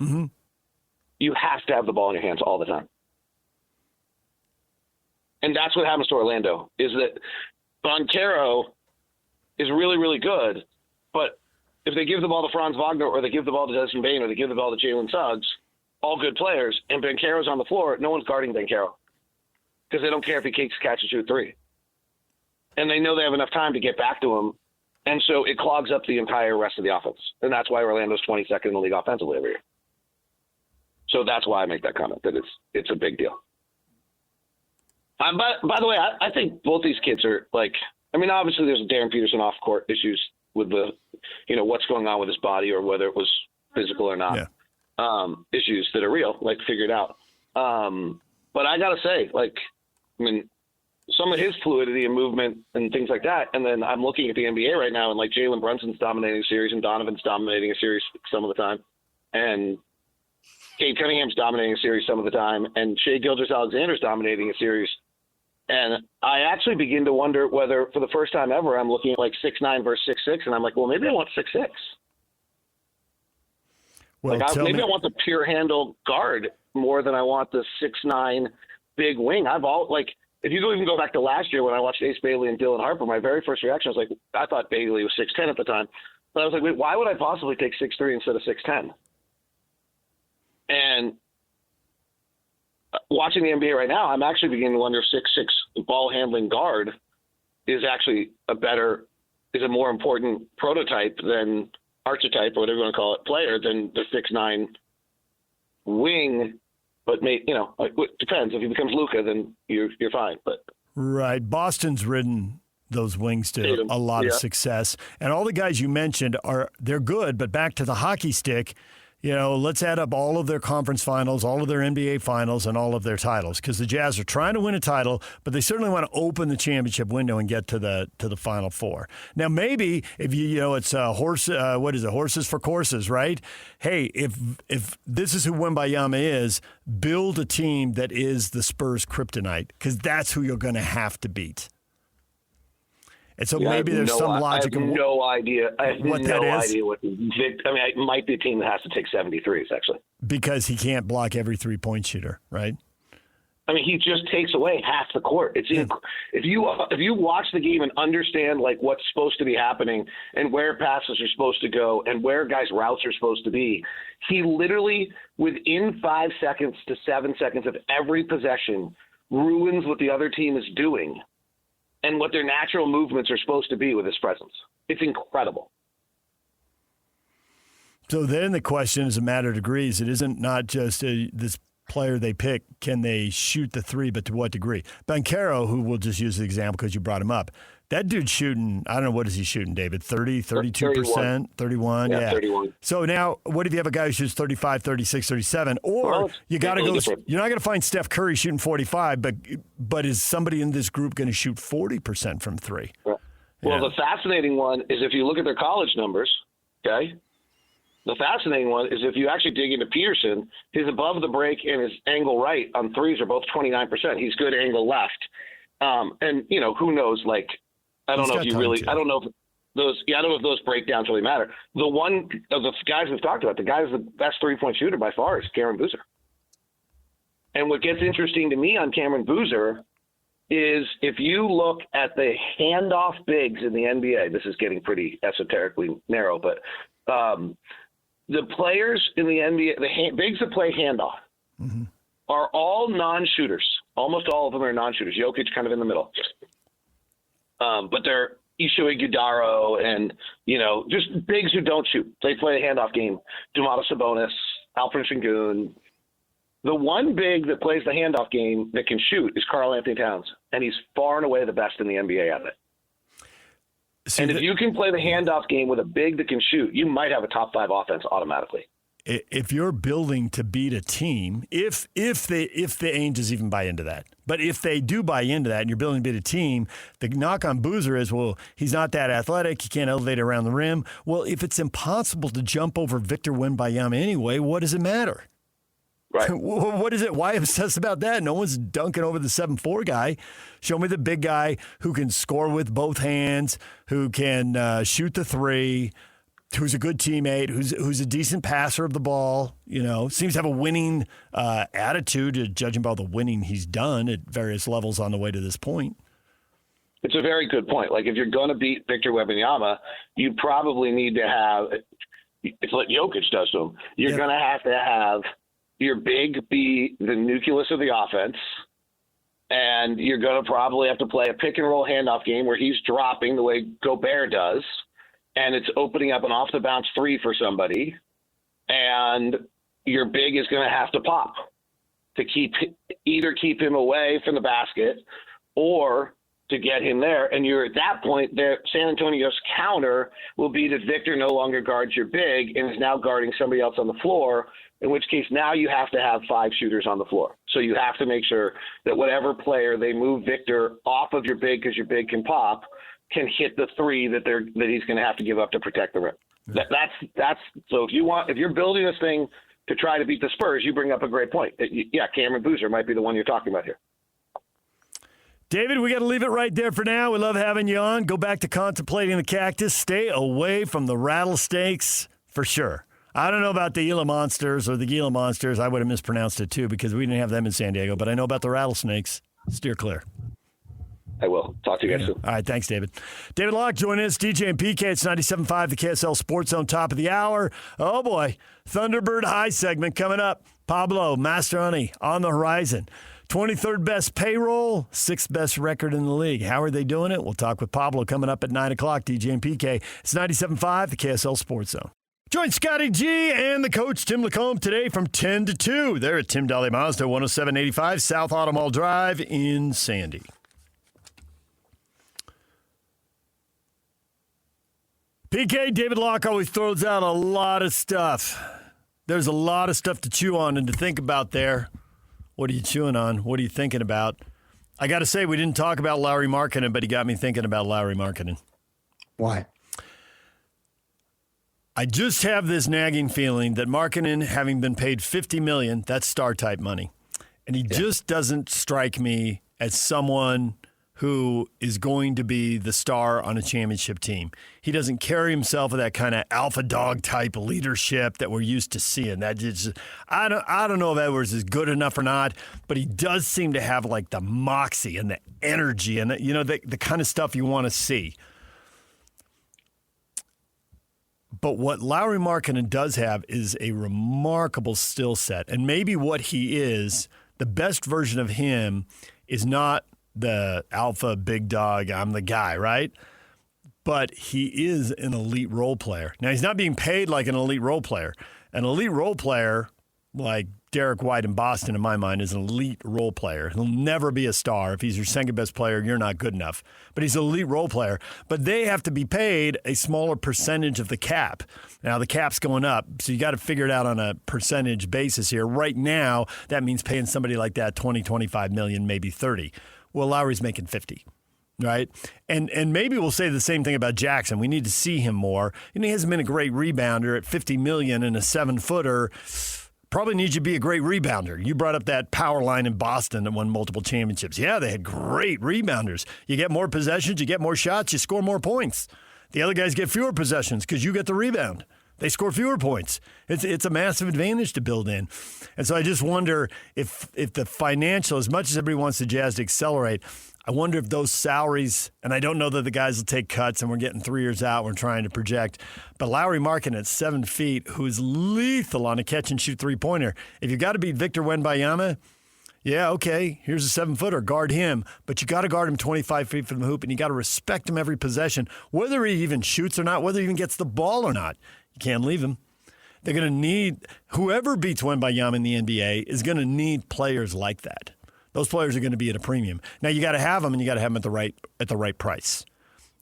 you have to have the ball in your hands all the time. And that's what happens to Orlando, is that Banchero is really, really good, but if they give the ball to Franz Wagner or they give the ball to Desmond Bane or they give the ball to Jalen Suggs, all good players, and Banchero's on the floor, no one's guarding Banchero. Because they don't care if he kicks, catch, and shoot 3. And they know they have enough time to get back to him. And so it clogs up the entire rest of the offense. And that's why Orlando's 22nd in the league offensively every year. So that's why I make that comment, that it's a big deal. By the way, I think both these kids are obviously there's Darren Peterson off-court issues with what's going on with his body or whether it was physical or not. Yeah. Issues that are real, figured out. But I got to say, some of his fluidity and movement and things like that. And then I'm looking at the NBA right now, and Jalen Brunson's dominating a series, and Donovan's dominating a series some of the time, and Cade Cunningham's dominating a series some of the time, and Shai Gilgeous-Alexander's dominating a series. And I actually begin to wonder whether, for the first time ever, I'm looking at 6'9" versus 6'6", and I'm like, well, maybe I want 6'6". Well, maybe I want the pure handle guard more than I want the 6'9" big wing. If you even go back to last year when I watched Ace Bailey and Dylan Harper, my very first reaction was I thought Bailey was 6'10" at the time. But I was like, wait, why would I possibly take 6'3" instead of 6'10"? And watching the NBA right now, I'm actually beginning to wonder if 6'6" ball handling guard is actually a more important prototype than archetype or whatever you want to call it player than the 6'9" wing. But it depends. If he becomes Luka, then you're fine. But right, Boston's ridden those wings to a lot of success, and all the guys you mentioned they're good. But back to the hockey stick, let's add up all of their conference finals, all of their NBA finals, and all of their titles, because the Jazz are trying to win a title, but they certainly want to open the championship window and get to the Final Four. Now, maybe if it's horses for courses, right? Hey, if this is who Wembanyama is, build a team that is the Spurs' kryptonite, because that's who you're going to have to beat. And so maybe there's some logic. I have no idea. I have what no that is. idea what. It might be a team that has to take 73s, actually. Because he can't block every 3-point shooter, right? I mean, he just takes away half the court. If you watch the game and understand what's supposed to be happening and where passes are supposed to go and where guys' routes are supposed to be, he literally within 5 seconds to 7 seconds of every possession ruins what the other team is doing and what their natural movements are supposed to be with his presence. It's incredible. So then the question is a matter of degrees. It isn't not just this player they pick, can they shoot the three, but to what degree? Banchero, who we'll just use the example because you brought him up, that dude's shooting, I don't know, what is he shooting, David? 30, 32%? 31? Yeah, 31. So now, what if you have a guy who shoots 35, 36, 37? Or you got to go, you're not going to find Steph Curry shooting 45, but is somebody in this group going to shoot 40% from three? Well, the fascinating one is if you look at their college numbers, okay? The fascinating one is if you actually dig into Peterson, his above the break and his angle right on threes are both 29%. He's good angle left. And, who knows, I don't know if those breakdowns really matter. The one of the guys we've talked about, the guy who's the best 3-point shooter by far is Cameron Boozer. And what gets interesting to me on Cameron Boozer is if you look at the handoff bigs in the NBA, this is getting pretty esoterically narrow, but the players in the NBA, the bigs that play handoff are all non-shooters. Almost all of them are non-shooters. Jokic kind of in the middle. But they're Ishua Gudaro and, just bigs who don't shoot. They play a handoff game. Domantas Sabonis, Alfred Sengun. The one big that plays the handoff game that can shoot is Karl Anthony Towns, and he's far and away the best in the NBA at it. If you can play the handoff game with a big that can shoot, you might have a top 5 offense automatically. If you're building to beat a team, if the Angels even buy into that, but if they do buy into that and you're building to beat a team, the knock on Boozer is, well, he's not that athletic. He can't elevate around the rim. Well, if it's impossible to jump over Victor Wembanyama anyway, what does it matter? Right. What is it? Why obsess about that? No one's dunking over the 7'4" guy. Show me the big guy who can score with both hands, who can shoot the three, who's a good teammate, who's a decent passer of the ball, seems to have a winning attitude, judging by the winning he's done at various levels on the way to this point. It's a very good point. If you're going to beat Victor Wembanyama, you probably need to have – it's what Jokic does to him. You're going to have your big be the nucleus of the offense, and you're going to probably have to play a pick-and-roll handoff game where he's dropping the way Gobert does, and it's opening up an off-the-bounce three for somebody, and your big is going to have to pop to either keep him away from the basket or to get him there. And you're at that point, San Antonio's counter will be that Victor no longer guards your big and is now guarding somebody else on the floor, in which case now you have to have 5 shooters on the floor. So you have to make sure that whatever player they move Victor off of your big because your big can pop can hit the three that he's going to have to give up to protect the rim. Yeah. That's so if you're building this thing to try to beat the Spurs, you bring up a great point. Cameron Boozer might be the one you're talking about here. David, we got to leave it right there for now. We love having you on. Go back to contemplating the cactus. Stay away from the rattlesnakes for sure. I don't know about the Gila monsters or the Gila monsters. I would have mispronounced it too because we didn't have them in San Diego. But I know about the rattlesnakes. Steer clear. I will. Talk to you guys soon. All right. Thanks, David. David Locke joining us. DJ and PK. It's 97.5, the KSL Sports Zone, top of the hour. Oh, boy. Thunderbird High segment coming up. Pablo, Mastroeni on the horizon. 23rd best payroll, 6th best record in the league. How are they doing it? We'll talk with Pablo coming up at 9 o'clock. DJ and PK. It's 97.5, the KSL Sports Zone. Join Scotty G and the coach, Tim Lacombe, today from 10 to 2. They're at Tim Dahle Mazda, 10785 South Auto Mall Drive in Sandy. PK, David Locke always throws out a lot of stuff. There's a lot of stuff to chew on and to think about there. What are you chewing on? What are you thinking about? I got to say, we didn't talk about Lauri Markkanen, but he got me thinking about Lauri Markkanen. Why? I just have this nagging feeling that Markkanen, having been paid $50 million, that's star-type money, and he just doesn't strike me as someone who is going to be the star on a championship team. He doesn't carry himself with that kind of alpha dog type leadership that we're used to seeing. That just, I don't know if Edwards is good enough or not, but he does seem to have like the moxie and the energy and the kind of stuff you want to see. But what Lauri Markkanen does have is a remarkable skill set, and maybe what he is, the best version of him, is not the alpha big dog, I'm the guy, right? But he is an elite role player. Now, he's not being paid like an elite role player. An elite role player, like Derek White in Boston, in my mind, is an elite role player. He'll never be a star. If he's your second best player, you're not good enough. But he's an elite role player. But they have to be paid a smaller percentage of the cap. Now, the cap's going up, so you got to figure it out on a percentage basis here. Right now, that means paying somebody like that $20, $25 million, maybe $30. Well, Lowry's making 50, right? And maybe we'll say the same thing about Jackson. We need to see him more. And he hasn't been a great rebounder at $50 million and a 7-footer. Probably needs you to be a great rebounder. You brought up that power line in Boston that won multiple championships. Yeah, they had great rebounders. You get more possessions, you get more shots, you score more points. The other guys get fewer possessions because you get the rebound. They score fewer points. It's a massive advantage to build in. And so I just wonder if the financial, as much as everybody wants the Jazz to accelerate, I wonder if those salaries, and I don't know that the guys will take cuts and we're getting 3 years out, we're trying to project, but Lauri Markkanen at 7 feet, who's lethal on a catch-and-shoot three-pointer. If you've got to beat Victor Wembanyama, yeah, okay, here's a 7-footer, guard him, but you got to guard him 25 feet from the hoop, and you got to respect him every possession, whether he even shoots or not, whether he even gets the ball or not. You can't leave him. They're going to need, whoever beats Wembanyama in the NBA is going to need players like that. Those players are going to be at a premium. Now, you got to have them, and you got to have them at the right price.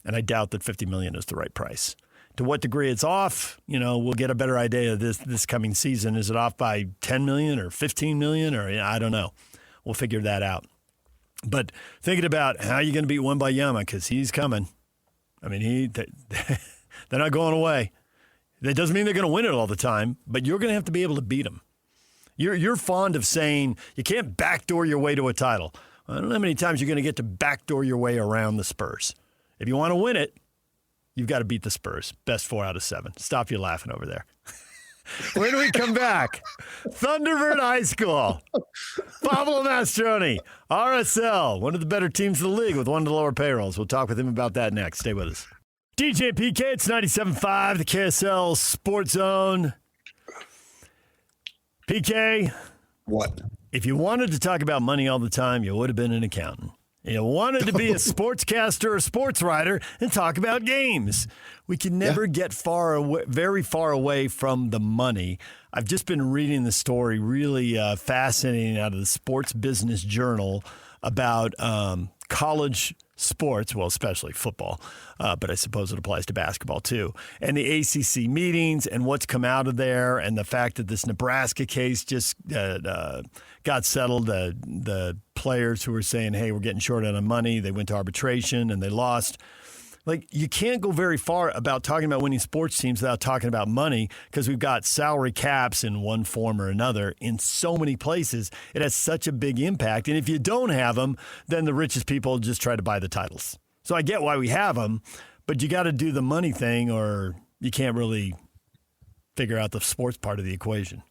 And I doubt that $50 million is the right price. To what degree it's off, we'll get a better idea of this coming season. Is it off by $10 million or $15 million? Or I don't know. We'll figure that out. But thinking about how you're going to beat Wembanyama, because he's coming. I mean, they're not going away. That doesn't mean they're going to win it all the time, but you're going to have to be able to beat them. You're fond of saying you can't backdoor your way to a title. I don't know how many times you're going to get to backdoor your way around the Spurs. If you want to win it, you've got to beat the Spurs. Best 4 out of 7. Stop you laughing over there. When we come back, Thunderbird High School, Pablo Mastroeni, RSL, one of the better teams in the league with one of the lower payrolls. We'll talk with him about that next. Stay with us. DJ PK, it's 97.5, the KSL Sports Zone. PK. What? If you wanted to talk about money all the time, you would have been an accountant. You wanted to be a sportscaster or sports writer and talk about games. We can never get very far away from the money. I've just been reading the story, really fascinating, out of the Sports Business Journal about college sports, well, especially football, but I suppose it applies to basketball too, and the ACC meetings and what's come out of there, and the fact that this Nebraska case just got settled. The players who were saying, hey, we're getting short on money, they went to arbitration and they lost. Like, you can't go very far about talking about winning sports teams without talking about money, because we've got salary caps in one form or another in so many places. It has such a big impact. And if you don't have them, then the richest people just try to buy the titles. So I get why we have them, but you got to do the money thing or you can't really figure out the sports part of the equation.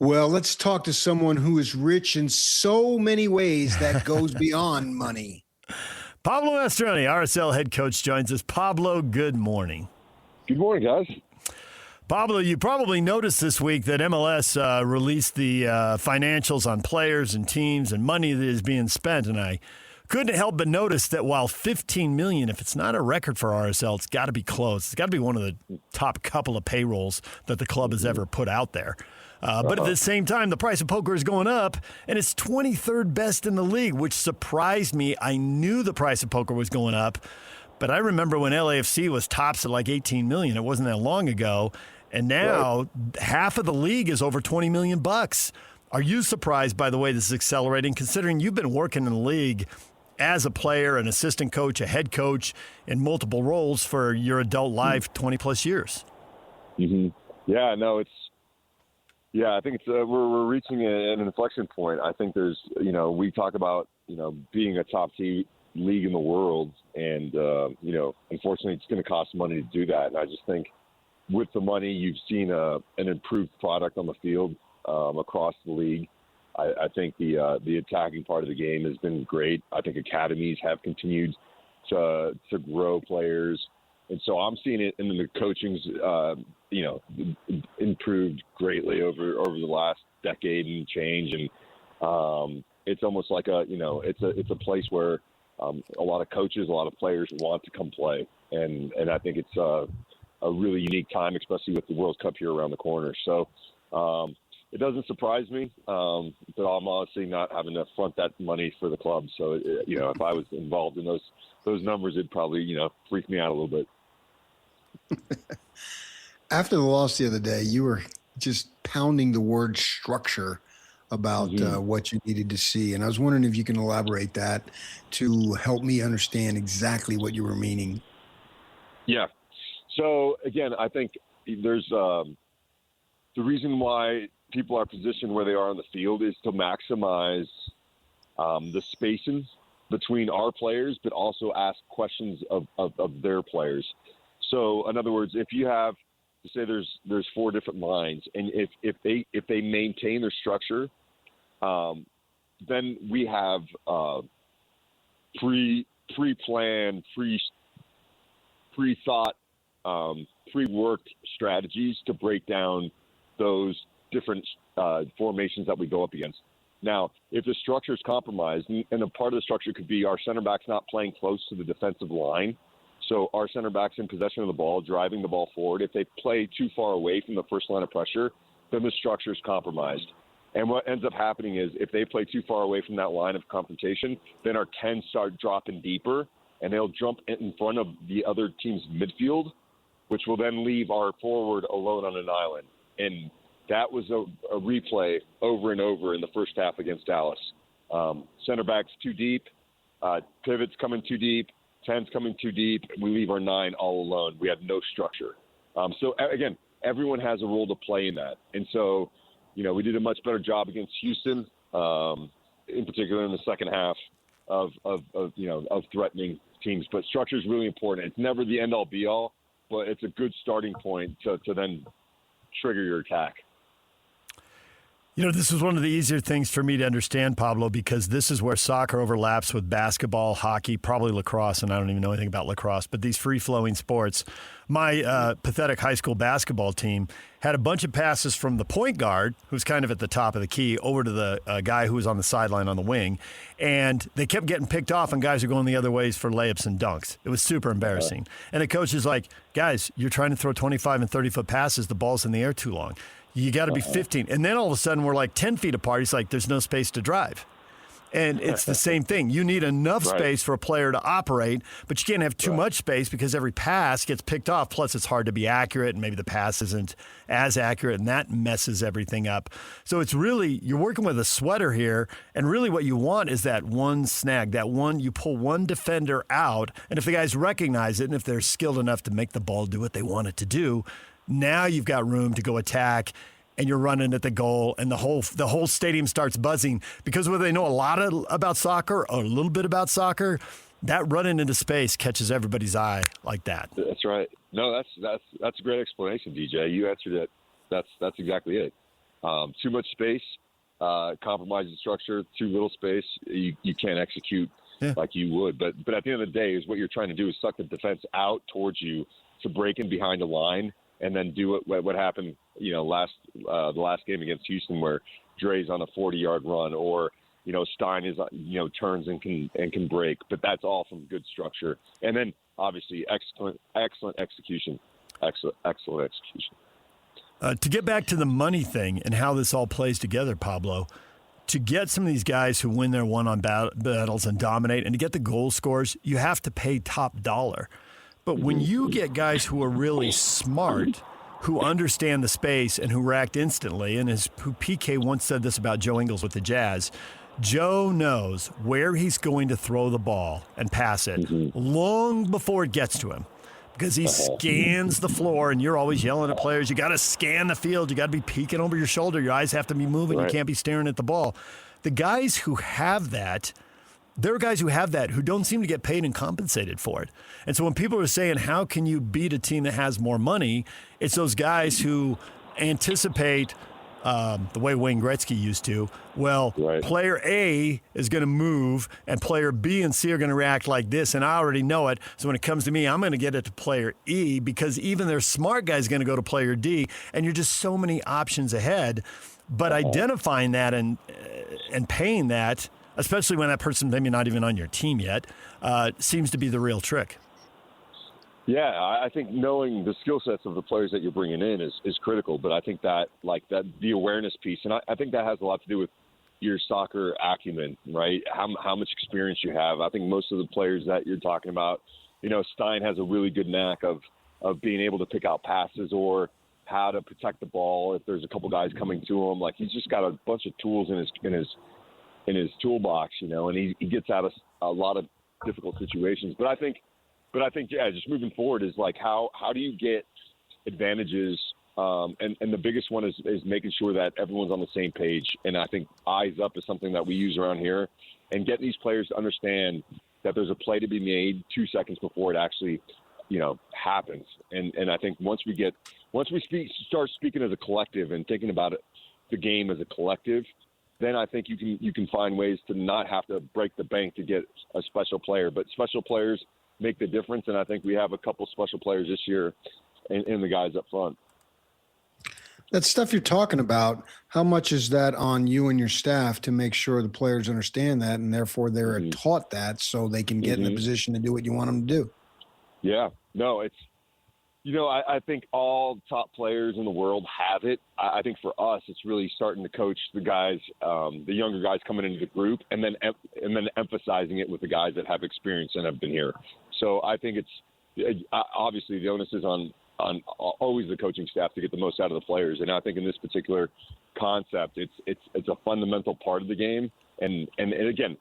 Well, let's talk to someone who is rich in so many ways that goes beyond money. Pablo Mastroeni, RSL head coach, joins us. Pablo, good morning. Good morning, guys. Pablo, you probably noticed this week that MLS released the financials on players and teams and money that is being spent, and I couldn't help but notice that while $15 million, if it's not a record for RSL, it's got to be close. It's got to be one of the top couple of payrolls that the club has ever put out there. But at the same time, the price of poker is going up, and it's 23rd best in the league, which surprised me. I knew the price of poker was going up, but I remember when LAFC was tops at like $18 million. It wasn't that long ago, And now half of the league is over $20 million. Are you surprised by the way this is accelerating, considering you've been working in the league as a player, an assistant coach, a head coach, in multiple roles for your adult life, 20-plus years? Mm-hmm. Yeah, no, I think it's we're reaching an inflection point. I think there's, we talk about, being a top team league in the world, and, unfortunately it's going to cost money to do that. And I just think with the money, you've seen an improved product on the field across the league. I think the attacking part of the game has been great. I think academies have continued to grow players. And so I'm seeing it in the coaching's, improved greatly over the last decade and change. And it's almost like it's a place where a lot of coaches, a lot of players want to come play. And I think it's a really unique time, especially with the World Cup here around the corner. So it doesn't surprise me, but I'm honestly not having to front that money for the club. So, if I was involved in those numbers, it'd probably, freak me out a little bit. After the loss the other day, you were just pounding the word structure about what you needed to see. And I was wondering if you can elaborate that to help me understand exactly what you were meaning. Yeah. So, again, I think there's the reason why people are positioned where they are on the field is to maximize the spacing between our players, but also ask questions of their players. So, in other words, if you have, say, there's 4 different lines, and if they maintain their structure, then we have pre-planned, pre-thought, pre-worked strategies to break down those different formations that we go up against. Now, if the structure is compromised, and a part of the structure could be our center back's not playing close to the defensive line, so our center back's in possession of the ball, driving the ball forward. If they play too far away from the first line of pressure, then the structure is compromised. And what ends up happening is if they play too far away from that line of confrontation, then our 10s start dropping deeper, and they'll jump in front of the other team's midfield, which will then leave our forward alone on an island. And that was a replay over and over in the first half against Dallas. Center back's too deep, pivots coming too deep, 10's coming too deep. We leave our 9 all alone. We have no structure. So, again, everyone has a role to play in that. And so, we did a much better job against Houston, in particular in the second half of threatening teams. But structure is really important. It's never the end-all, be-all, but it's a good starting point to then trigger your attack. This is one of the easier things for me to understand, Pablo, because this is where soccer overlaps with basketball, hockey, probably lacrosse, and I don't even know anything about lacrosse, but these free-flowing sports. My pathetic high school basketball team had a bunch of passes from the point guard, who's kind of at the top of the key, over to the guy who was on the sideline on the wing, and they kept getting picked off, and guys are going the other ways for layups and dunks. It was super embarrassing. And the coach is like, guys, you're trying to throw 25 and 30-foot passes. The ball's in the air too long. You got to be 15. And then all of a sudden we're like 10 feet apart. He's like, there's no space to drive. And it's the same thing. You need enough space for a player to operate, but you can't have too much space because every pass gets picked off. Plus, it's hard to be accurate, and maybe the pass isn't as accurate, and that messes everything up. So it's really, you're working with a sweater here, and really what you want is that one snag, you pull one defender out, and if the guys recognize it, and if they're skilled enough to make the ball do what they want it to do, now you've got room to go attack, and you're running at the goal, and the whole stadium starts buzzing because whether they know a lot about soccer or a little bit about soccer, that running into space catches everybody's eye like that. That's right. No, that's a great explanation, DJ. You answered it. That's exactly it. Too much space, compromises structure. Too little space, you can't execute like you would. But at the end of the day, is what you're trying to do is suck the defense out towards you to break in behind the line. And then do what happened, the last game against Houston, where Dre's on a 40-yard run, or Stein is turns and can break. But that's all from good structure, and then obviously excellent execution, excellent execution. To get back to the money thing and how this all plays together, Pablo, to get some of these guys who win their one-on battles and dominate, and to get the goal scorers, you have to pay top dollar. But when you get guys who are really smart, who understand the space and who react instantly, and who PK once said this about Joe Ingles with the Jazz. Joe knows where he's going to throw the ball and pass it long before it gets to him, because he scans the floor, and you're always yelling at players, you got to scan the field, you got to be peeking over your shoulder, your eyes have to be moving, You can't be staring at the ball. The guys who have that, there are guys who have that who don't seem to get paid and compensated for it. And so when people are saying, how can you beat a team that has more money, it's those guys who anticipate the way Wayne Gretzky used to. Well, player A is going to move, and player B and C are going to react like this, and I already know it. So when it comes to me, I'm going to get it to player E, because even their smart guy is going to go to player D, and you're just so many options ahead. But identifying that and paying that, especially when that person maybe not even on your team yet, seems to be the real trick. Yeah, I think knowing the skill sets of the players that you're bringing in is critical. But I think that the awareness piece, and I think that has a lot to do with your soccer acumen, right? How much experience you have. I think most of the players that you're talking about, Stein has a really good knack of being able to pick out passes or how to protect the ball if there's a couple guys coming to him. Like, he's just got a bunch of tools in his toolbox, and he gets out of a lot of difficult situations. But I think, just moving forward is like, how do you get advantages? And the biggest one is making sure that everyone's on the same page. And I think eyes up is something that we use around here, and getting these players to understand that there's a play to be made 2 seconds before it actually, happens. And I think once we start speaking as a collective and thinking about it, the game as a collective, then I think you can find ways to not have to break the bank to get a special player. But special players make the difference, and I think we have a couple special players this year in the guys up front. That stuff you're talking about, how much is that on you and your staff to make sure the players understand that, and therefore they're taught that so they can get in a position to do what you want them to do? Yeah. No, it's I think all top players in the world have it. I think for us, it's really starting to coach the guys, the younger guys coming into the group, and then emphasizing it with the guys that have experience and have been here. So I think it's obviously the onus is on always the coaching staff to get the most out of the players. And I think in this particular concept, it's a fundamental part of the game. And again,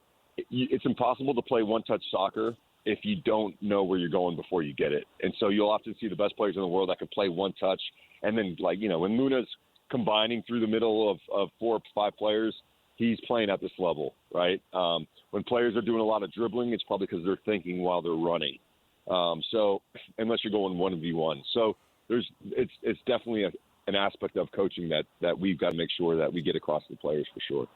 it's impossible to play one-touch soccer if you don't know where you're going before you get it. And so you'll often see the best players in the world that can play one touch. And then, when Muna's combining through the middle of 4 or 5 players, he's playing at this level, right? When players are doing a lot of dribbling, it's probably because they're thinking while they're running. So unless you're going 1v1. So it's definitely an aspect of coaching that we've got to make sure that we get across to the players for sure.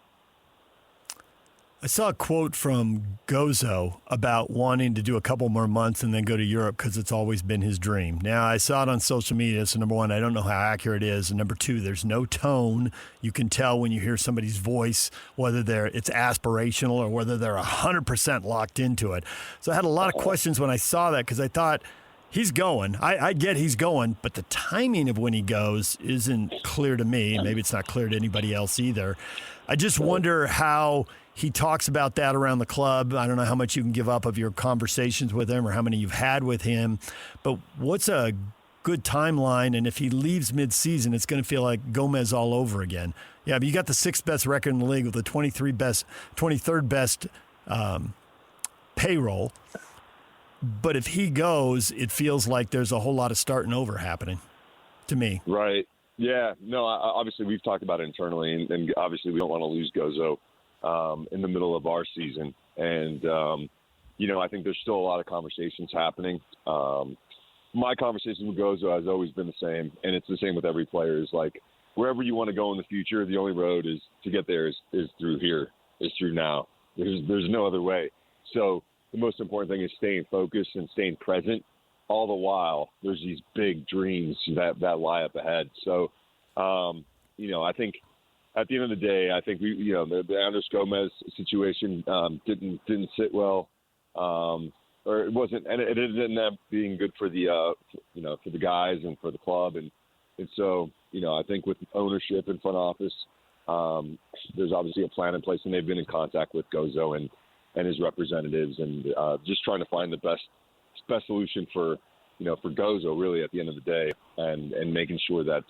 I saw a quote from Gozo about wanting to do a couple more months and then go to Europe because it's always been his dream. Now, I saw it on social media, so number one, I don't know how accurate it is. And number two, there's no tone. You can tell when you hear somebody's voice whether it's aspirational or whether they're 100% locked into it. So I had a lot of questions when I saw that because I thought, he's going. I get he's going, but the timing of when he goes isn't clear to me. Maybe it's not clear to anybody else either. I just wonder how he talks about that around the club. I don't know how much you can give up of your conversations with him or how many you've had with him, but what's a good timeline? And if he leaves mid-season, it's going to feel like Gomez all over again. Yeah, but you got the 6th best record in the league with the 23rd best payroll. But if he goes, it feels like there's a whole lot of starting over happening to me. Right. Yeah. No, obviously we've talked about it internally, and obviously we don't want to lose Gozo in the middle of our season. And, I think there's still a lot of conversations happening. My conversation with Gozo has always been the same, and it's the same with every player. Is like, wherever you want to go in the future, the only road is to get there is through here, is through now. There's no other way. So the most important thing is staying focused and staying present. All the while, there's these big dreams that lie up ahead. So, I think at the end of the day, I think the Andres Gomez situation didn't sit well, or it wasn't, and it didn't end up being good for the for the guys and for the club, and so I think with ownership and front office, there's obviously a plan in place, and they've been in contact with Gozo and his representatives, and just trying to find the best solution for for Gozo really at the end of the day, and making sure that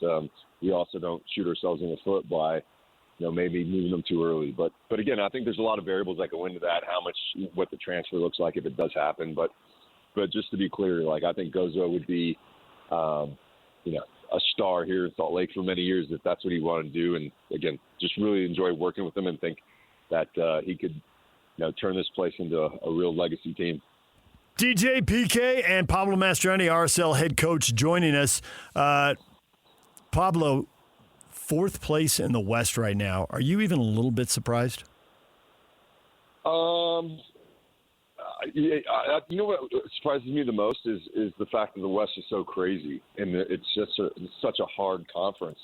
we also don't shoot ourselves in the foot by maybe moving them too early. But again, I think there's a lot of variables that go into that, what the transfer looks like if it does happen. But just to be clear, like, I think Gozo would be, a star here in Salt Lake for many years if that's what he wanted to do. And again, just really enjoy working with him and think that he could, turn this place into a real legacy team. DJ, PK, and Pablo Mastroeni, RSL head coach, joining us. Pablo, 4th place in the West right now. Are you even a little bit surprised? You know what surprises me the most is the fact that the West is so crazy, and it's just such a hard conference.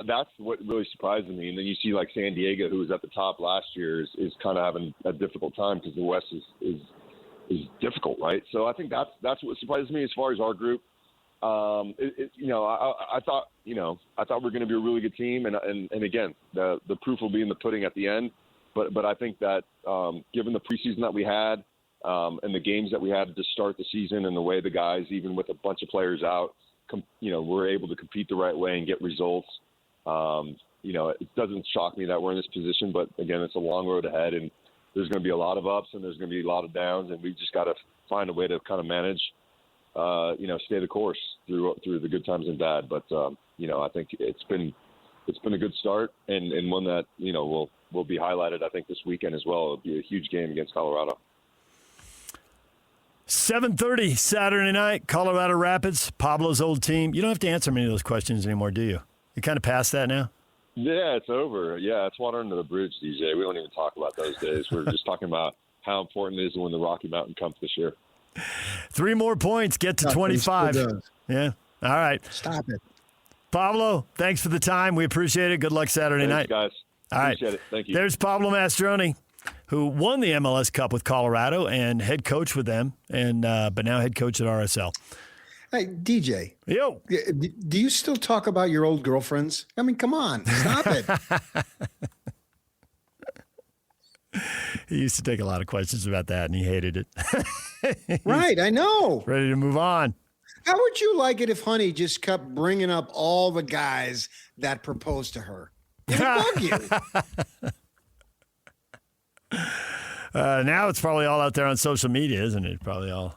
That's what really surprises me. And then you see like San Diego, who was at the top last year, is kind of having a difficult time because the West is difficult, right? So I think that's what surprises me as far as our group. I thought we were going to be a really good team, and again, the proof will be in the pudding at the end. But I think that given the preseason that we had and the games that we had to start the season, and the way the guys, even with a bunch of players out, were able to compete the right way and get results. It doesn't shock me that we're in this position, but again, it's a long road ahead, and there's going to be a lot of ups and there's going to be a lot of downs, and we just got to find a way to kind of manage, stay the course through the good times and bad. But I think it's been a good start, and one that will be highlighted, I think, this weekend as well. It'll be a huge game against Colorado. 7:30 Saturday night, Colorado Rapids, Pablo's old team. You don't have to answer many of those questions anymore, do you? You kind of past that now? Yeah, it's over. Yeah, it's water under the bridge, DJ. We don't even talk about those days. We're just talking about how important it is to win the Rocky Mountain Cup this year. 3 more points, get to 25. Yeah. All right. Stop it. Pablo, thanks for the time. We appreciate it. Good luck Saturday night. Guys. All right. Appreciate it. Thank you. There's Pablo Mastroeni, who won the MLS Cup with Colorado and head coach with them, and but now head coach at RSL. Hey, DJ. Yo. Do you still talk about your old girlfriends? I mean, come on. Stop it. He used to take a lot of questions about that, and he hated it. Right, I know. Ready to move on. How would you like it if Honey just kept bringing up all the guys that proposed to her? It would bug you. Now it's probably all out there on social media, isn't it? Probably all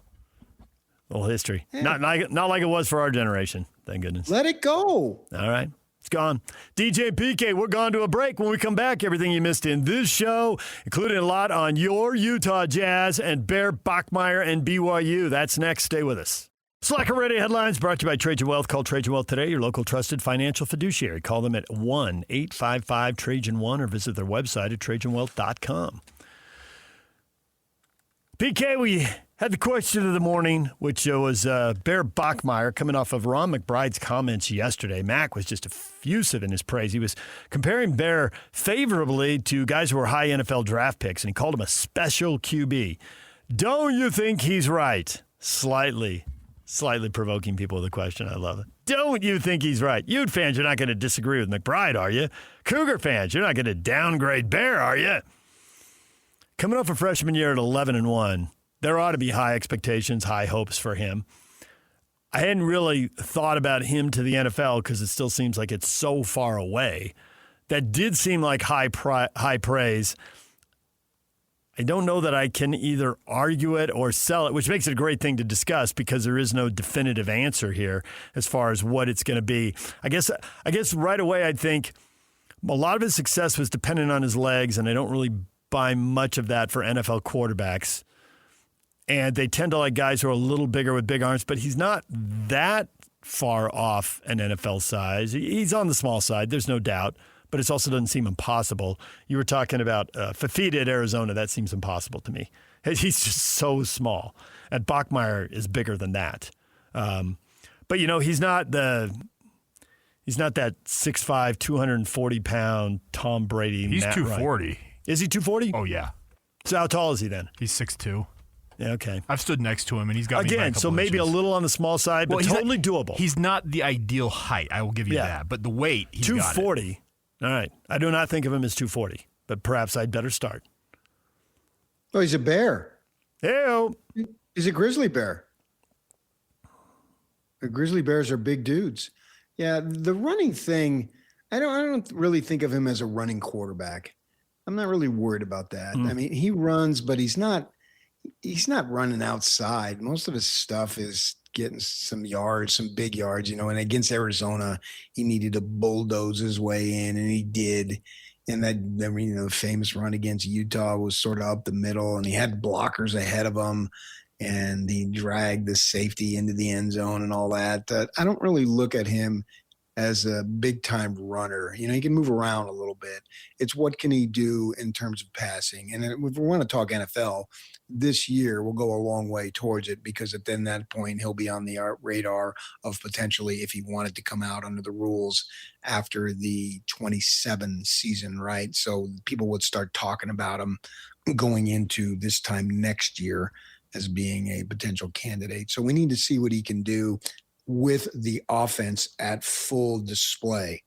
old history. Yeah. Not like it was for our generation, thank goodness. Let it go. All right. It's gone. DJ PK, we're going to a break. When we come back, everything you missed in this show, including a lot on your Utah Jazz and Bear Bachmeier and BYU. That's next. Stay with us. Slacker Radio Headlines brought to you by Trajan Wealth. Call Trajan Wealth today, your local trusted financial fiduciary. Call them at 1-855-TRAJAN1 or visit their website at TrajanWealth.com. PK, we had the question of the morning, which was Bear Bachmeier coming off of Ron McBride's comments yesterday. Mac was just effusive in his praise. He was comparing Bear favorably to guys who were high NFL draft picks, and he called him a special QB. Don't you think he's right? Slightly provoking people with a question. I love it. Don't you think he's right? Ute fans, you're not going to disagree with McBride, are you? Cougar fans, you're not going to downgrade Bear, are you? Coming off a freshman year at 11-1, there ought to be high expectations, high hopes for him. I hadn't really thought about him to the NFL because it still seems like it's so far away. That did seem like high praise. I don't know that I can either argue it or sell it, which makes it a great thing to discuss because there is no definitive answer here as far as what it's going to be. I guess right away I'd think a lot of his success was dependent on his legs, and I don't really buy much of that for NFL quarterbacks. And they tend to like guys who are a little bigger with big arms, but he's not that far off an NFL size. He's on the small side, there's no doubt. But it also doesn't seem impossible. You were talking about Fafita at Arizona. That seems impossible to me. He's just so small. And Bachmeier is bigger than that. But, he's not that 6'5", 240-pound Tom Brady. He's 240. Right. Is he 240? Oh, yeah. So how tall is he then? He's 6'2". Yeah, okay. I've stood next to him, and he's got me by a couple so maybe inches. a little on the small side, but totally doable. He's not the ideal height. I will give you that. But the weight, he's 240. Got it. All right. I do not think of him as 240, but perhaps I'd better start. Oh, he's a bear. Ew. He's a grizzly bear. The grizzly bears are big dudes. Yeah, the running thing, I don't really think of him as a running quarterback. I'm not really worried about that. I mean, he runs, but he's not running outside. Most of his stuff is getting some yards, some big yards, and against Arizona, he needed to bulldoze his way in, and he did. And that famous run against Utah was sort of up the middle, and he had blockers ahead of him, and he dragged the safety into the end zone and all that. I don't really look at him as a big-time runner. He can move around a little bit. It's what can he do in terms of passing. And if we want to talk NFL, this year will go a long way towards it, because at then that point he'll be on the radar of potentially, if he wanted to come out under the rules after the 27 season, right? So people would start talking about him going into this time next year as being a potential candidate. So we need to see what he can do with the offense at full display.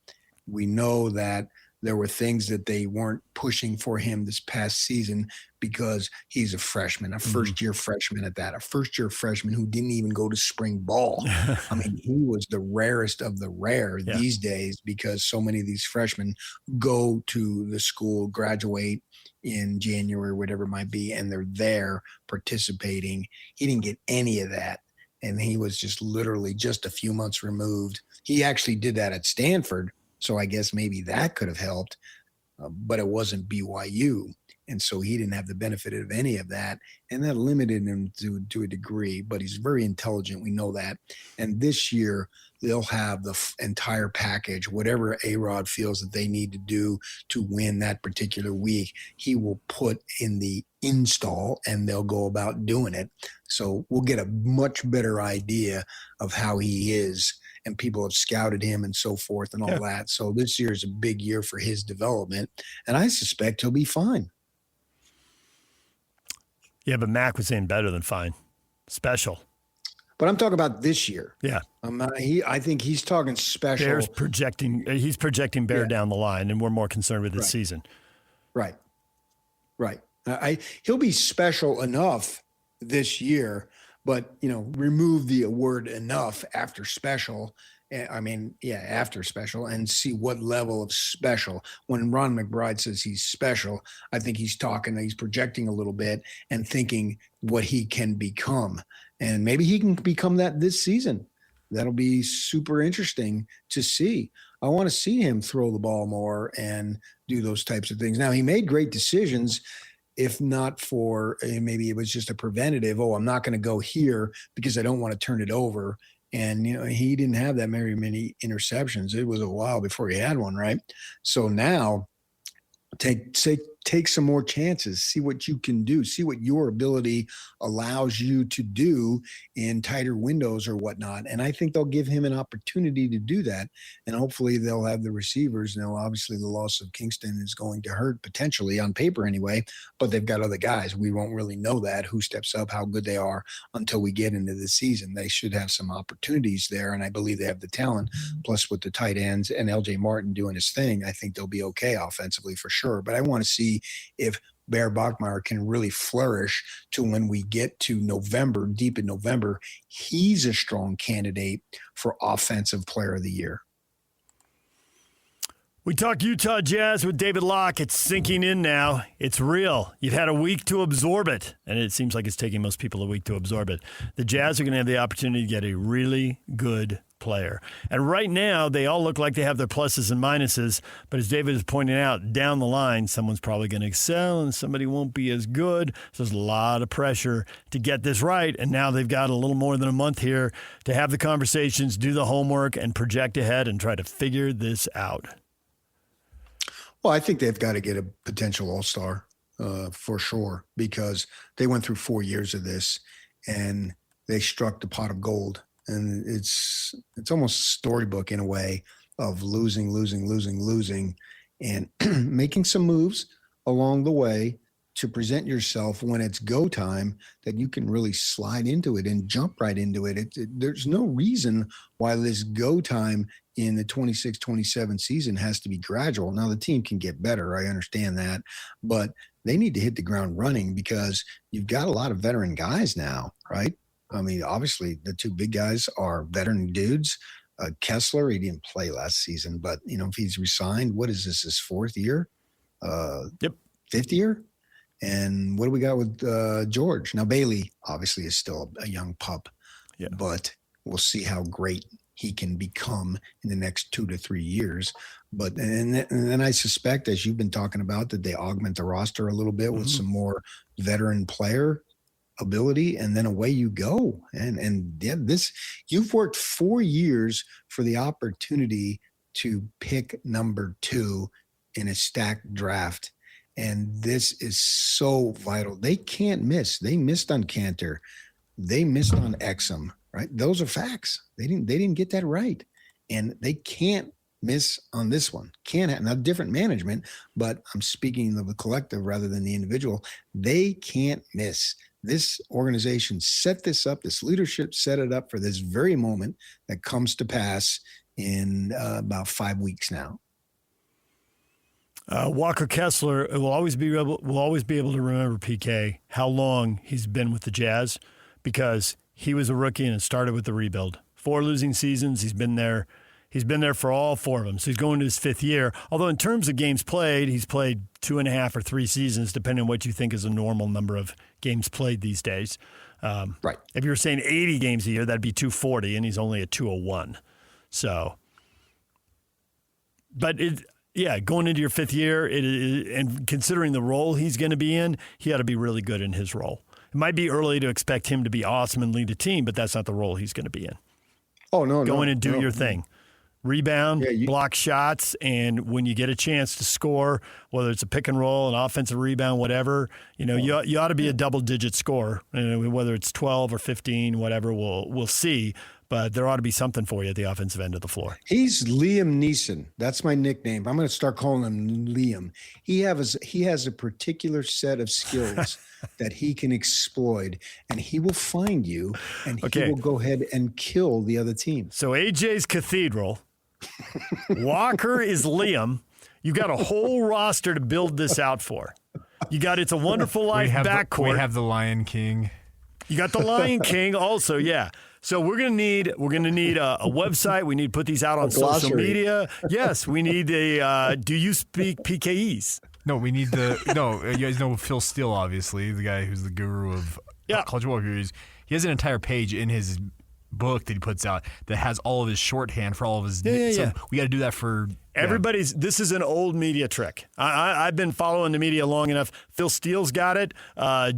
We know that there were things that they weren't pushing for him this past season because he's a freshman, a first-year freshman at that, a first-year freshman who didn't even go to spring ball. I mean, he was the rarest of the rare these days, because so many of these freshmen go to the school, graduate in January, whatever it might be, and they're there participating. He didn't get any of that. And he was just literally just a few months removed. He actually did that at Stanford, so I guess maybe that could have helped, but it wasn't BYU. And so he didn't have the benefit of any of that, and that limited him to a degree, but he's very intelligent. We know that. And this year, they'll have the entire package, whatever A-Rod feels that they need to do to win that particular week, he will put in the install, and they'll go about doing it. So we'll get a much better idea of how he is, and people have scouted him and so forth and all that. So this year is a big year for his development, and I suspect he'll be fine. Yeah, but Mac was saying better than fine. Special. But I'm talking about this year. Yeah. I think he's talking special. Bear's he's projecting Bear down the line, and we're more concerned with this season. Right. He'll be special enough this year, but, remove the word enough after special. After special, and see what level of special. When Ron McBride says he's special, I think he's projecting a little bit and thinking what he can become. And maybe he can become that this season. That'll be super interesting to see. I want to see him throw the ball more and do those types of things. Now, he made great decisions, if not for maybe it was just a preventative. Oh, I'm not going to go here because I don't want to turn it over. And, he didn't have that very many interceptions. It was a while before he had one, right? So now take some more chances, see what you can do, see what your ability allows you to do in tighter windows or whatnot. And I think they'll give him an opportunity to do that. And hopefully they'll have the receivers. Now, obviously the loss of Kingston is going to hurt potentially on paper anyway, but they've got other guys. We won't really know that, who steps up, how good they are, until we get into the season. They should have some opportunities there. And I believe they have the talent, plus with the tight ends and LJ Martin doing his thing, I think they'll be okay offensively for sure. But I want to see if Bear Bachmeier can really flourish to when we get to November, deep in November, he's a strong candidate for Offensive Player of the Year. We talk Utah Jazz with David Locke. It's sinking in now. It's real. You've had a week to absorb it, and it seems like it's taking most people a week to absorb it. The Jazz are going to have the opportunity to get a really good player. And right now, they all look like they have their pluses and minuses, but as David is pointing out, down the line, someone's probably going to excel and somebody won't be as good. So there's a lot of pressure to get this right, and now they've got a little more than a month here to have the conversations, do the homework, and project ahead and try to figure this out. Well, I think they've got to get a potential all-star for sure, because they went through 4 years of this and they struck the pot of gold. And it's almost storybook in a way of losing, and making some moves along the way to present yourself when it's go time, that you can really slide into it and jump right into it. There's no reason why this go time in the 26-27 season has to be gradual. Now, the team can get better. I understand that. But they need to hit the ground running because you've got a lot of veteran guys now, right? I mean, obviously the two big guys are veteran dudes. Kessler, he didn't play last season, but if he's resigned, what is this, his fourth year? Fifth year? And what do we got with George? Now, Bailey obviously is still a young pup, but we'll see how great he can become in the next 2 to 3 years. But and then I suspect, as you've been talking about, that they augment the roster a little bit with some more veteran player ability, and then away you go. And this, you've worked 4 years for the opportunity to pick number 2 in a stacked draft. And this is so vital. They can't miss. They missed on Cantor. They missed on Exum, right? Those are facts. They didn't get that right. And they can't miss on this one. Can't have, not different management, but I'm speaking of the collective rather than the individual. They can't miss. This organization set this up. This leadership set it up for this very moment that comes to pass in about 5 weeks now. Walker Kessler will always be able to remember, PK, how long he's been with the Jazz, because he was a rookie and it started with the rebuild. 4 losing seasons. He's been there. He's been there for all 4 of them. So he's going to his 5th year. Although in terms of games played, he's played 2.5 or 3 seasons, depending on what you think is a normal number of games played these days. Right. If you were saying 80 games a year, that'd be 240, and he's only at 201. So, but going into your 5th year, and considering the role he's going to be in, he ought to be really good in his role. It might be early to expect him to be awesome and lead a team, but that's not the role he's going to be in. Oh, no. Go in and do your thing. Rebound, block shots, and when you get a chance to score, whether it's a pick and roll, an offensive rebound, whatever, you ought to be a double-digit scorer. Whether it's 12 or 15, whatever, we'll see. But there ought to be something for you at the offensive end of the floor. He's Liam Neeson. That's my nickname. I'm going to start calling him Liam. He has a particular set of skills that he can exploit, and he will find you, and he will go ahead and kill the other team. So AJ's Cathedral. Walker is Liam. You got a whole roster to build this out for. You got It's a Wonderful Life backcourt. We have the Lion King. You got the Lion King also, yeah. So we're gonna need a website. We need to put these out on social media. Yes, we need a. Do you speak PKEs? No, we need you guys know Phil Steele, obviously, the guy who's the guru of college football. He has an entire page in his book that he puts out that has all of his shorthand for all of his. So we got to do that for. This is an old media trick. I've been following the media long enough. Phil Steele's got it.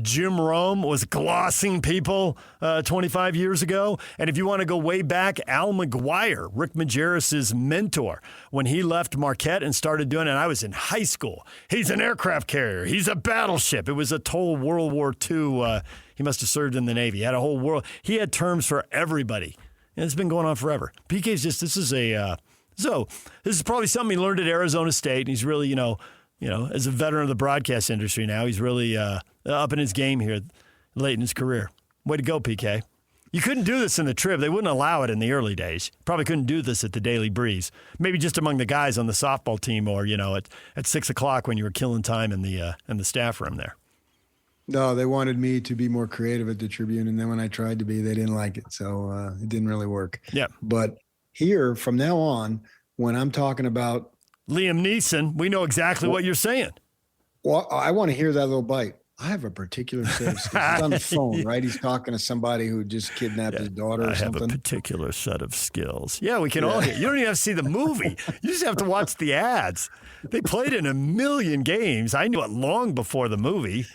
Jim Rome was glossing people 25 years ago. And if you want to go way back, Al McGuire, Rick Majerus's mentor, when he left Marquette and started doing it, I was in high school. He's an aircraft carrier. He's a battleship. It was a total World War II. He must have served in the Navy. He had a whole world. He had terms for everybody. And it's been going on forever. PK's just, this is probably something he learned at Arizona State. And he's really, as a veteran of the broadcast industry now, he's really up in his game here late in his career. Way to go, PK. You couldn't do this in the Trib. They wouldn't allow it in the early days. Probably couldn't do this at the Daily Breeze. Maybe just among the guys on the softball team or, at 6 o'clock when you were killing time in the staff room there. No, they wanted me to be more creative at the Tribune, and then when I tried to be, they didn't like it, so it didn't really work. Yeah. But here, from now on, when I'm talking about Liam Neeson, we know exactly what you're saying. Well, I want to hear that little bite. I have a particular set of skills. He's on the phone, right? He's talking to somebody who just kidnapped his daughter or something. I have a particular set of skills. Yeah, we can all hear. You don't even have to see the movie. You just have to watch the ads. They played in 1 million games. I knew it long before the movie.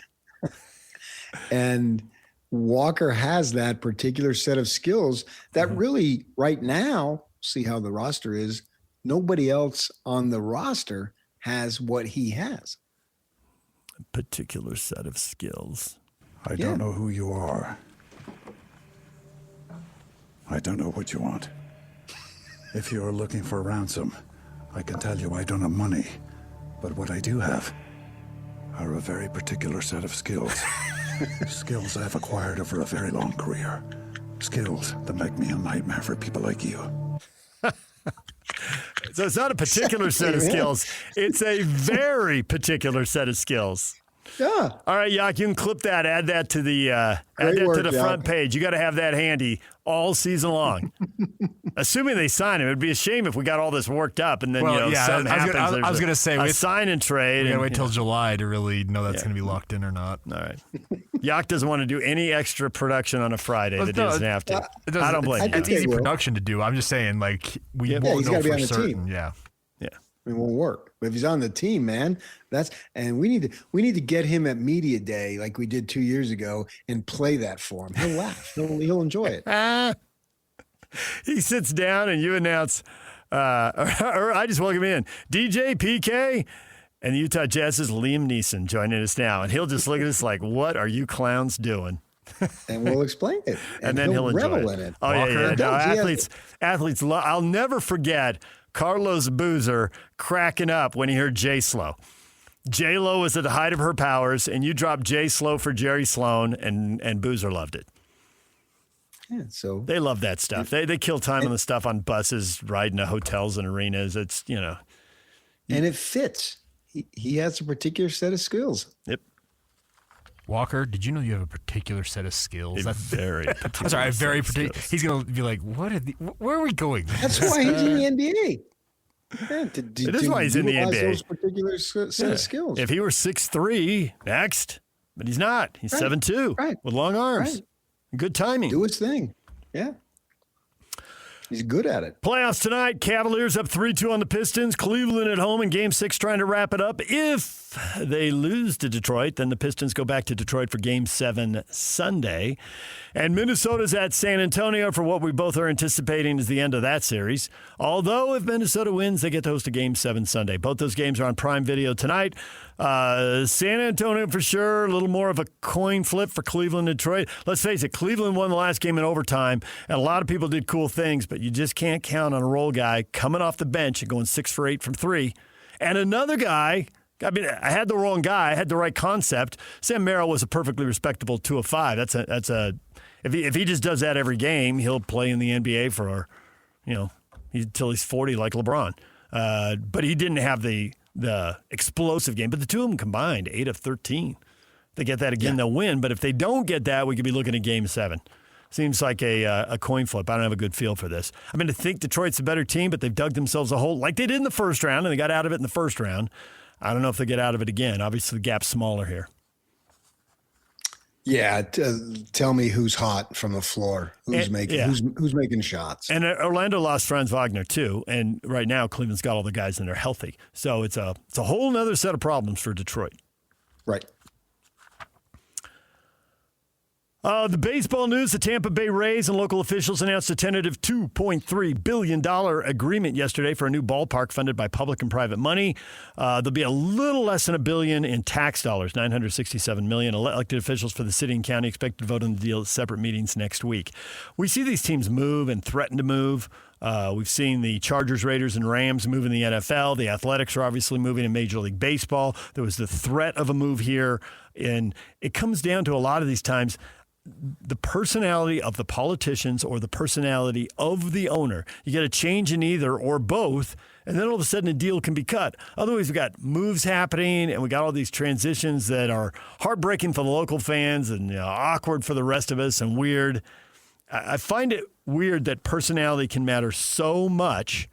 And Walker has that particular set of skills that really, right now, see how the roster is, nobody else on the roster has what he has. A particular set of skills. I don't know who you are. I don't know what you want. If you're looking for ransom, I can tell you I don't have money. But what I do have are a very particular set of skills. Skills I've acquired over a very long career. Skills that make me a nightmare for people like you. So it's not a particular set of skills. It's a very particular set of skills. Yeah. All right, Yak, you can clip that. Add that to the front page. You got to have that handy all season long. Assuming they sign him, it'd be a shame if we got all this worked up and then something happens. I was going to say a sign and trade. We got to wait till July to really know that's going to be locked in or not. All right. Yak doesn't want to do any extra production on a Friday that he doesn't have to. I don't blame you. It's easy production to do. I'm just saying, like, we won't know for certain. Yeah. It won't work. But if he's on the team, man, and we need to get him at media day like we did 2 years ago and play that for him. He'll laugh. He'll enjoy it. He sits down and you announce, or I just welcome in DJ PK and the Utah Jazz's Liam Neeson joining us now, and he'll just look at us like, "What are you clowns doing?" And we'll explain it, and then he'll enjoy revel it. in it. Oh yeah. No, athletes. I'll never forget Carlos Boozer cracking up when he heard J-Slow. J-Lo was at the height of her powers, and you dropped J-Slow for Jerry Sloan, and Boozer loved it. Yeah, so they love that stuff. They kill time on the stuff on buses, riding to hotels and arenas. It's, and it fits. He has a particular set of skills. Yep. Walker, did you know you have a particular set of skills? That's very particular. I'm sorry, very particular. He's going to be like, where are we going? That's why he's in the NBA. Yeah, it is why he's in the NBA. Those particular set of skills. If he were 6'3", next. But he's not. He's 7'2", with long arms. Right. Good timing. Do his thing. Yeah. He's good at it. Playoffs tonight. Cavaliers up 3-2 on the Pistons. Cleveland at home in Game 6 trying to wrap it up. If they lose to Detroit, then the Pistons go back to Detroit for Game 7 Sunday. And Minnesota's at San Antonio for what we both are anticipating is the end of that series. Although if Minnesota wins, they get to host a Game 7 Sunday. Both those games are on Prime Video tonight. San Antonio for sure, a little more of a coin flip for Cleveland and Detroit. Let's face it, Cleveland won the last game in overtime, and a lot of people did cool things, but you just can't count on a role guy coming off the bench and going 6 for 8 from 3. And another guy, I mean, I had the wrong guy. I had the right concept. Sam Merrill was a perfectly respectable 2 of 5. If he just does that every game, he'll play in the NBA for, until he's 40 like LeBron. But he didn't have the explosive game. But the two of them combined, 8 of 13. If they get that again, they'll win. But if they don't get that, we could be looking at Game 7. Seems like a coin flip. I don't have a good feel for this. I mean, I think Detroit's a better team, but they've dug themselves a hole like they did in the first round, and they got out of it in the first round. I don't know if they get out of it again. Obviously, the gap's smaller here. Yeah, tell me who's hot from the floor. Who's making shots? And Orlando lost Franz Wagner too, and right now Cleveland's got all the guys and they're healthy. So it's a whole nother set of problems for Detroit. Right. The baseball news, the Tampa Bay Rays and local officials announced a tentative $2.3 billion agreement yesterday for a new ballpark funded by public and private money. There'll be a little less than $1 billion in tax dollars, $967 million. Elected officials for the city and county expect to vote on the deal at separate meetings next week. We see these teams move and threaten to move. We've seen the Chargers, Raiders, and Rams move in the NFL. The Athletics are obviously moving in Major League Baseball. There was the threat of a move here. And it comes down to a lot of these times the personality of the politicians or the personality of the owner. You get a change in either or both, and then all of a sudden a deal can be cut. Otherwise, we've got moves happening, and we got all these transitions that are heartbreaking for the local fans and awkward for the rest of us and weird. I find it weird that personality can matter so much.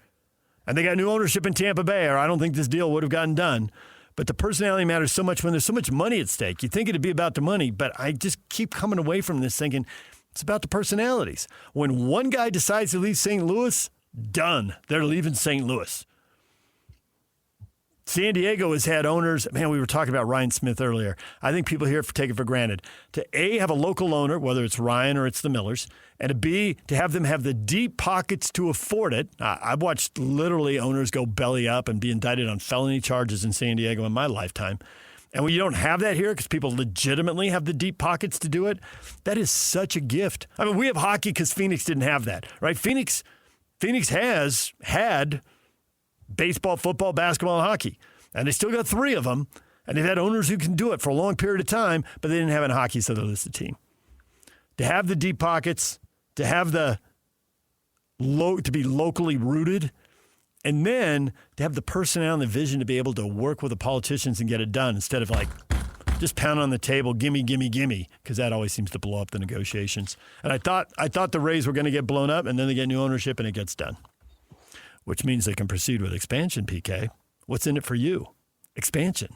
And they got new ownership in Tampa Bay, or I don't think this deal would have gotten done. But the personality matters so much when there's so much money at stake. You'd think it'd be about the money, but I just keep coming away from this thinking it's about the personalities. When one guy decides to leave St. Louis, done. They're leaving St. Louis. San Diego has had owners. Man, we were talking about Ryan Smith earlier. I think people here take it for granted. To A, have a local owner, whether it's Ryan or it's the Millers, and to B, to have them have the deep pockets to afford it. I've watched literally owners go belly up and be indicted on felony charges in San Diego in my lifetime. And when you don't have that here because people legitimately have the deep pockets to do it, that is such a gift. I mean, we have hockey because Phoenix didn't have that, right? Phoenix has had baseball, football, basketball, and hockey. And they still got 3 of them. And they've had owners who can do it for a long period of time, but they didn't have it in hockey, so they're listed team. To have the deep pockets, to have to be locally rooted, and then to have the personnel and the vision to be able to work with the politicians and get it done instead of like Just pound on the table, gimme, because that always seems to blow up the negotiations. And I thought the Rays were going to get blown up, and then they get new ownership, and it gets done, which means they can proceed with expansion, PK. What's in it for you? Expansion.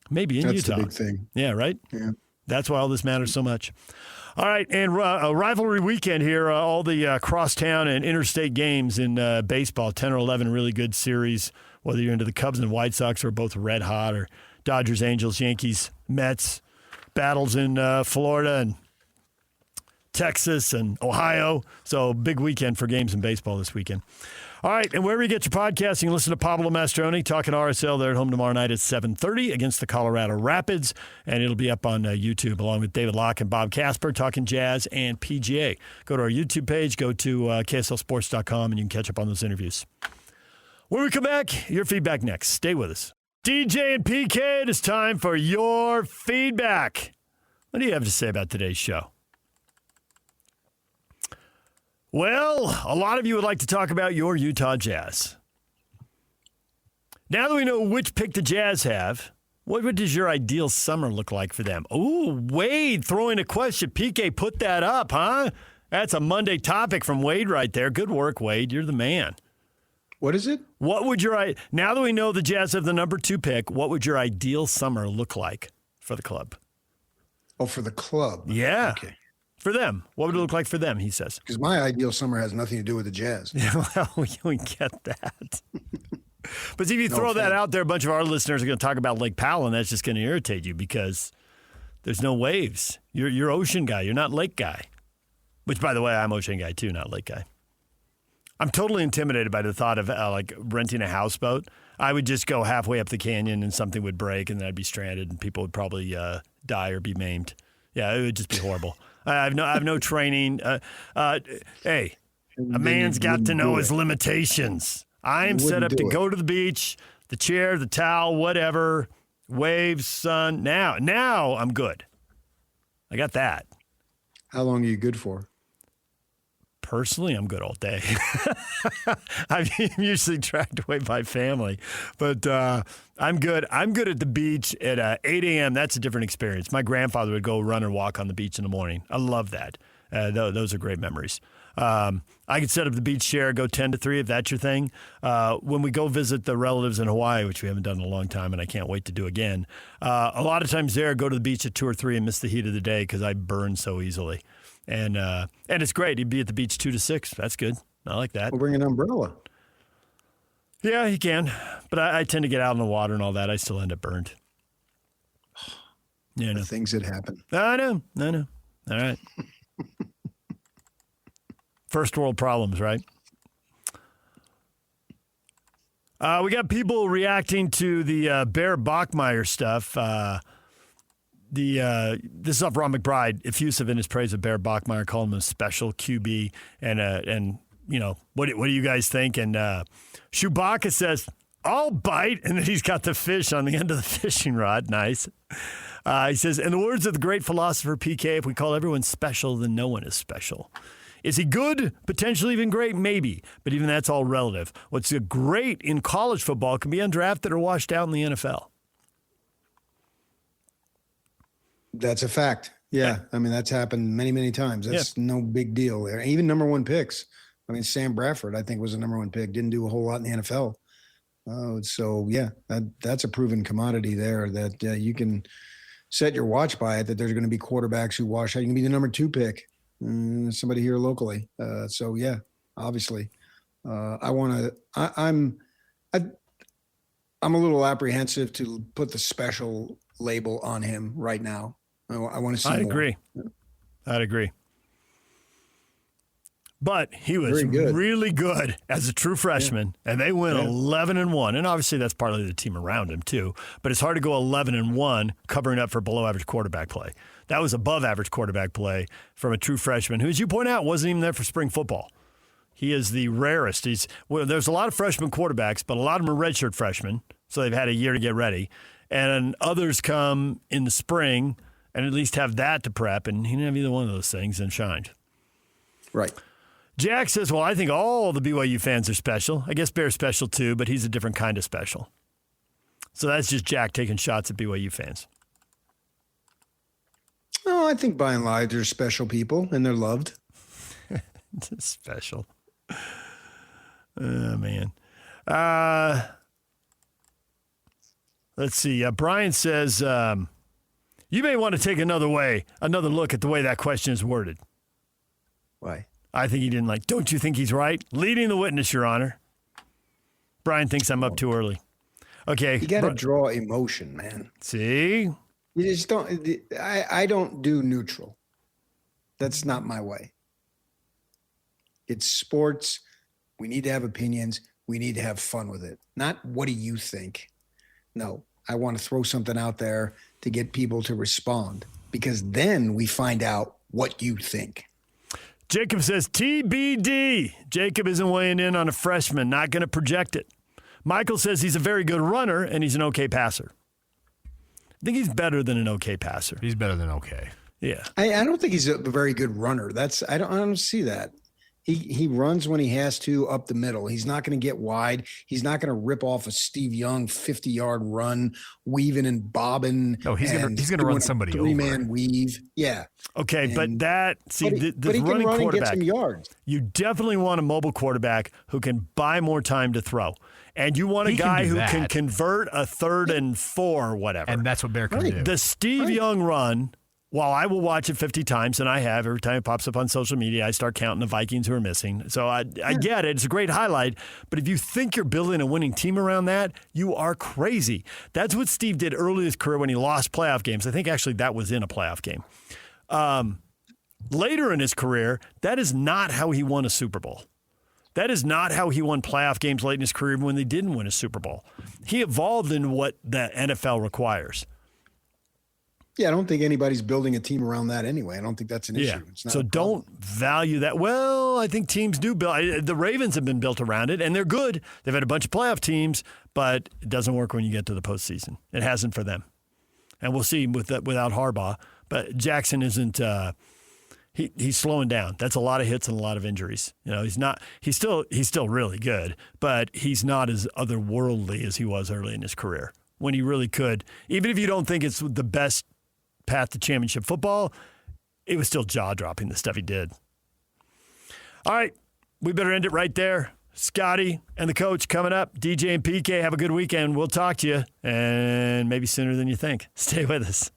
Maybe in Utah. That's the big thing. Yeah, right? Yeah. That's why all this matters so much. All right, and a rivalry weekend here. All the crosstown and interstate games in baseball, 10 or 11 really good series, whether you're into the Cubs and White Sox or both red hot, or Dodgers, Angels, Yankees, Mets, battles in Florida and Texas and Ohio. So big weekend for games in baseball this weekend. All right, and wherever you get your podcast, you can listen to Pablo Mastroeni talking RSL. They're at home tomorrow night at 7:30 against the Colorado Rapids, and it'll be up on YouTube along with David Locke and Bob Casper talking Jazz and PGA. Go to our YouTube page, go to KSLSports.com, and you can catch up on those interviews. When we come back, your feedback next. Stay with us. DJ and PK, it is time for your feedback. What do you have to say about today's show? Well, a lot of you would like to talk about your Utah Jazz. Now that we know which pick the Jazz have, what does your ideal summer look like for them? Ooh, Wade throwing a question. PK put that up, huh? That's a Monday topic from Wade right there. Good work, Wade. You're the man. What is it? Now that we know the Jazz have the number 2 pick, what would your ideal summer look like for the club? Oh, for the club? Yeah. Okay. For them. What would it look like for them, he says? Because my ideal summer has nothing to do with the Jazz. Yeah, well, we get that. But see, if you throw that out there, a bunch of our listeners are going to talk about Lake Powell, and that's just going to irritate you because there's no waves. You're ocean guy. You're not lake guy. Which, by the way, I'm ocean guy too, not lake guy. I'm totally intimidated by the thought of renting a houseboat. I would just go halfway up the canyon and something would break and then I'd be stranded and people would probably die or be maimed. Yeah, it would just be horrible. I have no training. Hey, a man's got to know his limitations. I am set up to go to the beach, the chair, the towel, whatever, waves, sun. Now I'm good. I got that. How long are you good for? Personally, I'm good all day. I'm usually dragged away by family, but I'm good. I'm good at the beach at 8 a.m. That's a different experience. My grandfather would go run and walk on the beach in the morning. I love that. Those are great memories. I could set up the beach chair, go 10 to 3 if that's your thing. When we go visit the relatives in Hawaii, which we haven't done in a long time and I can't wait to do again, a lot of times there, go to the beach at 2 or 3 and miss the heat of the day because I burn so easily. And it's great. He'd be at the beach 2 to 6. That's good. I like that. We'll bring an umbrella. Yeah, he can. But I tend to get out in the water and all that. I still end up burned. Yeah, the things that happen. I know. All right. First world problems, right? We got people reacting to the Bear Bachmeier stuff. This is off Ron McBride, effusive in his praise of Bear Bachmeier, calling him a special QB. And you know, what do you guys think? And Chewbacca says, I'll bite. And then he's got the fish on the end of the fishing rod. Nice. He says, in the words of the great philosopher PK, if we call everyone special, then no one is special. Is he good? Potentially even great? Maybe. But even that's all relative. What's great in college football can be undrafted or washed out in the NFL. That's a fact. Yeah. I mean, that's happened many, many times. That's no big deal there. Even number 1 picks. I mean, Sam Bradford, I think, was a number 1 pick. Didn't do a whole lot in the NFL. So, yeah, that's a proven commodity there that you can set your watch by it, that there's going to be quarterbacks who wash out. You can be the number 2 pick. Somebody here locally. So, yeah, obviously. I'm a little apprehensive to put the special label on him right now. I want to see more. I'd agree. But he was really good as a true freshman, and they went 11-1. And obviously that's partly the team around him too. But it's hard to go 11-1 covering up for below-average quarterback play. That was above-average quarterback play from a true freshman who, as you point out, wasn't even there for spring football. He is the rarest. There's a lot of freshman quarterbacks, but a lot of them are redshirt freshmen, so they've had a year to get ready. And others come in the spring and at least have that to prep, and he didn't have either one of those things and shined. Right. Jack says, well, I think all the BYU fans are special. I guess Bear's special too, but he's a different kind of special. So that's just Jack taking shots at BYU fans. I think by and large they're special people and they're loved. Special. Oh, man. Let's see. Brian says, you may want to take another look at the way that question is worded. Why? I think he didn't like, don't you think he's right? Leading the witness, Your Honor. Brian thinks I'm up too early. Okay. You got to draw emotion, man. See? You just don't. I don't do neutral. That's not my way. It's sports. We need to have opinions. We need to have fun with it. Not what do you think? No, I want to throw something out there to get people to respond because then we find out what you think. Jacob says TBD. Jacob isn't weighing in on a freshman, not going to project it. Michael says he's a very good runner and he's an okay passer. I think he's better than an okay passer. He's better than okay. Yeah. I don't think he's a very good runner. I don't see that. He runs when he has to up the middle. He's not going to get wide. He's not going to rip off a Steve Young 50-yard run, weaving and bobbing. No, he's going to run somebody over. Three-man weave. Yeah. Okay, but that – see, this but he can running run quarterback, and get some yards. You definitely want a mobile quarterback who can buy more time to throw. And you want a guy who can convert a 3rd and 4 or whatever. And that's what Bear can do. The Steve Young run – while I will watch it 50 times, and I have, every time it pops up on social media, I start counting the Vikings who are missing. So I get it. It's a great highlight. But if you think you're building a winning team around that, you are crazy. That's what Steve did early in his career when he lost playoff games. I think actually that was in a playoff game. Later in his career, that is not how he won a Super Bowl. That is not how he won playoff games late in his career when they didn't win a Super Bowl. He evolved in what the NFL requires. Yeah, I don't think anybody's building a team around that anyway. I don't think that's an issue. It's not so don't value that. Well, I think teams do build. The Ravens have been built around it, and they're good. They've had a bunch of playoff teams, but it doesn't work when you get to the postseason. It hasn't for them. And we'll see without Harbaugh. But Jackson isn't he's slowing down. That's a lot of hits and a lot of injuries. You know, he's still really good, but he's not as otherworldly as he was early in his career when he really could. Even if you don't think it's the best path to championship football, it was still jaw-dropping, the stuff he did. All right, we better end it right there. Scotty and the coach coming up. DJ and PK, have a good weekend. We'll talk to you, and maybe sooner than you think. Stay with us.